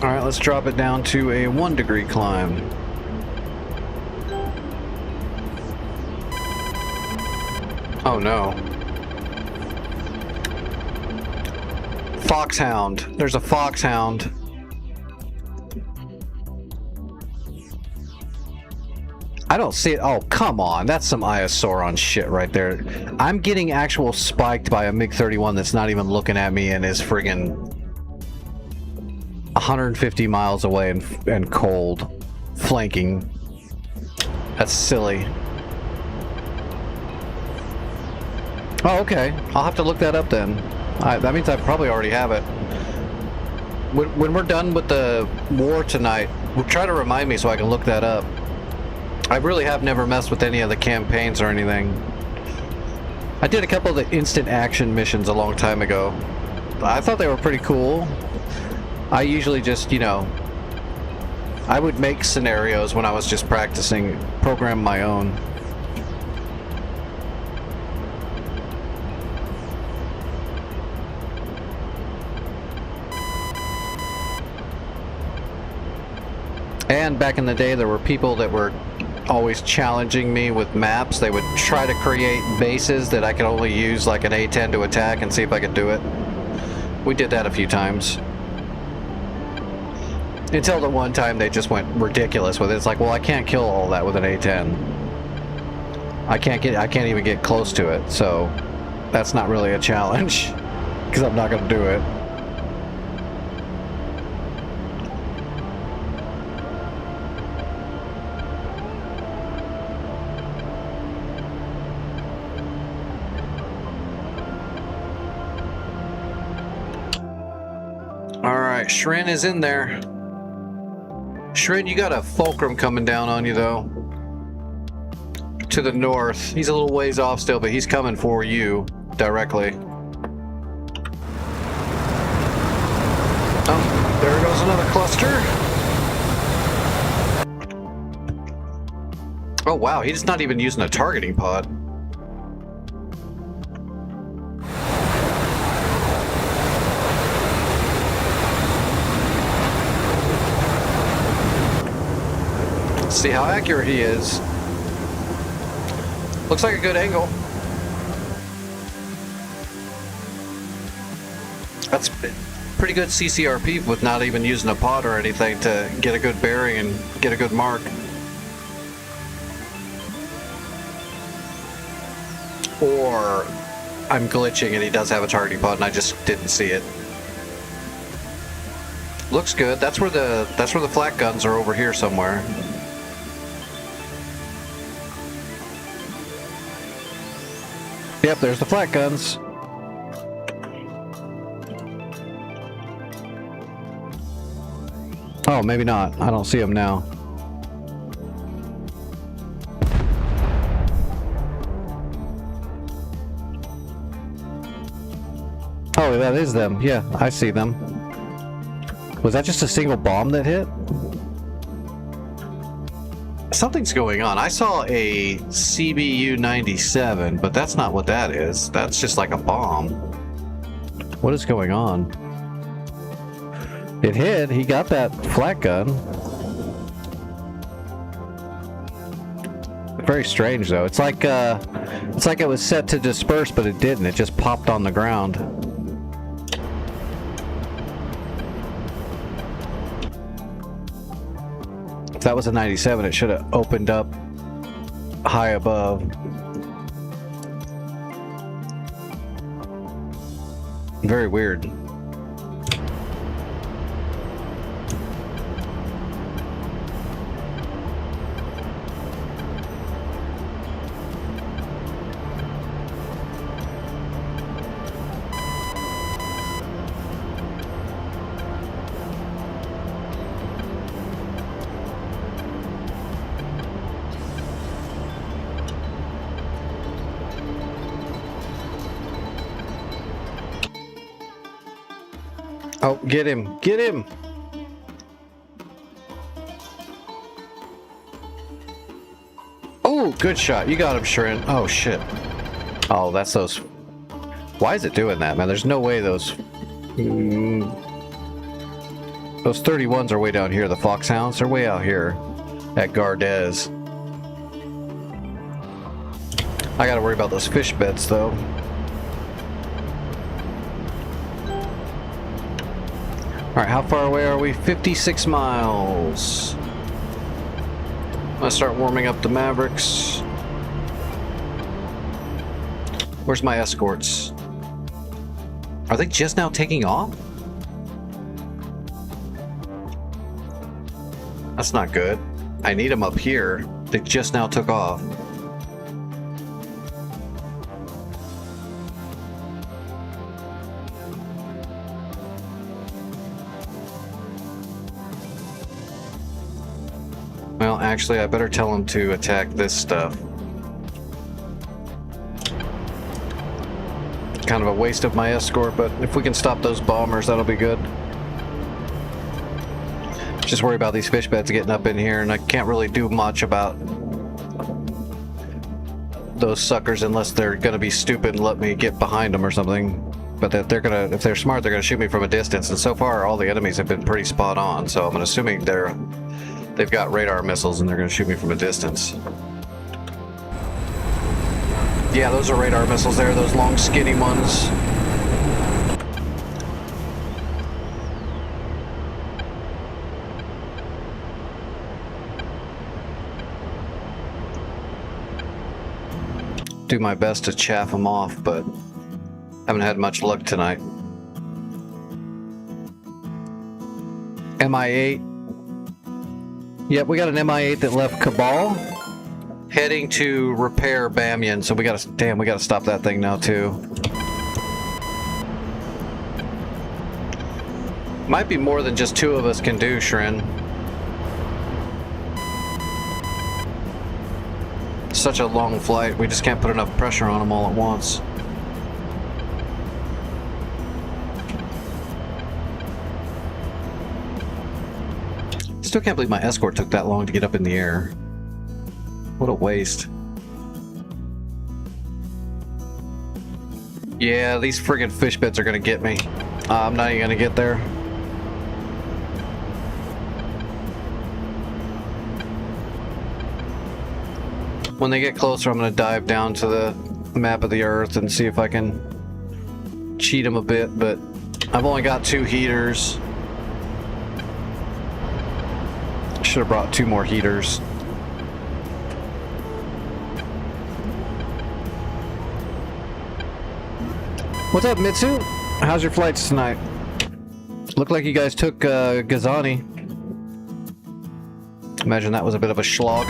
Alright, let's drop it down to a 1 degree climb. Oh no. Foxhound. There's a foxhound. I don't see it. Oh, come on. That's some Iosauron shit right there. I'm getting actual spiked by a MiG-31 that's not even looking at me and is friggin' 150 miles away and cold. Flanking. That's silly. Oh, okay. I'll have to look that up then. That means I probably already have it. When we're done with the war tonight, we'll try to remind me so I can look that up. I really have never messed with any of the campaigns or anything. I did a couple of the instant action missions a long time ago. I thought they were pretty cool. I usually just, you know, I would make scenarios when I was just practicing, program my own. And back in the day, there were people that were always challenging me with maps. They would try to create bases that I could only use like an A-10 to attack and see if I could do it. We did that a few times. Until the one time they just went ridiculous with it. It's like, well, I can't kill all that with an A-10. I can't even get close to it, so that's not really a challenge because I'm not going to do it. Alright, Shrin is in there. Shrin, you got a fulcrum coming down on you, though. To the north. He's a little ways off still, but he's coming for you directly. Oh, there goes another cluster. Oh, wow, he's not even using a targeting pod. See how accurate he is. Looks like a good angle. That's pretty good CCRP with not even using a pod or anything to get a good bearing and get a good mark. Or I'm glitching and he does have a targeting pod and I just didn't see it. Looks good. That's where the flak guns are, over here somewhere. Yep, there's the flak guns. Oh, maybe not. I don't see them now. Oh, that is them. Yeah, I see them. Was that just a single bomb that hit? Something's going on. I saw a CBU-97, but that's not what that is. That's just like a bomb. What is going on? It hit. He got that flak gun. Very strange, though. It's like it was set to disperse, but it didn't. It just popped on the ground. If that was a 97, it should have opened up high above. Very weird. Oh, get him! Get him! Oh, good shot. You got him, Shrin. Oh, shit. Oh, that's those... Why is it doing that, man? There's no way those... Those 31s are way down here. The Foxhounds are way out here at Gardez. I gotta worry about those fish beds, though. Alright, how far away are we? 56 miles. I'm gonna start warming up the Mavericks. Where's my escorts? Are they just now taking off? That's not good. I need them up here. They just now took off. Well, actually, I better tell him to attack this stuff. Kind of a waste of my escort, but if we can stop those bombers, that'll be good. Just worry about these fish beds getting up in here, and I can't really do much about those suckers unless they're gonna be stupid and let me get behind them or something. But that they're gonna, if they're smart, they're gonna shoot me from a distance. And so far, all the enemies have been pretty spot on. So I'm assuming they've got radar missiles and they're gonna shoot me from a distance. Yeah, those are radar missiles there, those long skinny ones. Do my best to chaff them off, but haven't had much luck tonight. MI8. Yep, we got an MI8 that left Cabal, heading to repair Bamyan. So we gotta stop that thing now too. Might be more than just two of us can do, Shrin. Such a long flight, we just can't put enough pressure on them all at once. Still can't believe my escort took that long to get up in the air. What a waste. Yeah, these friggin' fish beds are gonna get me. I'm not even gonna get there. When they get closer, I'm gonna dive down to the map of the Earth and see if I can cheat them a bit, but I've only got 2 heaters. Should have brought 2 more heaters. What's up, Mitsu? How's your flights tonight? Looked like you guys took Gazani. Imagine that was a bit of a slog.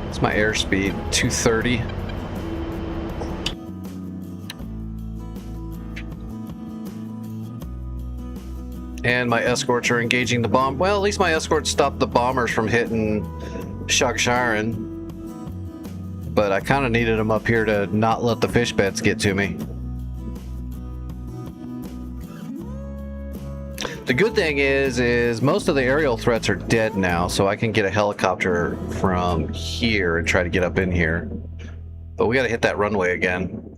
It's my airspeed, 230. And my escorts are engaging the bomb. Well, at least my escorts stopped the bombers from hitting Shagshiren. But I kind of needed them up here to not let the fish beds get to me. The good thing is most of the aerial threats are dead now, so I can get a helicopter from here and try to get up in here. But we gotta hit that runway again.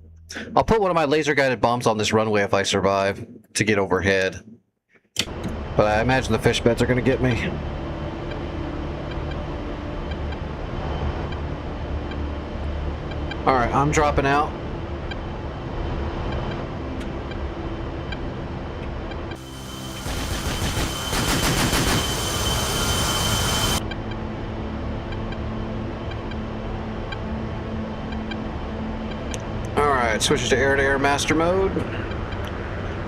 I'll put one of my laser guided bombs on this runway if I survive to get overhead. But I imagine the fish beds are gonna get me. Alright, I'm dropping out. Alright, switch to air master mode.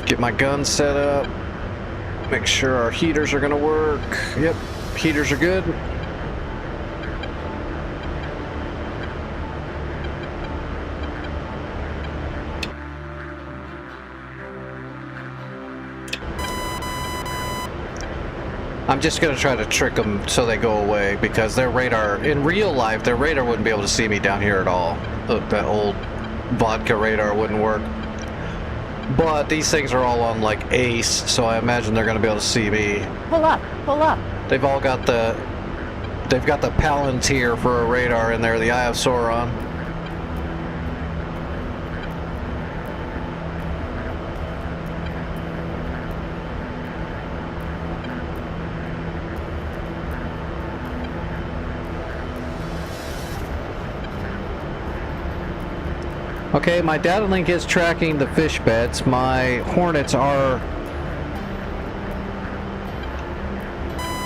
Get my gun set up. Make sure our heaters are gonna work. Yep, heaters are good. I'm just gonna try to trick them so they go away, because their radar, in real life, their radar wouldn't be able to see me down here at all. That old vodka radar wouldn't work. But these things are all on like ACE, so I imagine they're gonna be able to see me. Pull up, pull up. They've got the Palantir for a radar in there, the Eye of Sauron. Okay, my data link is tracking the fish beds. My Hornets are...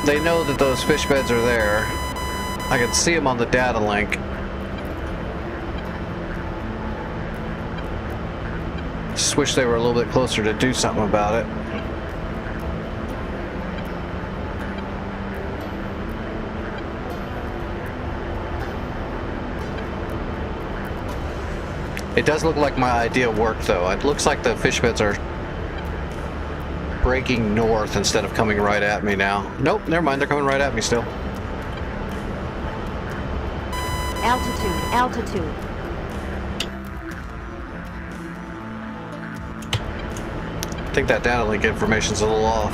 They know that those fish beds are there. I can see them on the data link. Just wish they were a little bit closer to do something about it. It does look like my idea worked, though. It looks like the fish beds are breaking north instead of coming right at me now. Nope, never mind. They're coming right at me still. Altitude, altitude. think that data link information's a little off.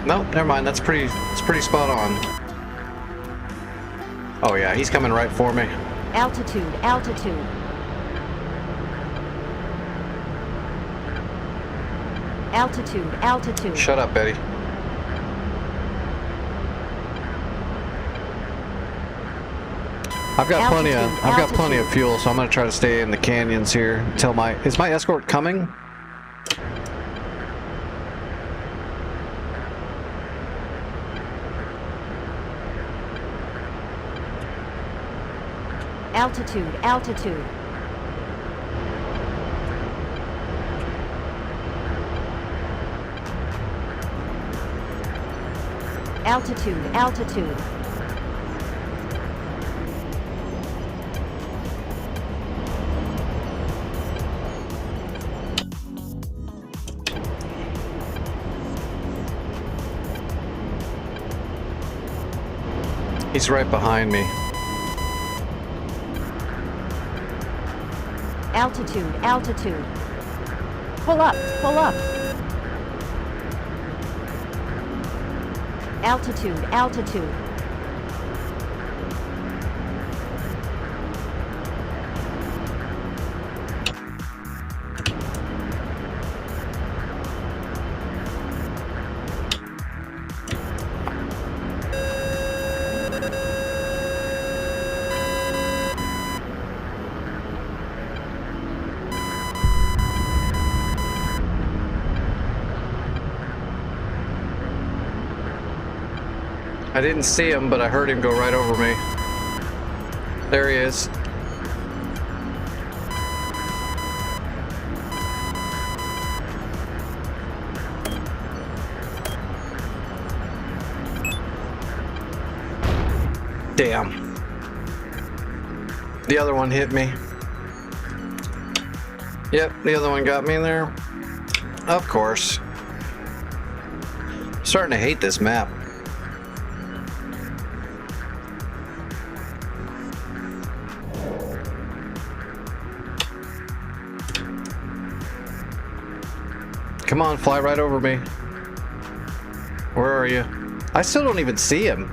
Nope, never mind. It's pretty spot on. Oh yeah, he's coming right for me. Altitude, altitude. Altitude, altitude. Shut up, Betty. I've got plenty of fuel, so I'm gonna try to stay in the canyons here until is my escort coming? Altitude, altitude. Altitude, altitude. He's right behind me. Altitude, altitude. Pull up, pull up. Altitude, altitude. I didn't see him, but I heard him go right over me. There he is. Damn. The other one hit me. Yep, the other one got me there. Of course. Starting to hate this map. Come on, fly right over me. Where are you? I still don't even see him.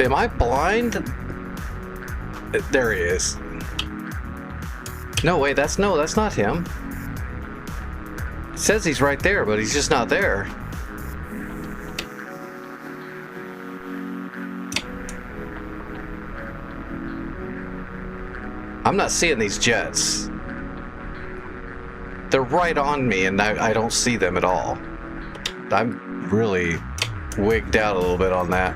Am I blind? There he is. No, wait, that's not him. It says he's right there, but he's just not there. I'm not seeing these jets. They're right on me and I don't see them at all. I'm really wigged out a little bit on that.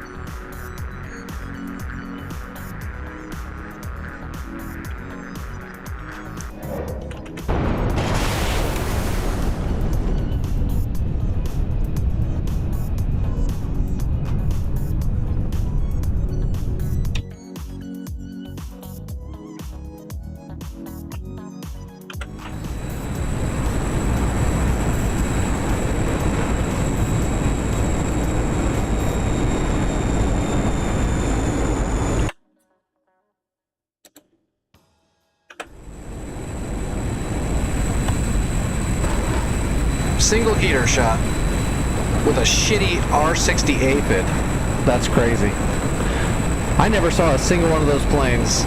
Single gear shot with a shitty R60 aphid. That's crazy. I never saw a single one of those planes.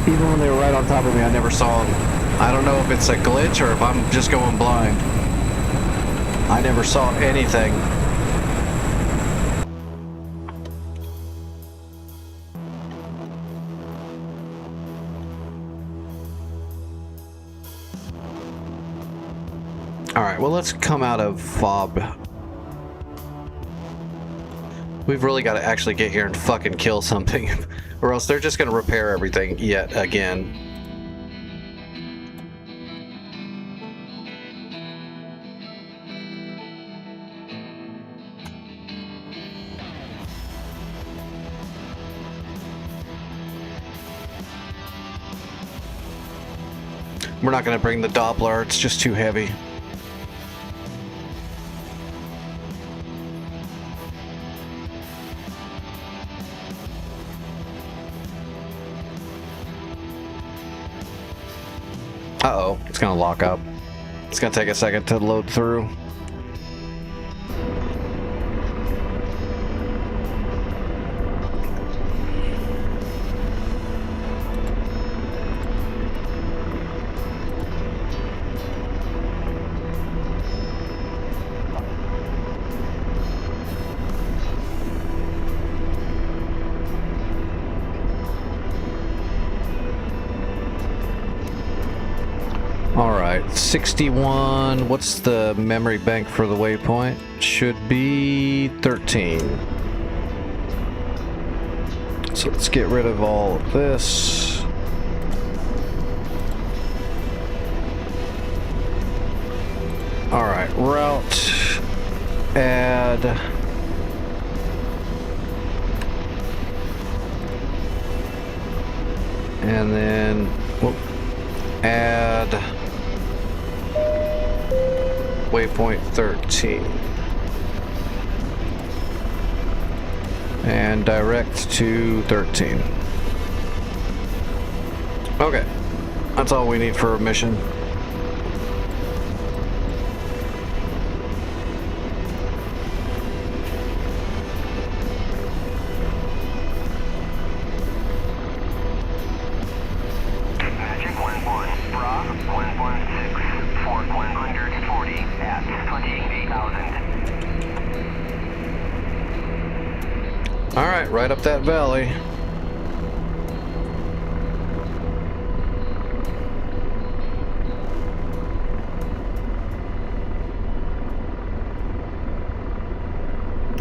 Even when they were right on top of me, I never saw them. I don't know if it's a glitch or if I'm just going blind. I never saw anything. Alright, well, let's come out of FOB. We've really got to actually get here and fucking kill something, or else they're just going to repair everything yet again. We're not going to bring the Doppler, it's just too heavy. Uh-oh, it's gonna lock up. It's gonna take a second to load through. Alright, 61. What's the memory bank for the waypoint? Should be 13. So let's get rid of all of this. Alright, route. Add. And then whoop, add waypoint 13 and direct to 13. Okay, that's all we need for a mission. Alright, right up that valley.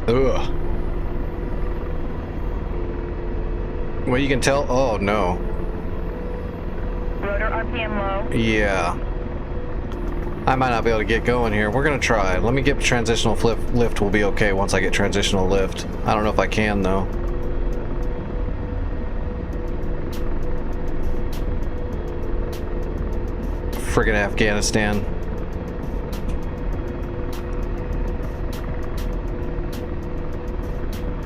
Ugh. Well, you can tell. Oh, no. Rotor RPM low. Yeah. I might not be able to get going here. We're gonna try. Let me get transitional lift. Will be okay once I get transitional lift. I don't know if I can though. Friggin' Afghanistan.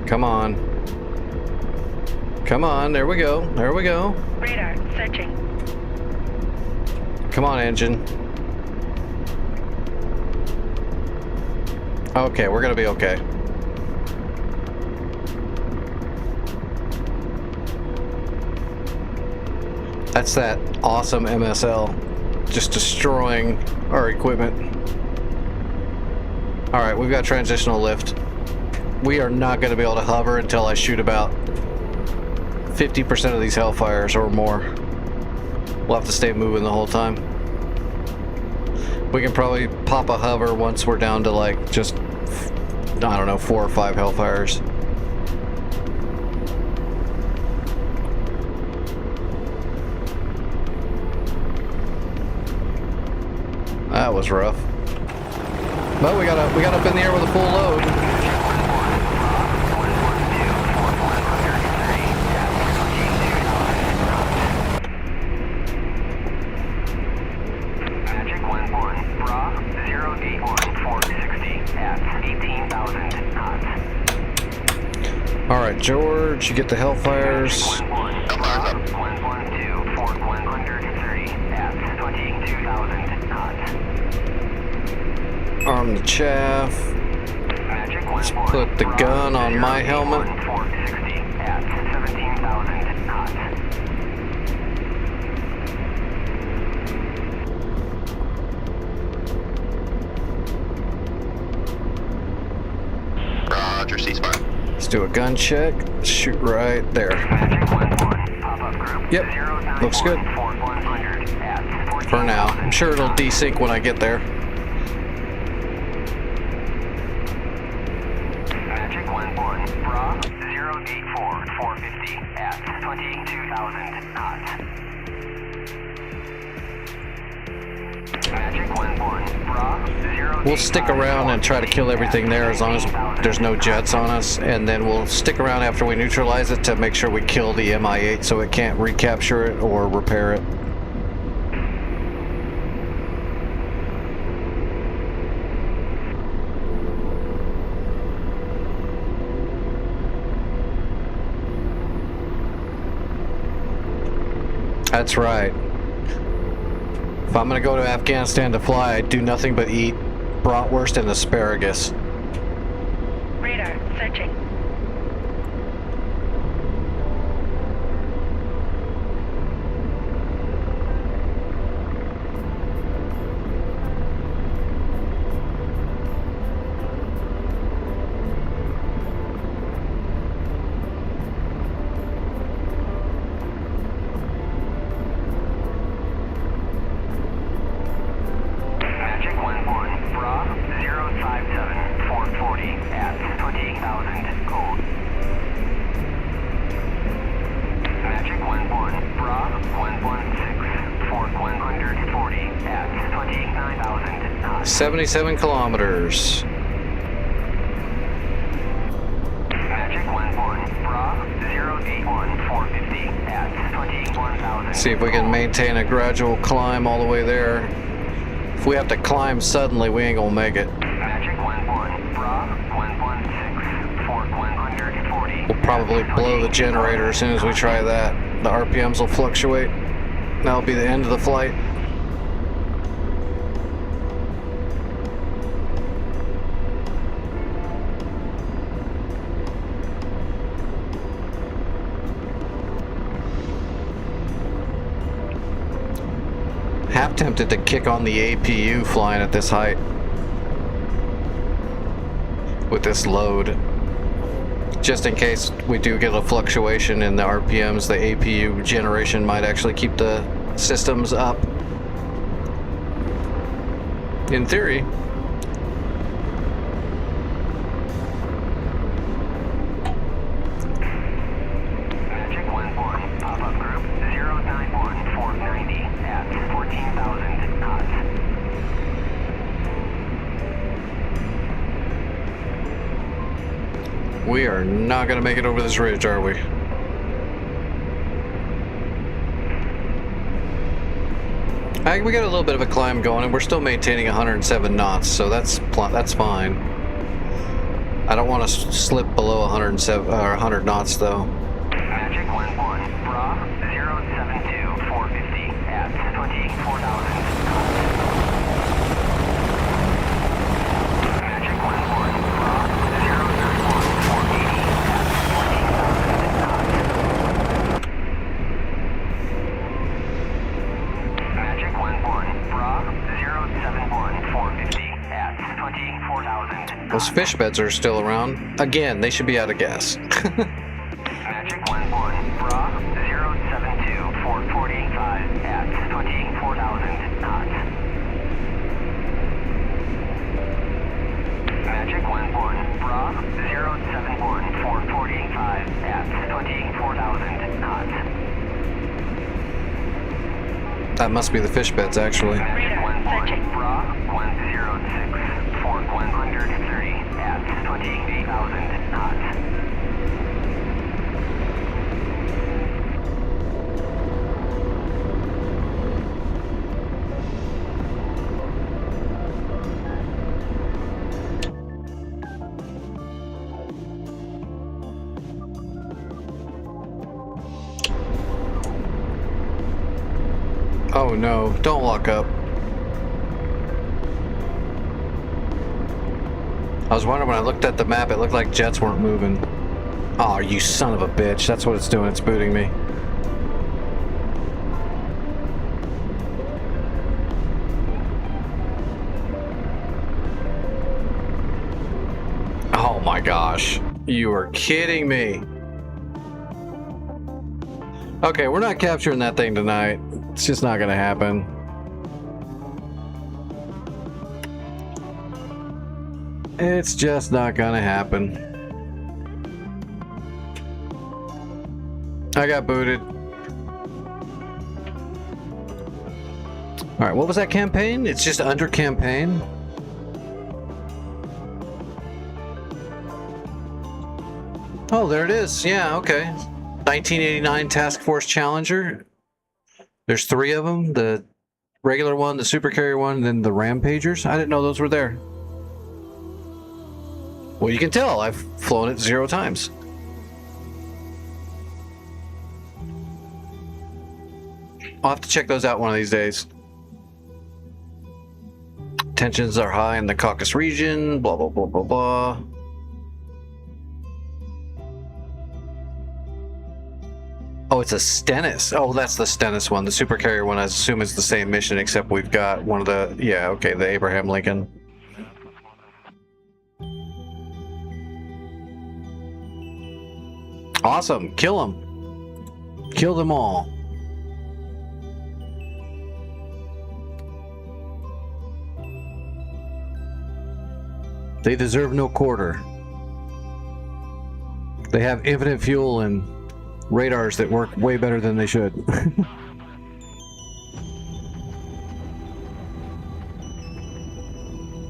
Come on. Come on, there we go. There we go. Radar, searching. Come on, engine. Okay, we're gonna be okay. That's that awesome MSL. Just destroying our equipment. Alright, we've got transitional lift. We are not gonna be able to hover until I shoot about 50% of these Hellfires or more. We'll have to stay moving the whole time. We can probably pop a hover once we're down to like just, I don't know, 4 or 5 Hellfires. That was rough. But we got up in the air with a full load. Alright, George, you get the Hellfires. Arm the chaff. Let's put the gun on my helmet. Roger, ceasefire. Let's do a gun check. Shoot right there. Yep, looks good. For now. I'm sure it'll desync when I get there. Magic 1-1, Bra 084 450 at 22,000 knots. Magic 1-1, Bra 0. We'll stick around and try to kill everything there as long as there's no jets on us, and then we'll stick around after we neutralize it to make sure we kill the Mi-8 so it can't recapture it or repair it. That's right. If I'm gonna go to Afghanistan to fly, I do nothing but eat bratwurst and asparagus. Radar searching. Magic 1-1. Bra 057 440 at 20,000 cold. Magic 1-1. Bra 116 for 140 at 29,000 knots. 77 kilometers. Magic 1-1. Bra 081 450 at 21,000. See if we can maintain a gradual climb all the way there. If we have to climb suddenly, we ain't gonna make it. Magic 1-1. Bra 116 for 140. We'll probably blow the generator as soon as we try that. The RPMs will fluctuate. That'll be the end of the flight. Half tempted to kick on the APU flying at this height with this load. Just in case we do get a fluctuation in the RPMs, the APU generation might actually keep the systems up. In theory. Magic 1-1. Pop-up group 091 490 at 14,000 knots. We are not going to make it over this ridge, are we? We got a little bit of a climb going, and we're still maintaining 107 knots, so that's fine. I don't want to slip below 107 or 100 knots, though. Magic 1-1. Bra 072 450 at 24,000 knots. Magic 1-1. Bra 091 480 at 20,000 knots. Magic 1-1. Bra 071 450 at 24,000 knots. Those fish beds are still around. Again, they should be out of gas. Magic 1-1. Bra 072 445 at 24,000 knots. Magic 1-1. Bra 071 445 at 24,000 knots. That must be the fish beds, actually. Magic Radar 1-1. searching. Bra 106 for 130 at 28,000 knots. Oh no, don't lock up. I was wondering when I looked at the map, it looked like jets weren't moving. Oh, you son of a bitch. That's what it's doing. It's booting me. Oh my gosh. You are kidding me. Okay, we're not capturing that thing tonight. It's just not gonna happen. It's just not gonna happen. I got booted. Alright, what was that campaign? It's just under campaign? Oh, there it is. Yeah, okay. 1989 Task Force Challenger. There's 3 of them. The regular one, the super carrier one, and then the Rampagers. I didn't know those were there. Well, you can tell. I've flown it 0 times. I'll have to check those out one of these days. Tensions are high in the Caucasus region, blah, blah, blah, blah, blah. Oh, it's a Stennis. Oh, that's the Stennis one. The supercarrier one, I assume, is the same mission, except we've got one of the... Yeah, okay, the Abraham Lincoln. Awesome. Kill them. Kill them all. They deserve no quarter. They have infinite fuel and radars that work way better than they should.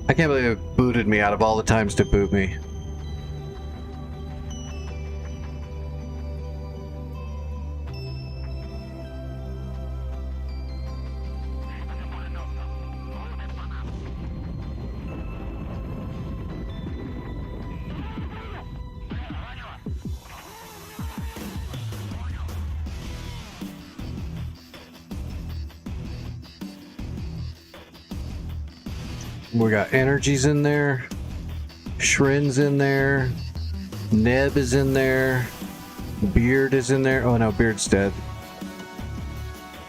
I can't believe it booted me out of all the times to boot me. We got Energies in there, Shrin's in there, Neb is in there, Beard is in there. Oh no, Beard's dead.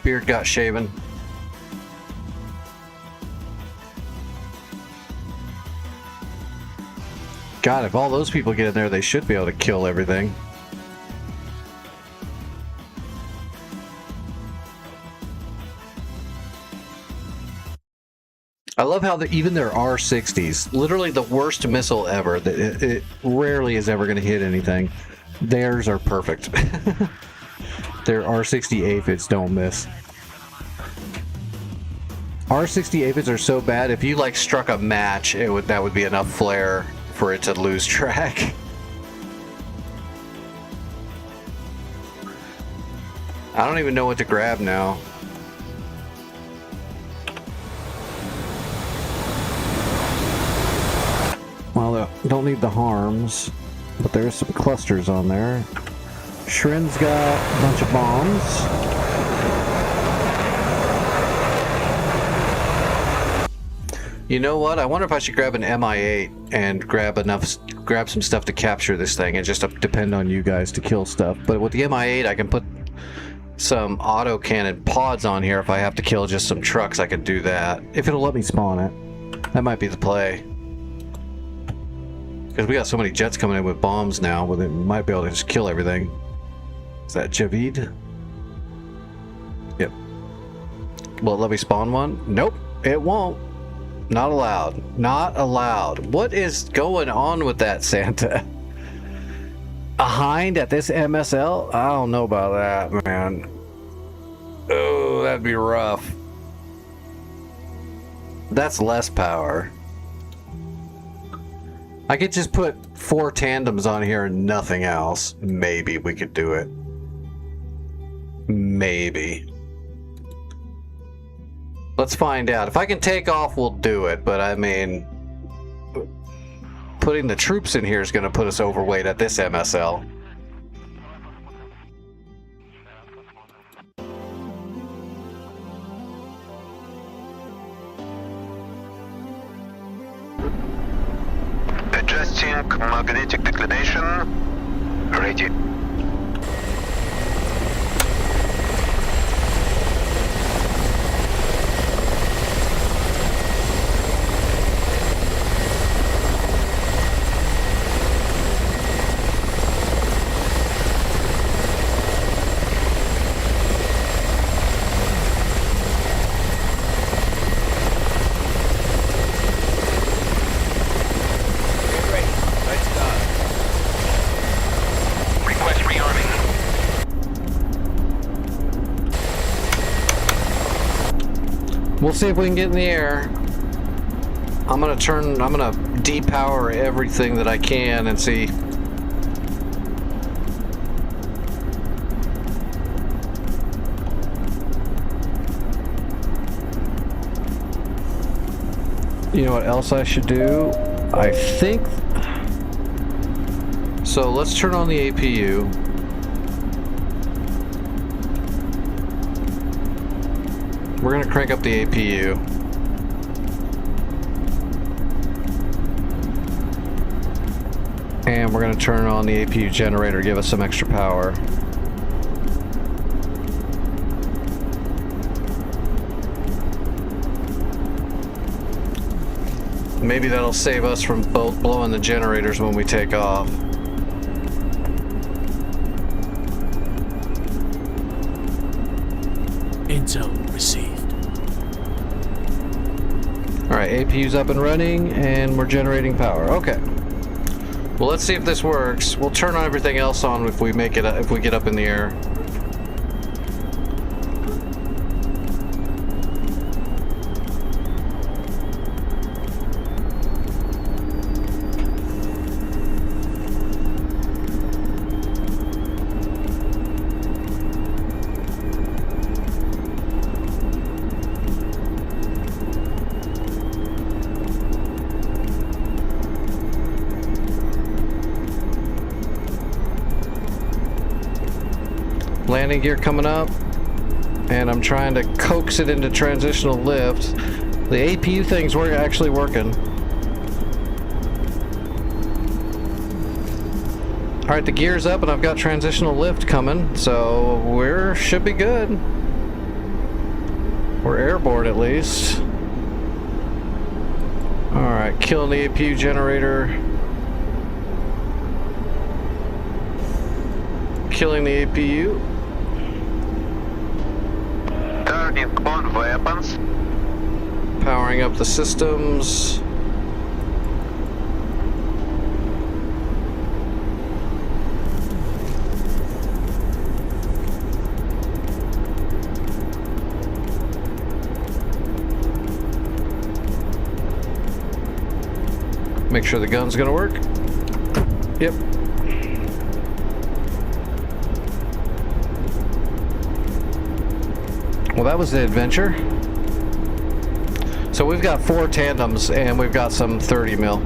Beard got shaven. God, if all those people get in there, they should be able to kill everything. I love how even their R-60s, literally the worst missile ever, it rarely is ever going to hit anything. Theirs are perfect. Their R-60 aphids don't miss. R-60 aphids are so bad, if you like struck a match, that would be enough flare for it to lose track. I don't even know what to grab now. Well, don't need the harms, but there's some clusters on there. Shrin's got a bunch of bombs. You know what? I wonder if I should grab an MI8 and grab some stuff to capture this thing, and just depend on you guys to kill stuff. But with the MI8, I can put some autocannon pods on here. If I have to kill just some trucks, I can do that. If it'll let me spawn it. That might be the play. Because we got so many jets coming in with bombs now, we might be able to just kill everything. Is that Javid? Yep. Will it let me spawn one? Nope, it won't. Not allowed. Not allowed. What is going on with that, Santa? A hind at this MSL? I don't know about that, man. Oh, that'd be rough. That's less power. I could just put 4 tandems on here and nothing else. Maybe we could do it. Maybe. Let's find out. If I can take off, we'll do it. But I mean, putting the troops in here is going to put us overweight at this MSL. Adjusting magnetic declination. Ready. We'll see if we can get in the air. I'm gonna depower everything that I can and see. You know what else I should do? I think... So let's turn on the APU. We're gonna crank up the APU. And we're going to turn on the APU generator, give us some extra power. Maybe that'll save us from both blowing the generators when we take off. Intel received. Alright, APU's up and running, and we're generating power. Okay. Well, let's see if this works. We'll turn on everything else on if we make it, if we get up in the air. Landing gear coming up, and I'm trying to coax it into transitional lift. The APU thing's actually working. Alright, the gear's up and I've got transitional lift coming, so we should be good. We're airborne at least. Alright, killing the APU generator. Killing the APU. Turning on weapons. Powering up the systems. Make sure the gun's gonna work. Yep. Well, that was the adventure. So we've got 4 tandems and we've got some 30 mil.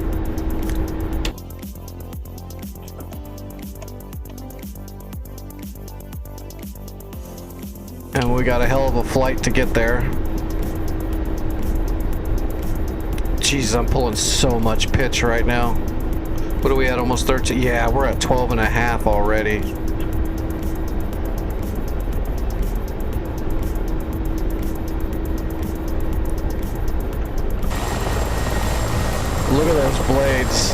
And we got a hell of a flight to get there. Jeez, I'm pulling so much pitch right now. What are we at? Almost 13? Yeah, we're at 12 and a half already. Look at those blades.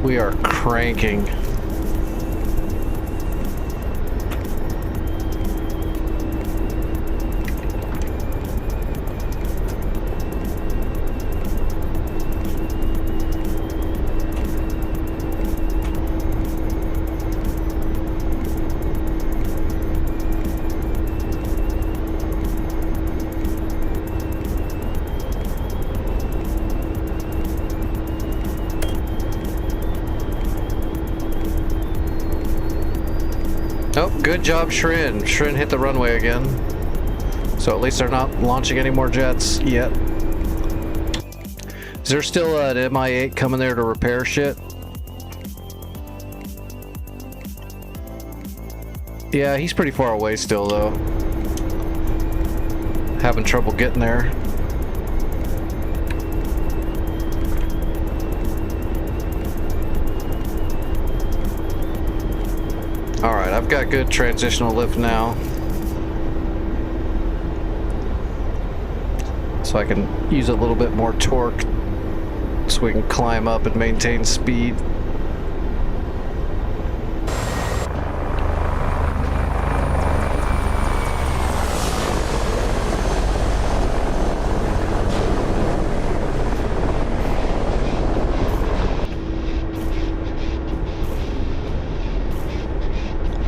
We are cranking. Oh, good job, Shrin. Shrin hit the runway again. So at least they're not launching any more jets yet. Is there still an MI-8 coming there to repair shit? Yeah, he's pretty far away still, though. Having trouble getting there. Alright, I've got good transitional lift now. So I can use a little bit more torque so we can climb up and maintain speed.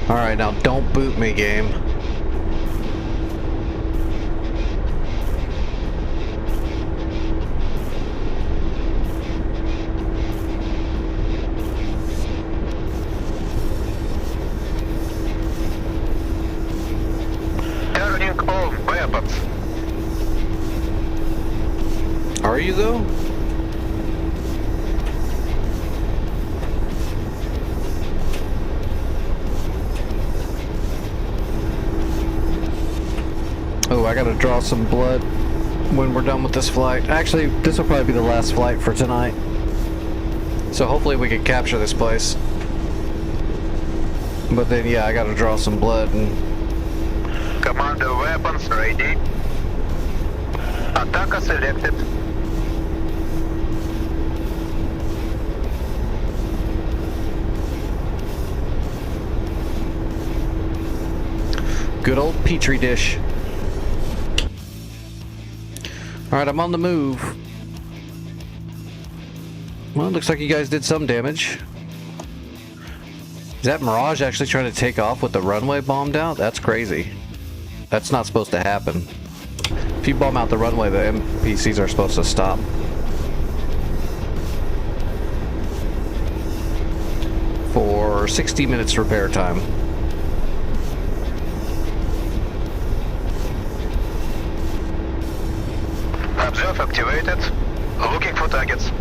Alright, now don't boot me, game. Turning off weapons. Are you, though? Oh, I gotta draw some blood. when we're done with this flight. Actually, this will probably be the last flight for tonight. So hopefully we can capture this place. But then, yeah, I gotta draw some blood and... Commander weapons ready. Атака selected. Good old Petri dish. Alright, I'm on the move. Well, it looks like you guys did some damage. Is that Mirage actually trying to take off with the runway bombed out? That's crazy. That's not supposed to happen. If you bomb out the runway, the NPCs are supposed to stop. For 60 minutes repair time. Observe activated. Looking for targets.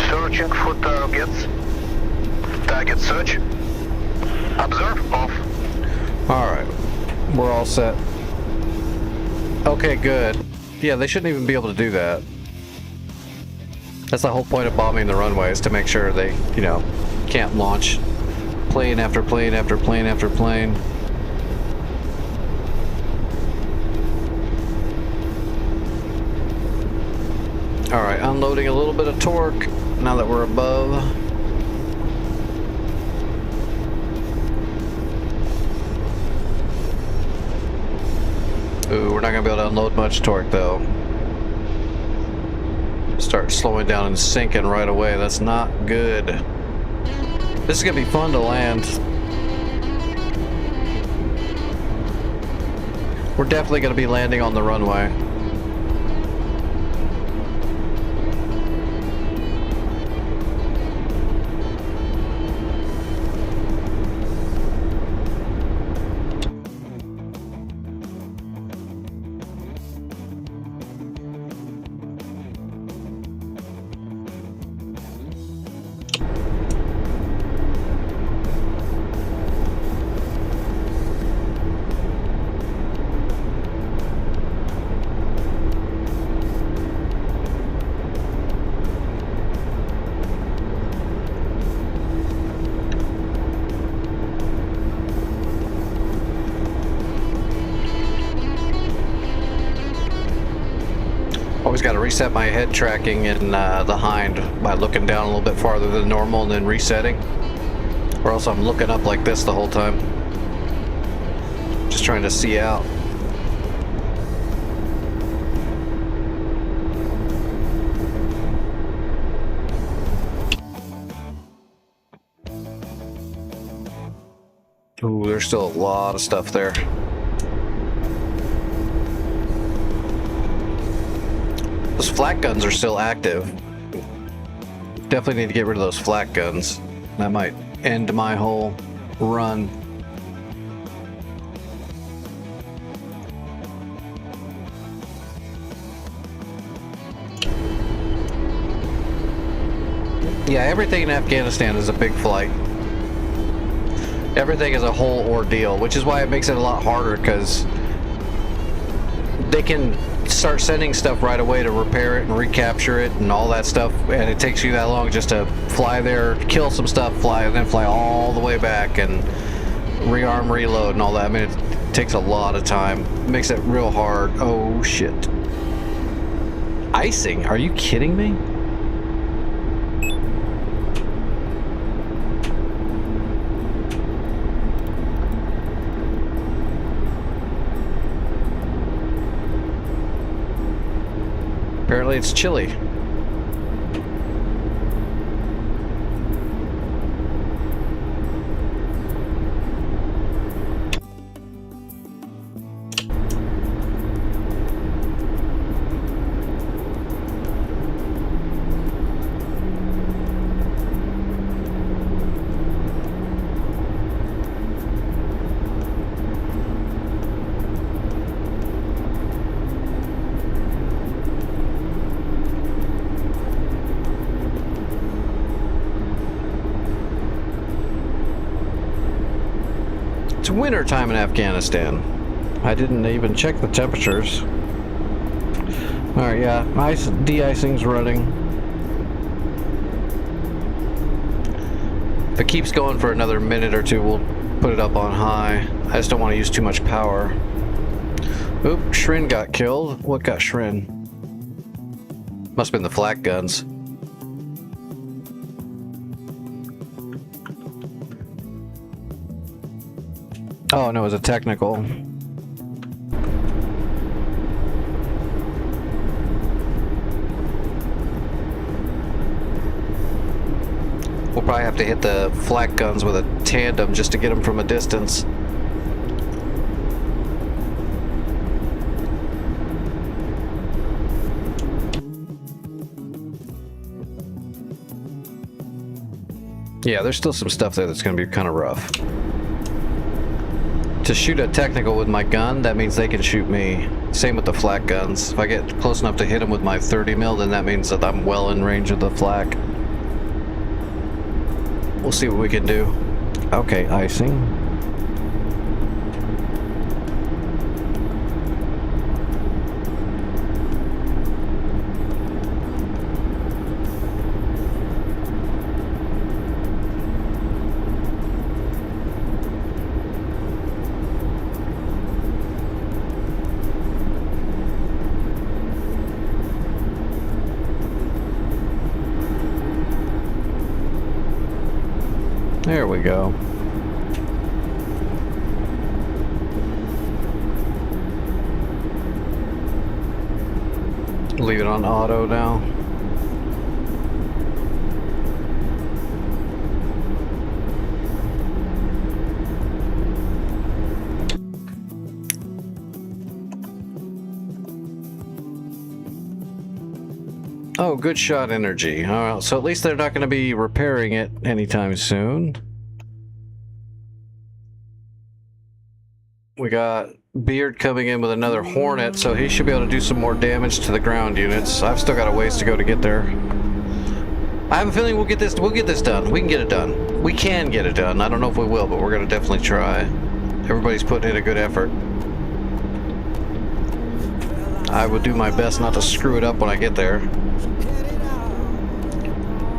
Searching for targets. Target search. Observe off. Alright. We're all set. Okay, good. Yeah, they shouldn't even be able to do that. That's the whole point of bombing the runway, is to make sure they, you know, can't launch plane after plane after plane after plane. Alright, unloading a little bit of torque now that we're above. Ooh, we're not gonna be able to unload much torque though. Start slowing down and sinking right away. That's not good. This is gonna be fun to land. We're definitely gonna be landing on the runway. Always got to reset my head tracking in the hind by looking down a little bit farther than normal and then resetting. Or else I'm looking up like this the whole time. Just trying to see out. Ooh, there's still a lot of stuff there. Those flak guns are still active. Definitely need to get rid of those flak guns. That might end my whole run. Yeah, everything in Afghanistan is a big flight. Everything is a whole ordeal, which is why it makes it a lot harder, because they can start sending stuff right away to repair it and recapture it and all that stuff, and it takes you that long just to fly there, kill some stuff, fly, and then fly all the way back and rearm, reload, and all that. I mean, it takes a lot of time. It makes it real hard. Oh shit. Icing? Are you kidding me? Apparently it's chilly. winter time in Afghanistan. I didn't even check the temperatures. Alright, yeah, de-icing's running. If it keeps going for another minute or two, we'll put it up on high. I just don't want to use too much power. Oop, Shrin got killed. What got Shrin? Must have been the flak guns. Oh no, it was a technical. We'll probably have to hit the flak guns with a tandem just to get them from a distance. Yeah, there's still some stuff there that's going to be kind of rough. To shoot a technical with my gun, that means they can shoot me. Same with the flak guns. If I get close enough to hit them with my 30 mil, then that means that I'm well in range of the flak. We'll see what we can do. Okay, icing. There we go. Leave it on auto now. Oh, good shot energy. Alright, so at least they're not going to be repairing it anytime soon. We got Beard coming in with another Hornet, so he should be able to do some more damage to the ground units. I've still got a ways to go to get there. I have a feeling we'll get this done. We can get it done. We can get it done. I don't know if we will, but we're going to definitely try. Everybody's putting in a good effort. I will do my best not to screw it up when I get there.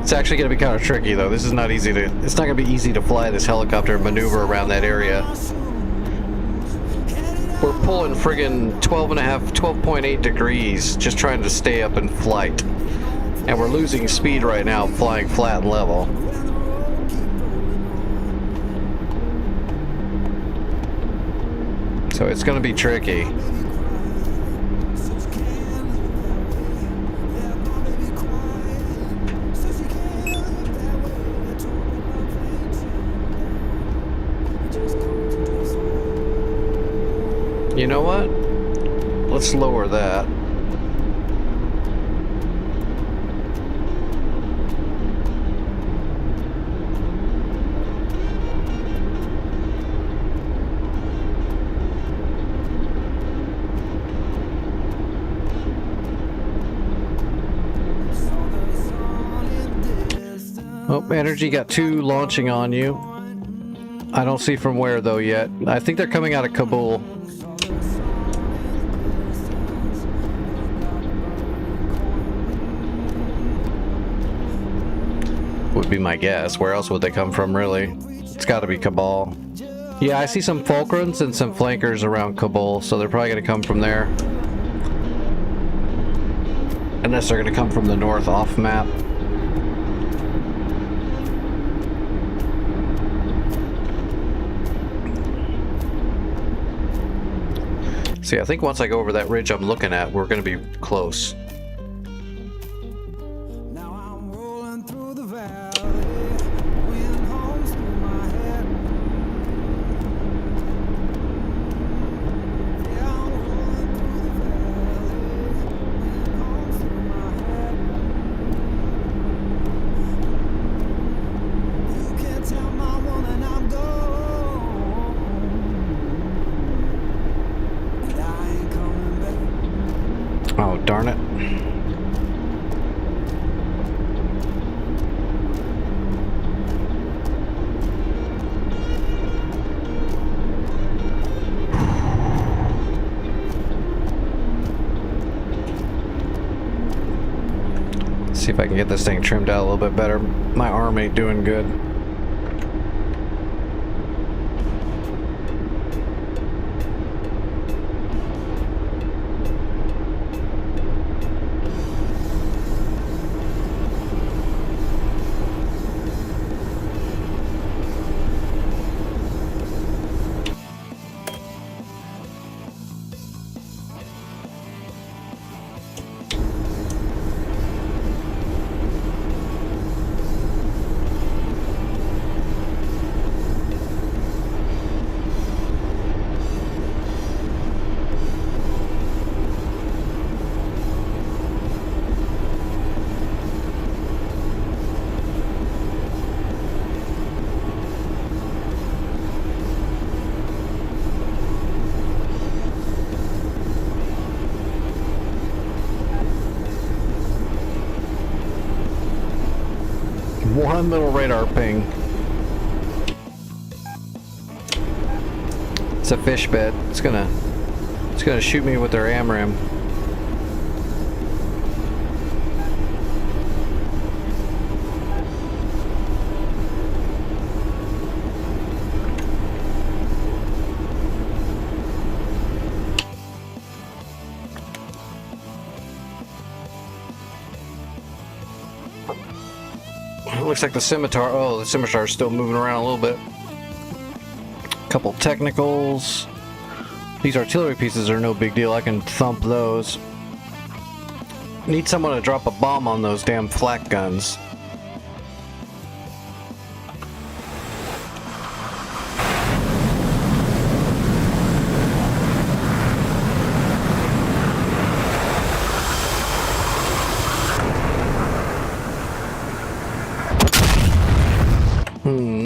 It's actually going to be kind of tricky though. This is not easy to, it's not going to be easy to fly this helicopter and maneuver around that area. We're pulling friggin' 12.8 degrees just trying to stay up in flight. And we're losing speed right now flying flat and level. So it's going to be tricky. You know what? Let's lower that. Oh, energy got 2 launching on you. I don't see from where though yet. I think they're coming out of Kabul. Would be my guess. Where else would they come from, really? It's got to be Kabul. Yeah, I see some Fulcrons and some flankers around Kabul, so they're probably going to come from there. Unless they're going to come from the north off map. See, I think once I go over that ridge I'm looking at, we're going to be close. Oh, darn it. See if I can get this thing trimmed out a little bit better. My arm ain't doing good. One little radar ping. It's a fish bed. It's gonna shoot me with their AMRAAM. Looks like the scimitar. Oh, the scimitar is still moving around a little bit. Couple technicals. These artillery pieces are no big deal. I can thump those. Need someone to drop a bomb on those damn flak guns.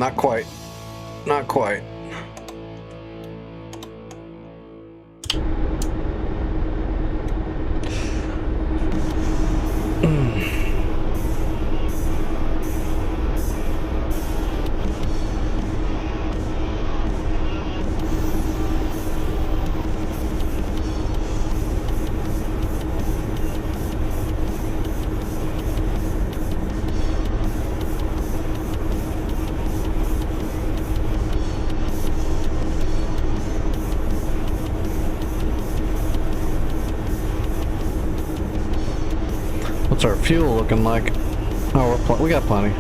Not quite. Not quite. What's our fuel looking like? Oh, we got plenty.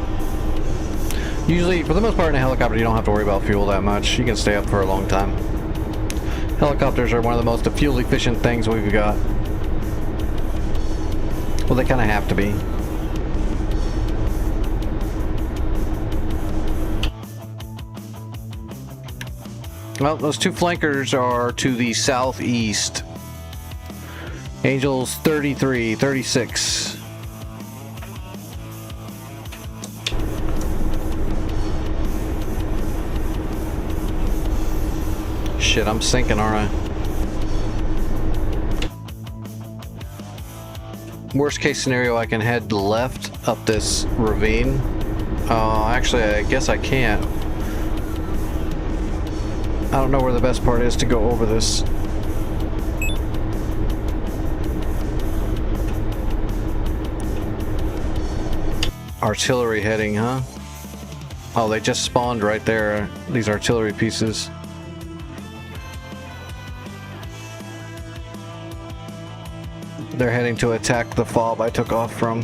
Usually, for the most part in a helicopter, you don't have to worry about fuel that much. You can stay up for a long time. Helicopters are one of the most fuel efficient things we've got. Well, they kind of have to be. Well, those two flankers are to the southeast. Angels 33, 36. Shit, I'm sinking, aren't I? Worst case scenario, I can head left up this ravine. Actually, I guess I can't. I don't know where the best part is to go over this. Artillery heading, huh? Oh, they just spawned right there, these artillery pieces. They're heading to attack the fob I took off from.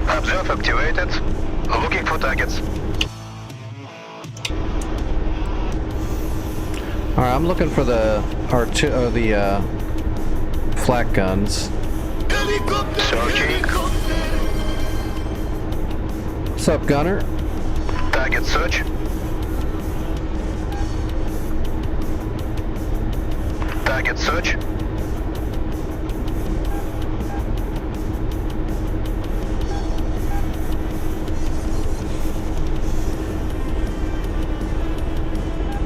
Observe activated. Looking for targets. Alright, I'm looking for the flak guns. Searching. What's up, gunner? Target search. Target search.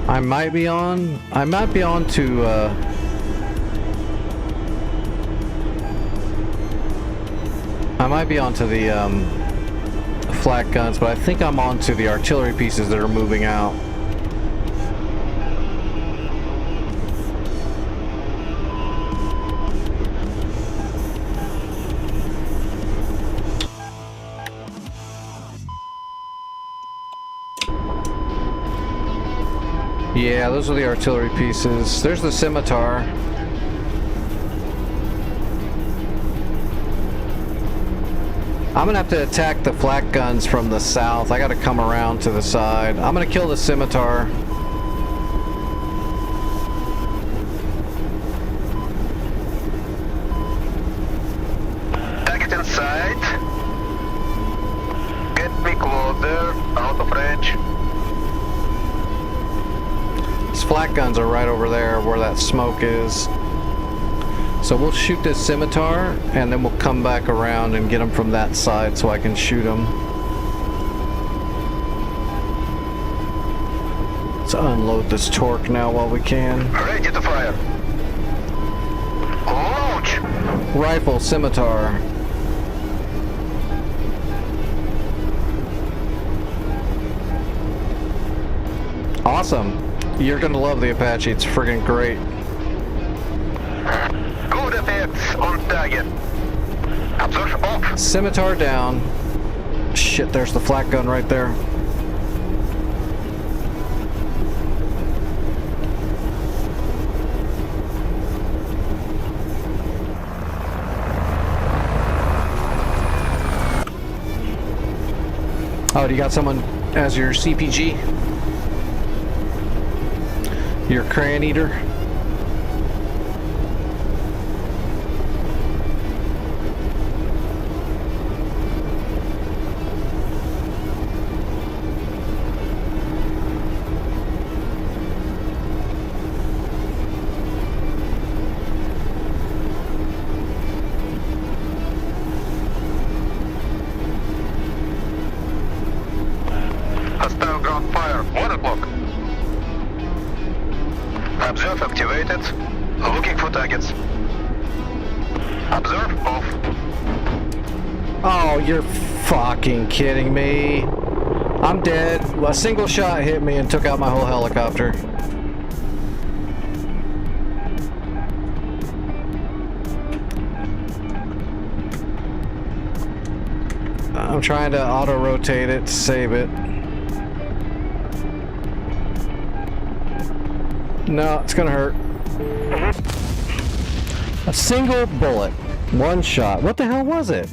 I might be on to I might be onto the flak guns, but I think I'm onto the artillery pieces that are moving out. Yeah, those are the artillery pieces. There's the scimitar. I'm gonna have to attack the flak guns from the south. I gotta come around to the side. I'm gonna kill the scimitar. Target in sight. Get me closer, out of range. These flak guns are right over there where that smoke is. So we'll shoot this scimitar, and then we'll come back around and get them from that side so I can shoot them. Let's unload this torque now while we can. Ready to fire. Launch! Rifle, scimitar. Awesome. You're gonna love the Apache. It's friggin' great. Good effects on target. Observe off. Scimitar down. Shit, there's the flak gun right there. Oh, do you got someone as your CPG? Your crayon eater? Hostile ground fire. 1 o'clock. Observe activated. Looking for targets. Observe off. Oh, you're fucking kidding me. I'm dead. A single shot hit me and took out my whole helicopter. I'm trying to auto-rotate it to save it. No, it's gonna hurt. A single bullet. One shot. What the hell was it?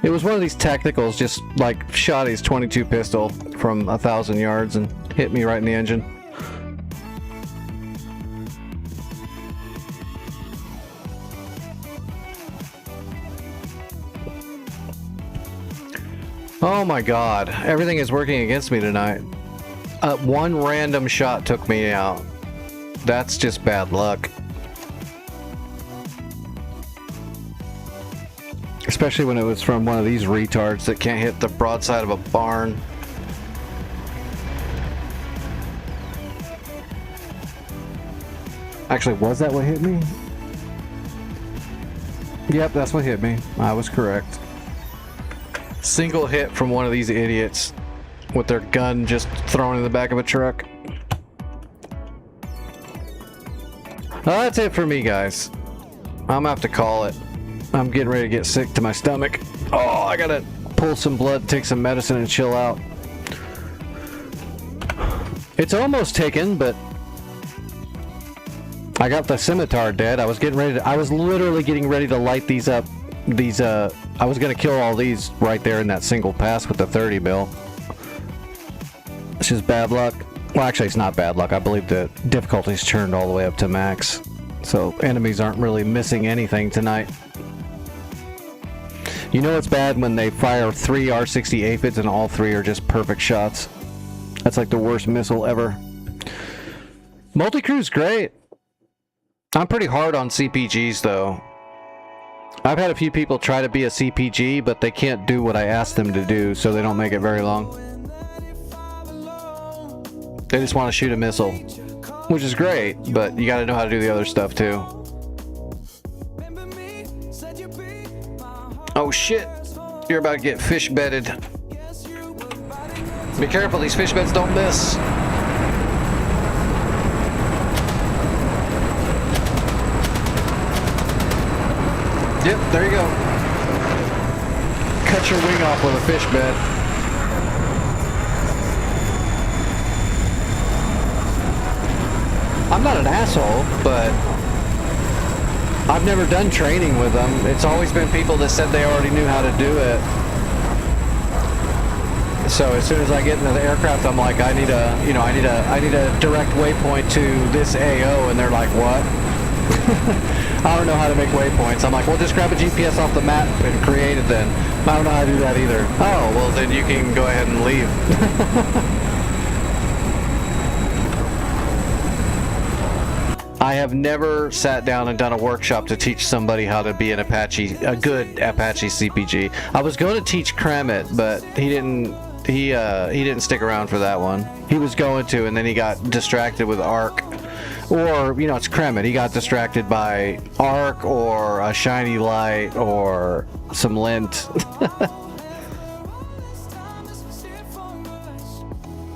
It was one of these tacticals, just like shot his .22 pistol from 1,000 yards and hit me right in the engine. Oh my god, everything is working against me tonight. One random shot took me out. That's just bad luck. Especially when it was from one of these retards that can't hit the broadside of a barn. Actually, was that what hit me? Yep, that's what hit me. I was correct. Single hit from one of these idiots with their gun just thrown in the back of a truck. Well, that's it for me, guys. I'm gonna have to call it. I'm getting ready to get sick to my stomach. Oh, I gotta pull some blood, take some medicine, and chill out. It's almost taken, but I got the scimitar dead. I was getting ready to, I was literally getting ready to light these up. I was gonna kill all these right there in that single pass with the 30 mil. It's just bad luck. Well, actually, it's not bad luck. I believe the difficulty's turned all the way up to max. So enemies aren't really missing anything tonight. You know it's bad when they fire 3 R60 aphids and all 3 are just perfect shots. That's like the worst missile ever. Multi-crew's great. I'm pretty hard on CPGs though. I've had a few people try to be a CPG, but they can't do what I asked them to do, so they don't make it very long. They just want to shoot a missile, which is great, but you gotta know how to do the other stuff too. Oh shit, you're about to get fish bedded. Be careful, these fish beds don't miss. Yep, there you go. Cut your wing off with a fish bed. I'm not an asshole, but I've never done training with them. It's always been people that said they already knew how to do it. So as soon as I get into the aircraft, I'm like, I need a direct waypoint to this AO, and they're like, what? I don't know how to make waypoints. I'm like, well, just grab a GPS off the map and create it then. I don't know how to do that either. Oh, well, then you can go ahead and leave. I have never sat down and done a workshop to teach somebody how to be an Apache, a good Apache CPG. I was going to teach Kramit, but he didn't stick around for that one. He was going to, and then he got distracted with ARC. Or, you know, it's Kramit. He got distracted by ARC or a shiny light or some lint.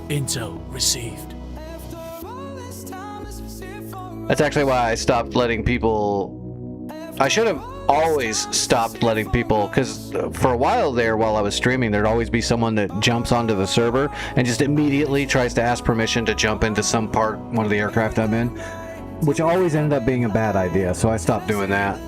Intel received. That's actually why I stopped letting people... I should have always stopped letting people, because for a while there, while I was streaming, there'd always be someone that jumps onto the server and just immediately tries to ask permission to jump into one of the aircraft I'm in, which always ended up being a bad idea, so I stopped doing that.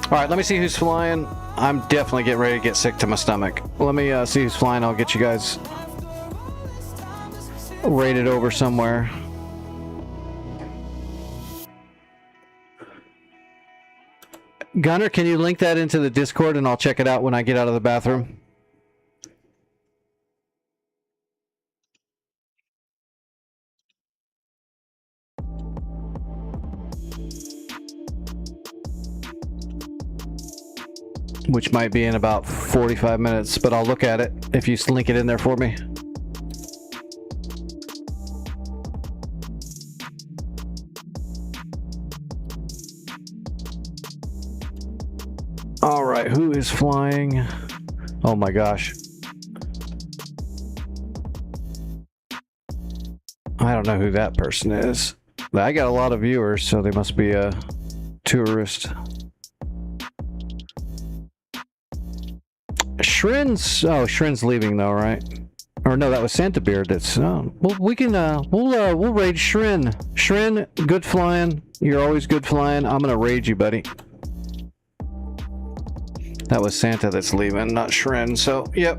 Alright, let me see who's flying. I'm definitely getting ready to get sick to my stomach. Let me see who's flying. I'll get you guys rated over somewhere. Gunner, can you link that into the Discord and I'll check it out when I get out of the bathroom? Which might be in about 45 minutes, but I'll look at it if you link it in there for me. All right, who is flying? Oh my gosh. I don't know who that person is. I got a lot of viewers, so they must be a tourist. Shrin's leaving though, right? Or no, that was Santa Beard. That's well, we can we'll raid Shrin. Shrin, good flying. You're always good flying. I'm gonna raid you, buddy. That was Santa that's leaving, not Shrin. So, yep.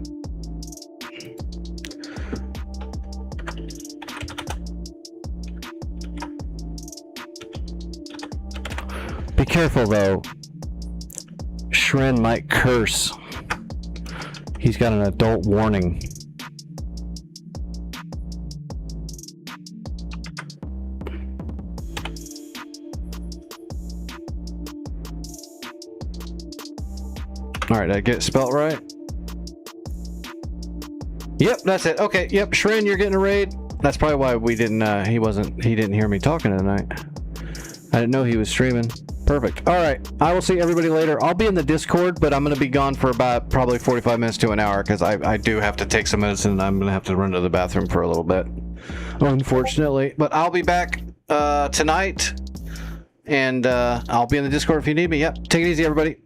Be careful though. Shrin might curse. He's got an adult warning. Alright, did I get it spelt right? Yep, that's it. Okay, yep, Shrin, you're getting a raid. That's probably why we didn't, he didn't hear me talking tonight. I didn't know he was streaming. Perfect. Alright, I will see everybody later. I'll be in the Discord, but I'm going to be gone for about probably 45 minutes to an hour, because I do have to take some medicine, and I'm going to have to run to the bathroom for a little bit. Unfortunately. But I'll be back tonight, and I'll be in the Discord if you need me. Yep, take it easy, everybody.